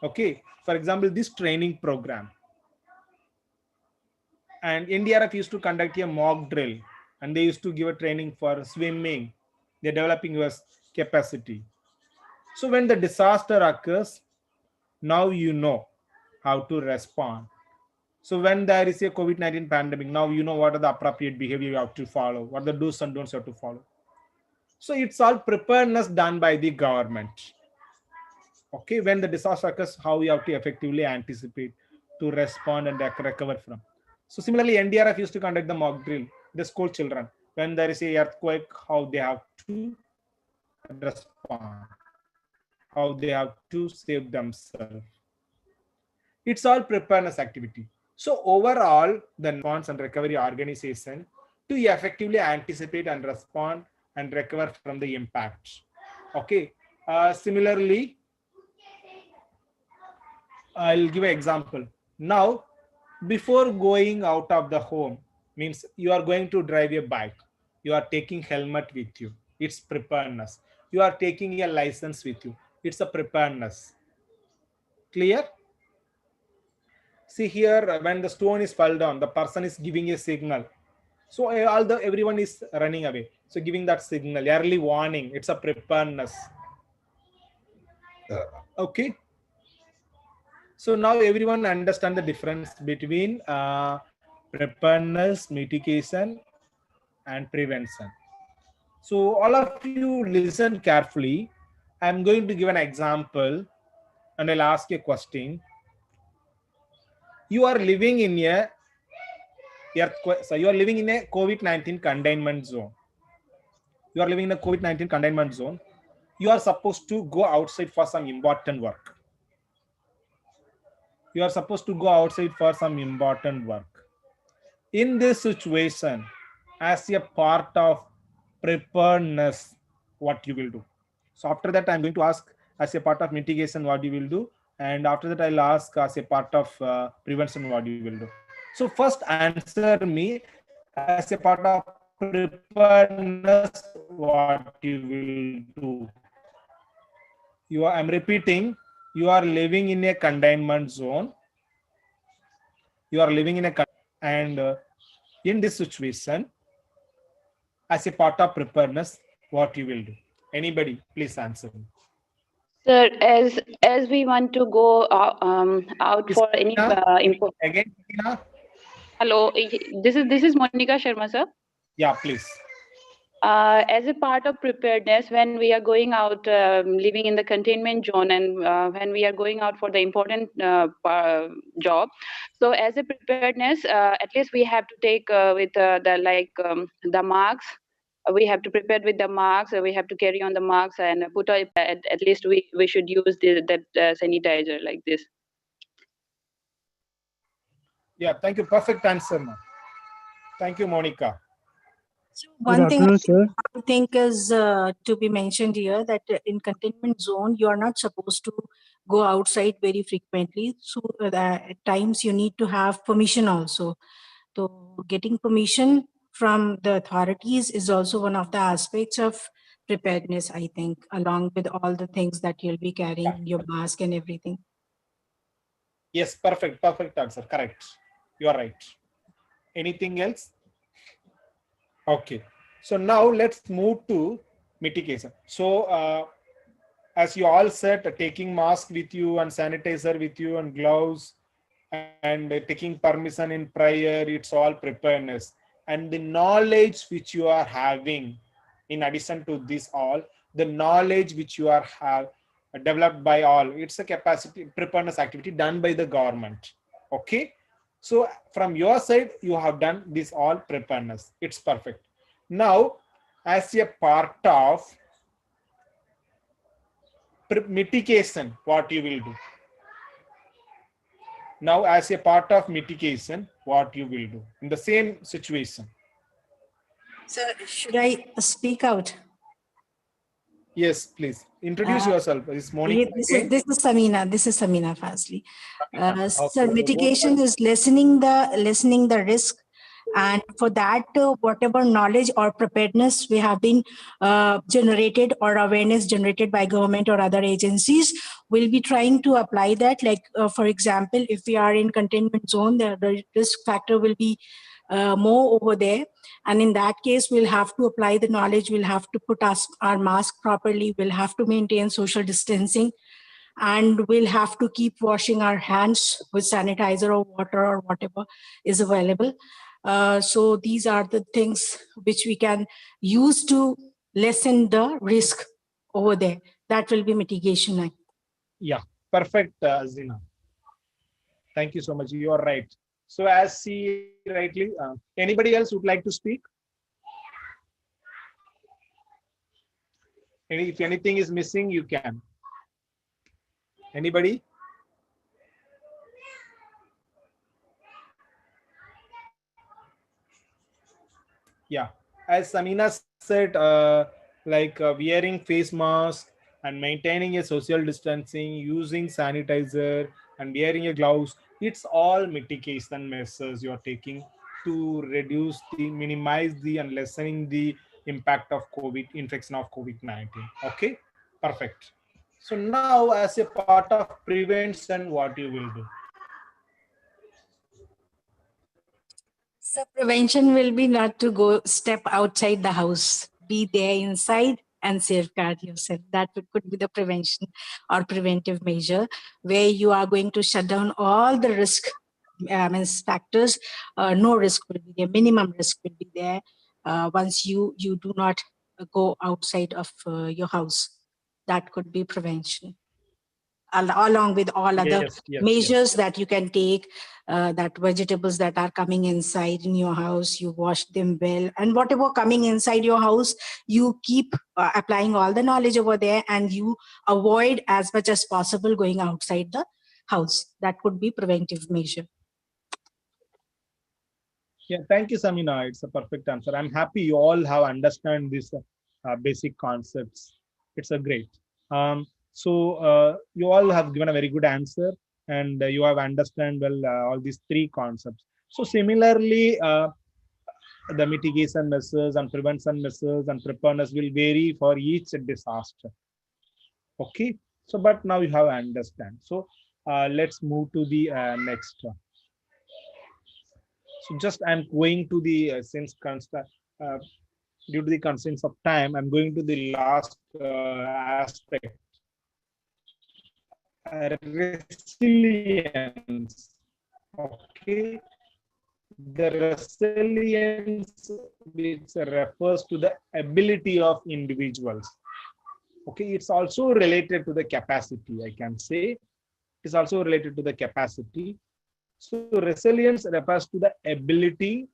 Okay, for example, this training program. And NDRF used to conduct a mock drill, and they used to give a training for swimming. They're developing your capacity. So when the disaster occurs, now you know how to respond. So when there is a COVID-19 pandemic, now you know what are the appropriate behavior you have to follow, what are the do's and don'ts you have to follow. So it's all preparedness done by the government. Okay, when the disaster occurs, how you have to effectively anticipate to respond and recover from. So similarly, NDRF used to conduct the mock drill, the school children. When there is a earthquake, how they have to respond, how they have to save themselves. It's all preparedness activity. So overall, the response and recovery organization to effectively anticipate and respond and recover from the impact. Okay. Similarly, I'll give an example. Now, before going out of the home, means you are going to drive a bike, you are taking helmet with you, it's preparedness. You are taking a license with you, it's a preparedness. Clear? See here, when the stone is fell down, the person is giving a signal. So everyone is running away. So giving that signal, early warning, it's a preparedness. Okay. So now everyone understand the difference between preparedness, mitigation, and prevention. So all of you listen carefully. I'm going to give an example and I'll ask a question. You are living in a earthquake, so you are living in a COVID-19 containment zone. You are living in a COVID-19 containment zone. You are supposed to go outside for some important work. You are supposed to go outside for some important work. In this situation, as a part of preparedness, what you will do. So after that, I'm going to ask as a part of mitigation what you will do. And after that, I'll ask as a part of prevention what you will do. So first answer me as a part of preparedness what you will do. I'm repeating, you are living in a containment zone. You are living in a and in this situation, as a part of preparedness, what you will do? Anybody, please answer me. Sir, as we want to go out for any again. Hello, this is Monica Sharma, sir. Yeah, please. As a part of preparedness, when we are going out, living in the containment zone, and when we are going out for the important job, so as a preparedness, at least we have to take with the masks. We have to prepare with the masks. We have to carry on the masks and put at least we should use that sanitizer like this. Yeah, thank you. Perfect answer, ma'am. Thank you, Monica. One thing I think is to be mentioned here, that in containment zone, you are not supposed to go outside very frequently. So at times you need to have permission also. So getting permission from the authorities is also one of the aspects of preparedness, I think, along with all the things that you'll be carrying, your mask and everything. Yes, perfect. Perfect answer. Correct. You are right. Anything else? Okay. So now let's move to mitigation. So as you all said, taking mask with you and sanitizer with you and gloves and taking permission in prior, it's all preparedness. And the knowledge which you are having, in addition to this all, the knowledge which you are developed by all, it's a capacity preparedness activity done by the government. Okay. So from your side, you have done this all preparedness. It's perfect. Now, as a part of mitigation, what you will do? Now, as a part of mitigation, what you will do in the same situation? So should I speak out? Yes, please. Introduce yourself. This is Monica. This is Samina. This is Samina Fazli. So Okay. mitigation is lessening the risk, and for that, whatever knowledge or preparedness we have been generated or awareness generated by government or other agencies, we'll be trying to apply that. Like for example, if we are in containment zone, the risk factor will be more over there, and in that case we'll have to apply the knowledge, we'll have to put our mask properly, we'll have to maintain social distancing, and we'll have to keep washing our hands with sanitizer or water or whatever is available. So these are the things which we can use to lessen the risk over there. That will be mitigation. Yeah, perfect, Zina. Thank you so much. You are right. So as she rightly, anybody else would like to speak? If anything is missing, you can. Anybody? Yeah, as Samina said, wearing face mask and maintaining a social distancing, using sanitizer and wearing a gloves, it's all mitigation measures you are taking to minimize the and lessening the impact of COVID infection of COVID-19. Okay, perfect. So now as a part of prevention, what you will do? So prevention will be not to go step outside the house, be there inside and safeguard yourself. That could be the prevention or preventive measure, where you are going to shut down all the risk factors. No risk will be there, minimum risk will be there once you do not go outside of your house. That could be prevention, along with all other measures that you can take, that vegetables that are coming inside in your house, you wash them well, and whatever coming inside your house, you keep applying all the knowledge over there, and you avoid as much as possible going outside the house. That could be preventive measure. Yeah, thank you, Samina. It's a perfect answer. I'm happy you all have understand these basic concepts. It's a great. You all have given a very good answer, and you have understand well all these three concepts. So similarly, the mitigation measures and prevention measures and preparedness will vary for each disaster. Okay. So, but now you have understand. So let's move to the next. So just I'm going to the due to the constraints of time, I'm going to the last aspect. Resilience. Okay. the resilience which refers to the ability of individuals. Okay, it's also related to the capacity, I can say. It's also related to the capacity. So resilience refers to the ability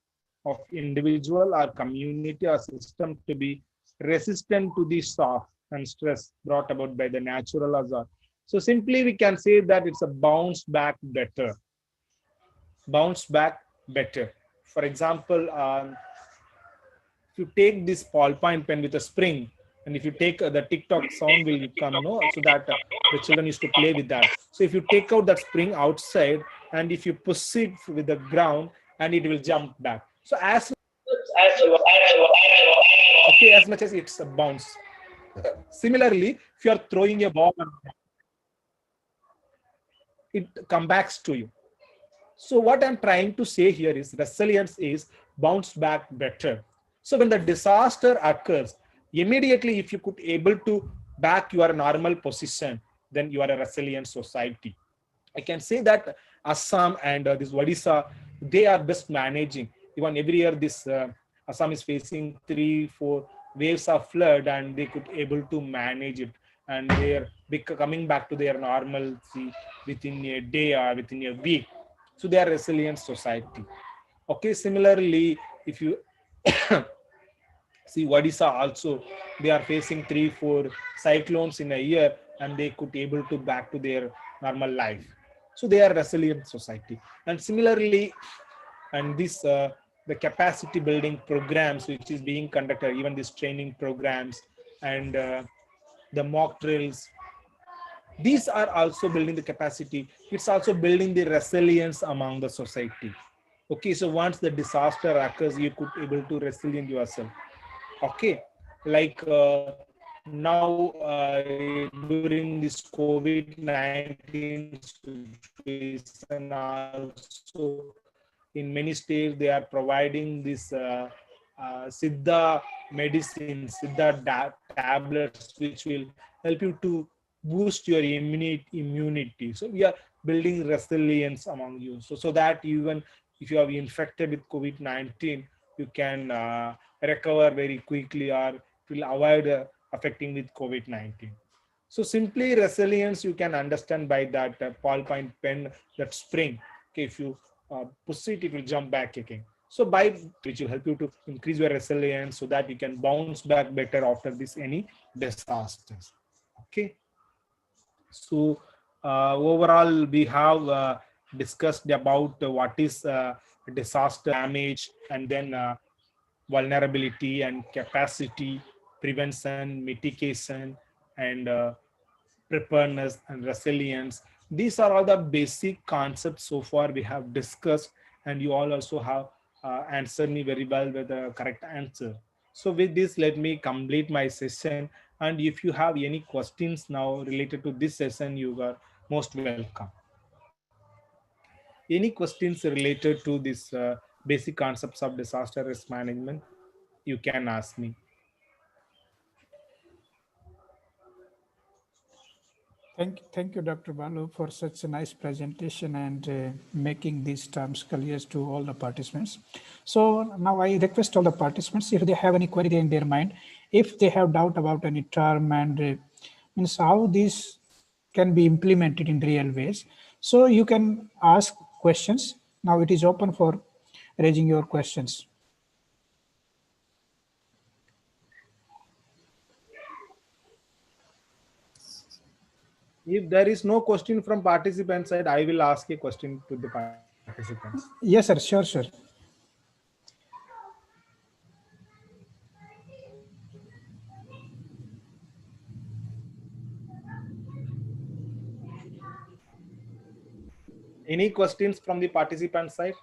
of individual or community or system to be resistant to the shock and stress brought about by the natural hazard. So simply we can say that it's a bounce back better. Bounce back better. For example, if you take this ballpoint pen with a spring, and if you take the TikTok sound will come, no, so that the children used to play with that. So if you take out that spring outside, and if you push it with the ground, and it will jump back. So as okay, as much as it's a bounce. Similarly, if you are throwing a ball, it comes back to you. So what I'm trying to say here is resilience is bounce back better. So when the disaster occurs, immediately if you could able to back your normal position, then you are a resilient society. I can say that Assam and this Odisha, they are best managing. Even every year this Assam is facing 3-4 waves of flood, and they could able to manage it, and they are coming back to their normalcy within a day or within a week. So they are resilient society. Okay, similarly, if you see Odisha also, they are facing 3-4 cyclones in a year, and they could able to back to their normal life. So they are resilient society. And similarly, and this the capacity building programs which is being conducted, even these training programs and the mock drills, these are also building the capacity. It's also building the resilience among the society. Okay, so once the disaster occurs, you could able to resilient yourself. Okay, like now during this COVID-19 situation also, in many states they are providing this Siddha medicine, Siddha tablets, which will help you to boost your immunity. So we are building resilience among you. So that even if you are infected with COVID-19, you can recover very quickly, or it will avoid affecting with COVID-19. So simply resilience you can understand by that ballpoint pen, that spring. Okay, if you push it, it will jump back again. So by which will help you to increase your resilience so that you can bounce back better after this any disasters. Okay. So overall, we have discussed about what is disaster damage, and then vulnerability and capacity, prevention, mitigation, and preparedness and resilience. These are all the basic concepts so far we have discussed, and you all also have answered me very well with the correct answer. So with this, let me complete my session. And if you have any questions now related to this session, you are most welcome. Any questions related to this basic concepts of disaster risk management, you can ask me. Thank you, Dr. Balu, for such a nice presentation and making these terms clear to all the participants. So now I request all the participants, if they have any query in their mind, if they have doubt about any term and means how this can be implemented in real ways. So you can ask questions. Now it is open for raising your questions. If there is no question from participant side, I will ask a question to the participants. Yes, sir. Sure, sure. Any questions from the participant side?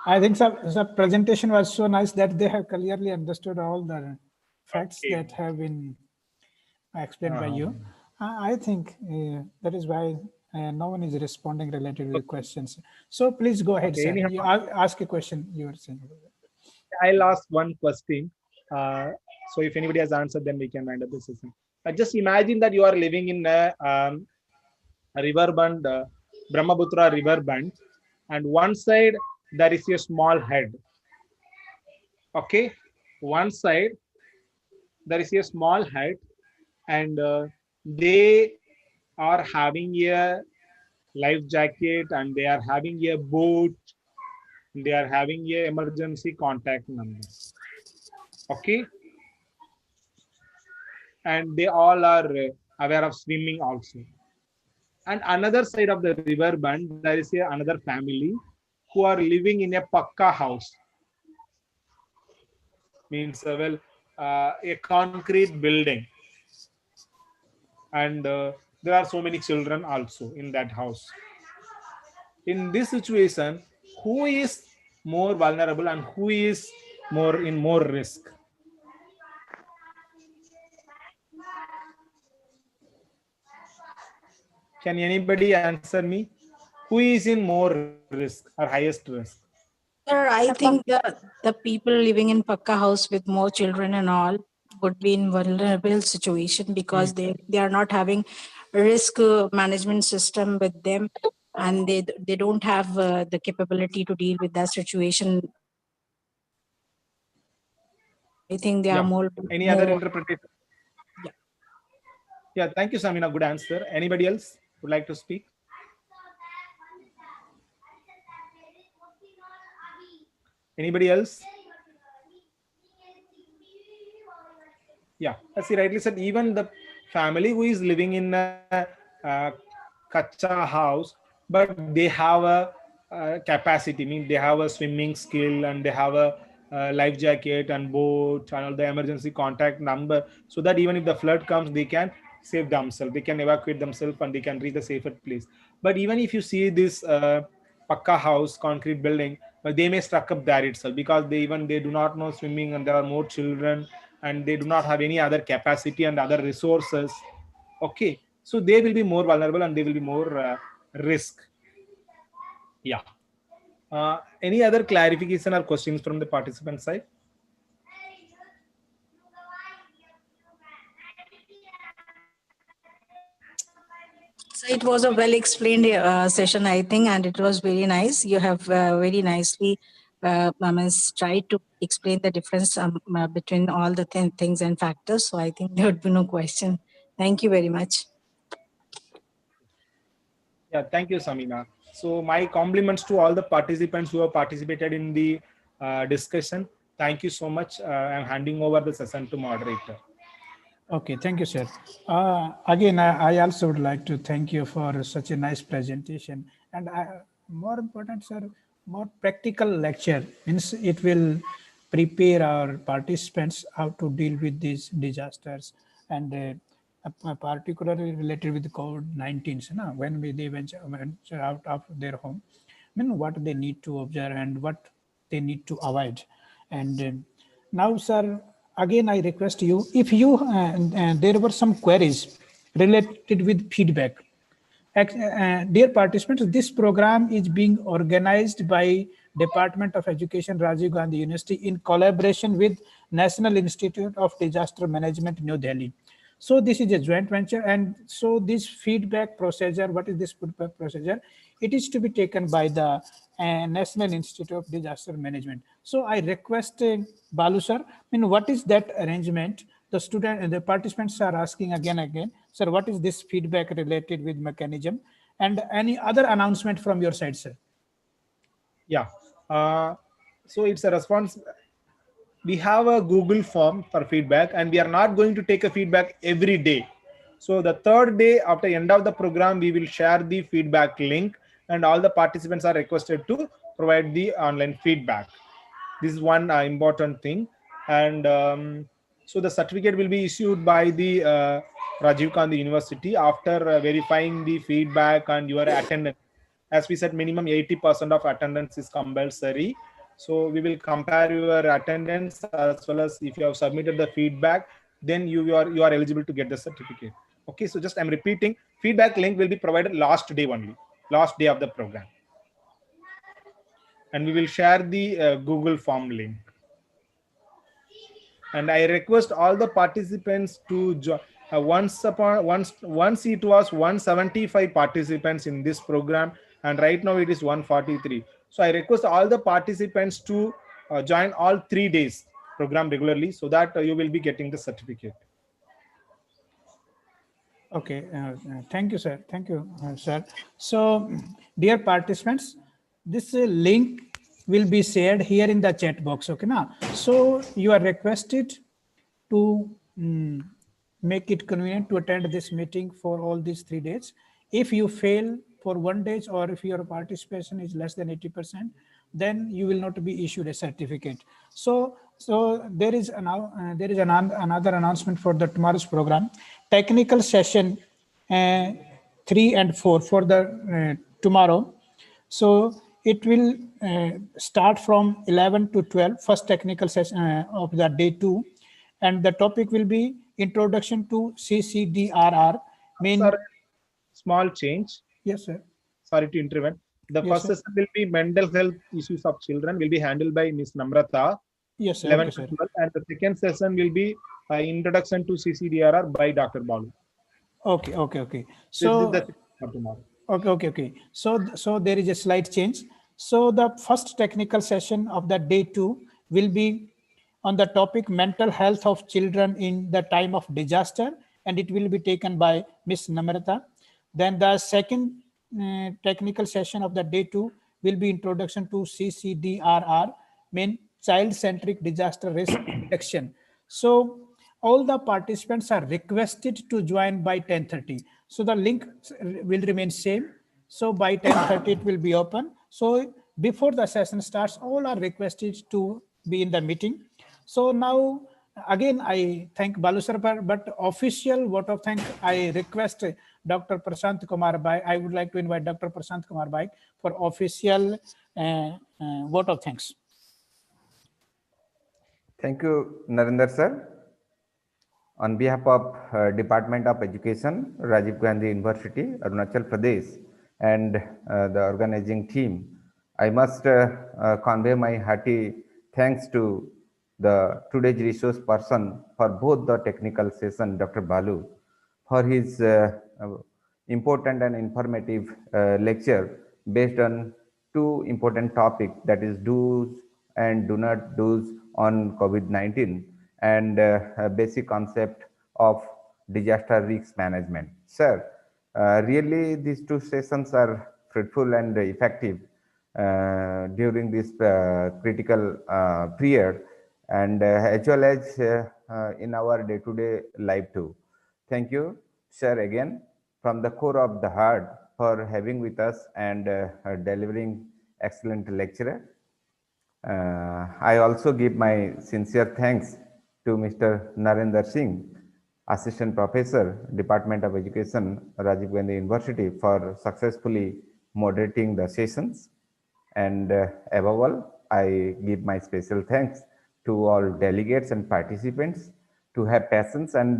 I think the presentation was so nice that they have clearly understood all the facts that have been explained by you. I think that is why no one is responding related to the questions. So please go ahead, sir. You ask a question you were saying. I'll ask one question. So if anybody has answered, then we can wind up the session. Just imagine that you are living in a riverband, Brahmaputra riverband, and one side there is a small head. Okay, one side there is a small head, and they are having a life jacket, and they are having a boat, they are having a emergency contact number. Okay, and they all are aware of swimming also. And another side of the river band, there is another family who are living in a pakka house. Means a concrete building, and there are so many children also in that house. In this situation, who is more vulnerable and who is more risk? Can anybody answer me? Who is in more risk or highest risk? Sir, I think the people living in Pakka house with more children and all would be in vulnerable situation because they are not having risk management system with them, and they don't have the capability to deal with that situation. I think they are more. Any other interpretation? Yeah, thank you, Samina. Good answer. Anybody else would like to speak? Anybody else? Yeah, as he rightly said, even the family who is living in a kacha house, but they have a capacity, mean they have a swimming skill, and they have a life jacket and boat and all the emergency contact number, so that even if the flood comes, they can save themselves, they can evacuate themselves, and they can reach the safer place. But even if you see this pakka house, concrete building, but they may stuck up there itself because they do not know swimming, and there are more children, and they do not have any other capacity and other resources. Okay, so they will be more vulnerable and they will be more risk. Yeah. Any other clarification or questions from the participant side? So it was a well explained session, I think, and it was very nice. You have very nicely tried to explain the difference between all the things and factors. So I think there would be no question. Thank you very much. Yeah, thank you, Samina. So my compliments to all the participants who have participated in the discussion. Thank you so much. I'm handing over the session to moderator. Okay, thank you, sir. Again, I also would like to thank you for such a nice presentation. And more important, sir, more practical lecture means it will prepare our participants how to deal with these disasters, and particularly related with COVID-19. When they venture out of their home, I mean, what they need to observe and what they need to avoid. And now, sir, again, I request you, if you, there were some queries related with feedback. Dear participants, this program is being organized by Department of Education, Rajiv Gandhi University, in collaboration with National Institute of Disaster Management, New Delhi. So this is a joint venture, and so this feedback procedure, what is this feedback procedure? It is to be taken by the National Institute of Disaster Management. So I request Balu sir, I mean, what is that arrangement? The student and the participants are asking again, sir, what is this feedback related with mechanism? And any other announcement from your side, sir? Yeah, so it's a response. We have a Google form for feedback, and we are not going to take a feedback every day. So the third day after end of the program, we will share the feedback link, and all the participants are requested to provide the online feedback. This is one important thing. And so the certificate will be issued by the Rajiv Gandhi University after verifying the feedback and your attendance. As we said, minimum 80% of attendance is compulsory. So we will compare your attendance as well as if you have submitted the feedback, then you are eligible to get the certificate. Okay, so just I'm repeating, feedback link will be provided last day only, last day of the program. And we will share the Google form link. And I request all the participants to join. Once it was 175 participants in this program, and right now it is 143. So I request all the participants to join all 3 days program regularly, so that you will be getting the certificate. Okay, thank you, sir. Thank you, sir. So, dear participants, this link will be shared here in the chat box. Okay, now, so you are requested to make it convenient to attend this meeting for all these 3 days. If you fail for 1 day, or if your participation is less than 80%, then you will not be issued a certificate. So there is another announcement for the tomorrow's program. Technical session 3 and 4 for the tomorrow. So it will start from 11 to 12, first technical session of the day 2, and the topic will be introduction to CCDRR. Sir, small change. Yes, sir. Sorry to intervene. The Yes, first sir. session will be mental health issues of children, will be handled by Ms. Namrata. Yes, sir. 11 Okay, to sir. 12, and the second session will be introduction to CCDRR by Dr. Balu. Okay. So this is the tomorrow. Okay. So there is a slight change. So the first technical session of the day 2 will be on the topic mental health of children in the time of disaster, and it will be taken by Miss Namrata. Then the second technical session of the day 2 will be introduction to CCDRR, mean child-centric disaster risk reduction. So all the participants are requested to join by 10:30. So the link will remain same. So by 10:30 it will be open. So before the session starts, all are requested to be in the meeting. So now again I thank Balu sir, but official vote of thanks I request Dr. Prashant Kumar Bhai. I would like to invite Dr. Prashant Kumar Bhai for official vote of thanks. Thank you, Narendra sir. On behalf of Department of Education, Rajiv Gandhi University, Arunachal Pradesh, and the organizing team, I must convey my hearty thanks to the today's resource person for both the technical session, Dr. Balu, for his important and informative lecture based on two important topics, that is do's and do not do's on COVID-19 and a basic concept of disaster risk management. Sir, really these two sessions are fruitful and effective during this critical period, and as well as in our day-to-day life too. Thank you, sir, again from the core of the heart for having with us and delivering excellent lecture. I also give my sincere thanks to Mr. Narendra Singh, Assistant Professor, Department of Education, Rajiv Gandhi University, for successfully moderating the sessions. And above all, I give my special thanks to all delegates and participants to have patience and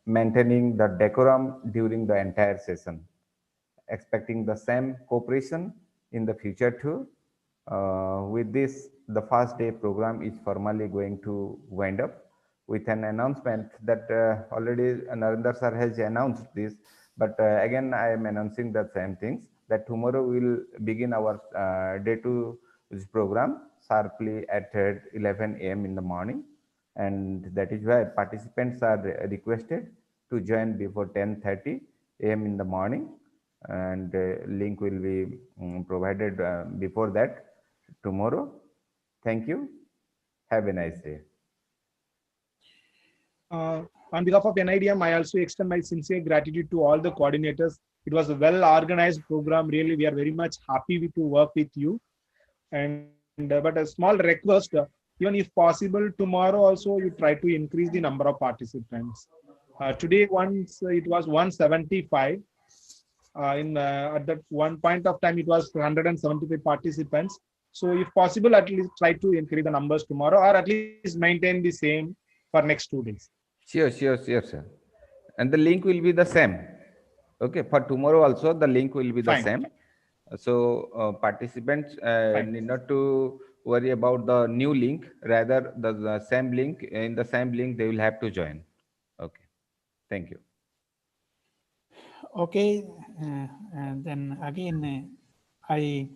maintaining the decorum during the entire session. Expecting the same cooperation in the future too. With this, the first day program is formally going to wind up with an announcement that already Narendra sir has announced this, but again I am announcing the same things, that tomorrow we will begin our day 2 program sharply at 11 a.m. in the morning, and that is why participants are requested to join before 10:30 a.m. in the morning, and link will be provided before that tomorrow. Thank you. Have a nice day. On behalf of NIDM, I also extend my sincere gratitude to all the coordinators. It was a well-organized program. Really, we are very much happy to work with you. And but a small request, even if possible, tomorrow also you try to increase the number of participants. Today, once it was 175. At that one point of time, it was 175 participants. So if possible, at least try to increase the numbers tomorrow, or at least maintain the same for next 2 days. Sure, sir. And the link will be the same. Okay, for tomorrow also the link will be the same. So participants need not to worry about the new link. Rather, the same link, in the same link they will have to join. Okay. Thank you. Okay, and then again, I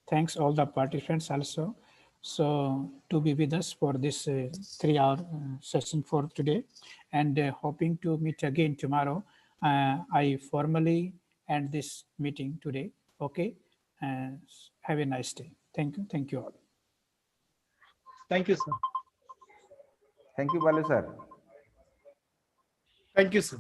thanks all the participants also. So to be with us for this 3-hour session for today, and hoping to meet again tomorrow. I formally end this meeting today. Okay, have a nice day. Thank you. Thank you all. Thank you, sir. Thank you, Balu sir. Thank you, sir.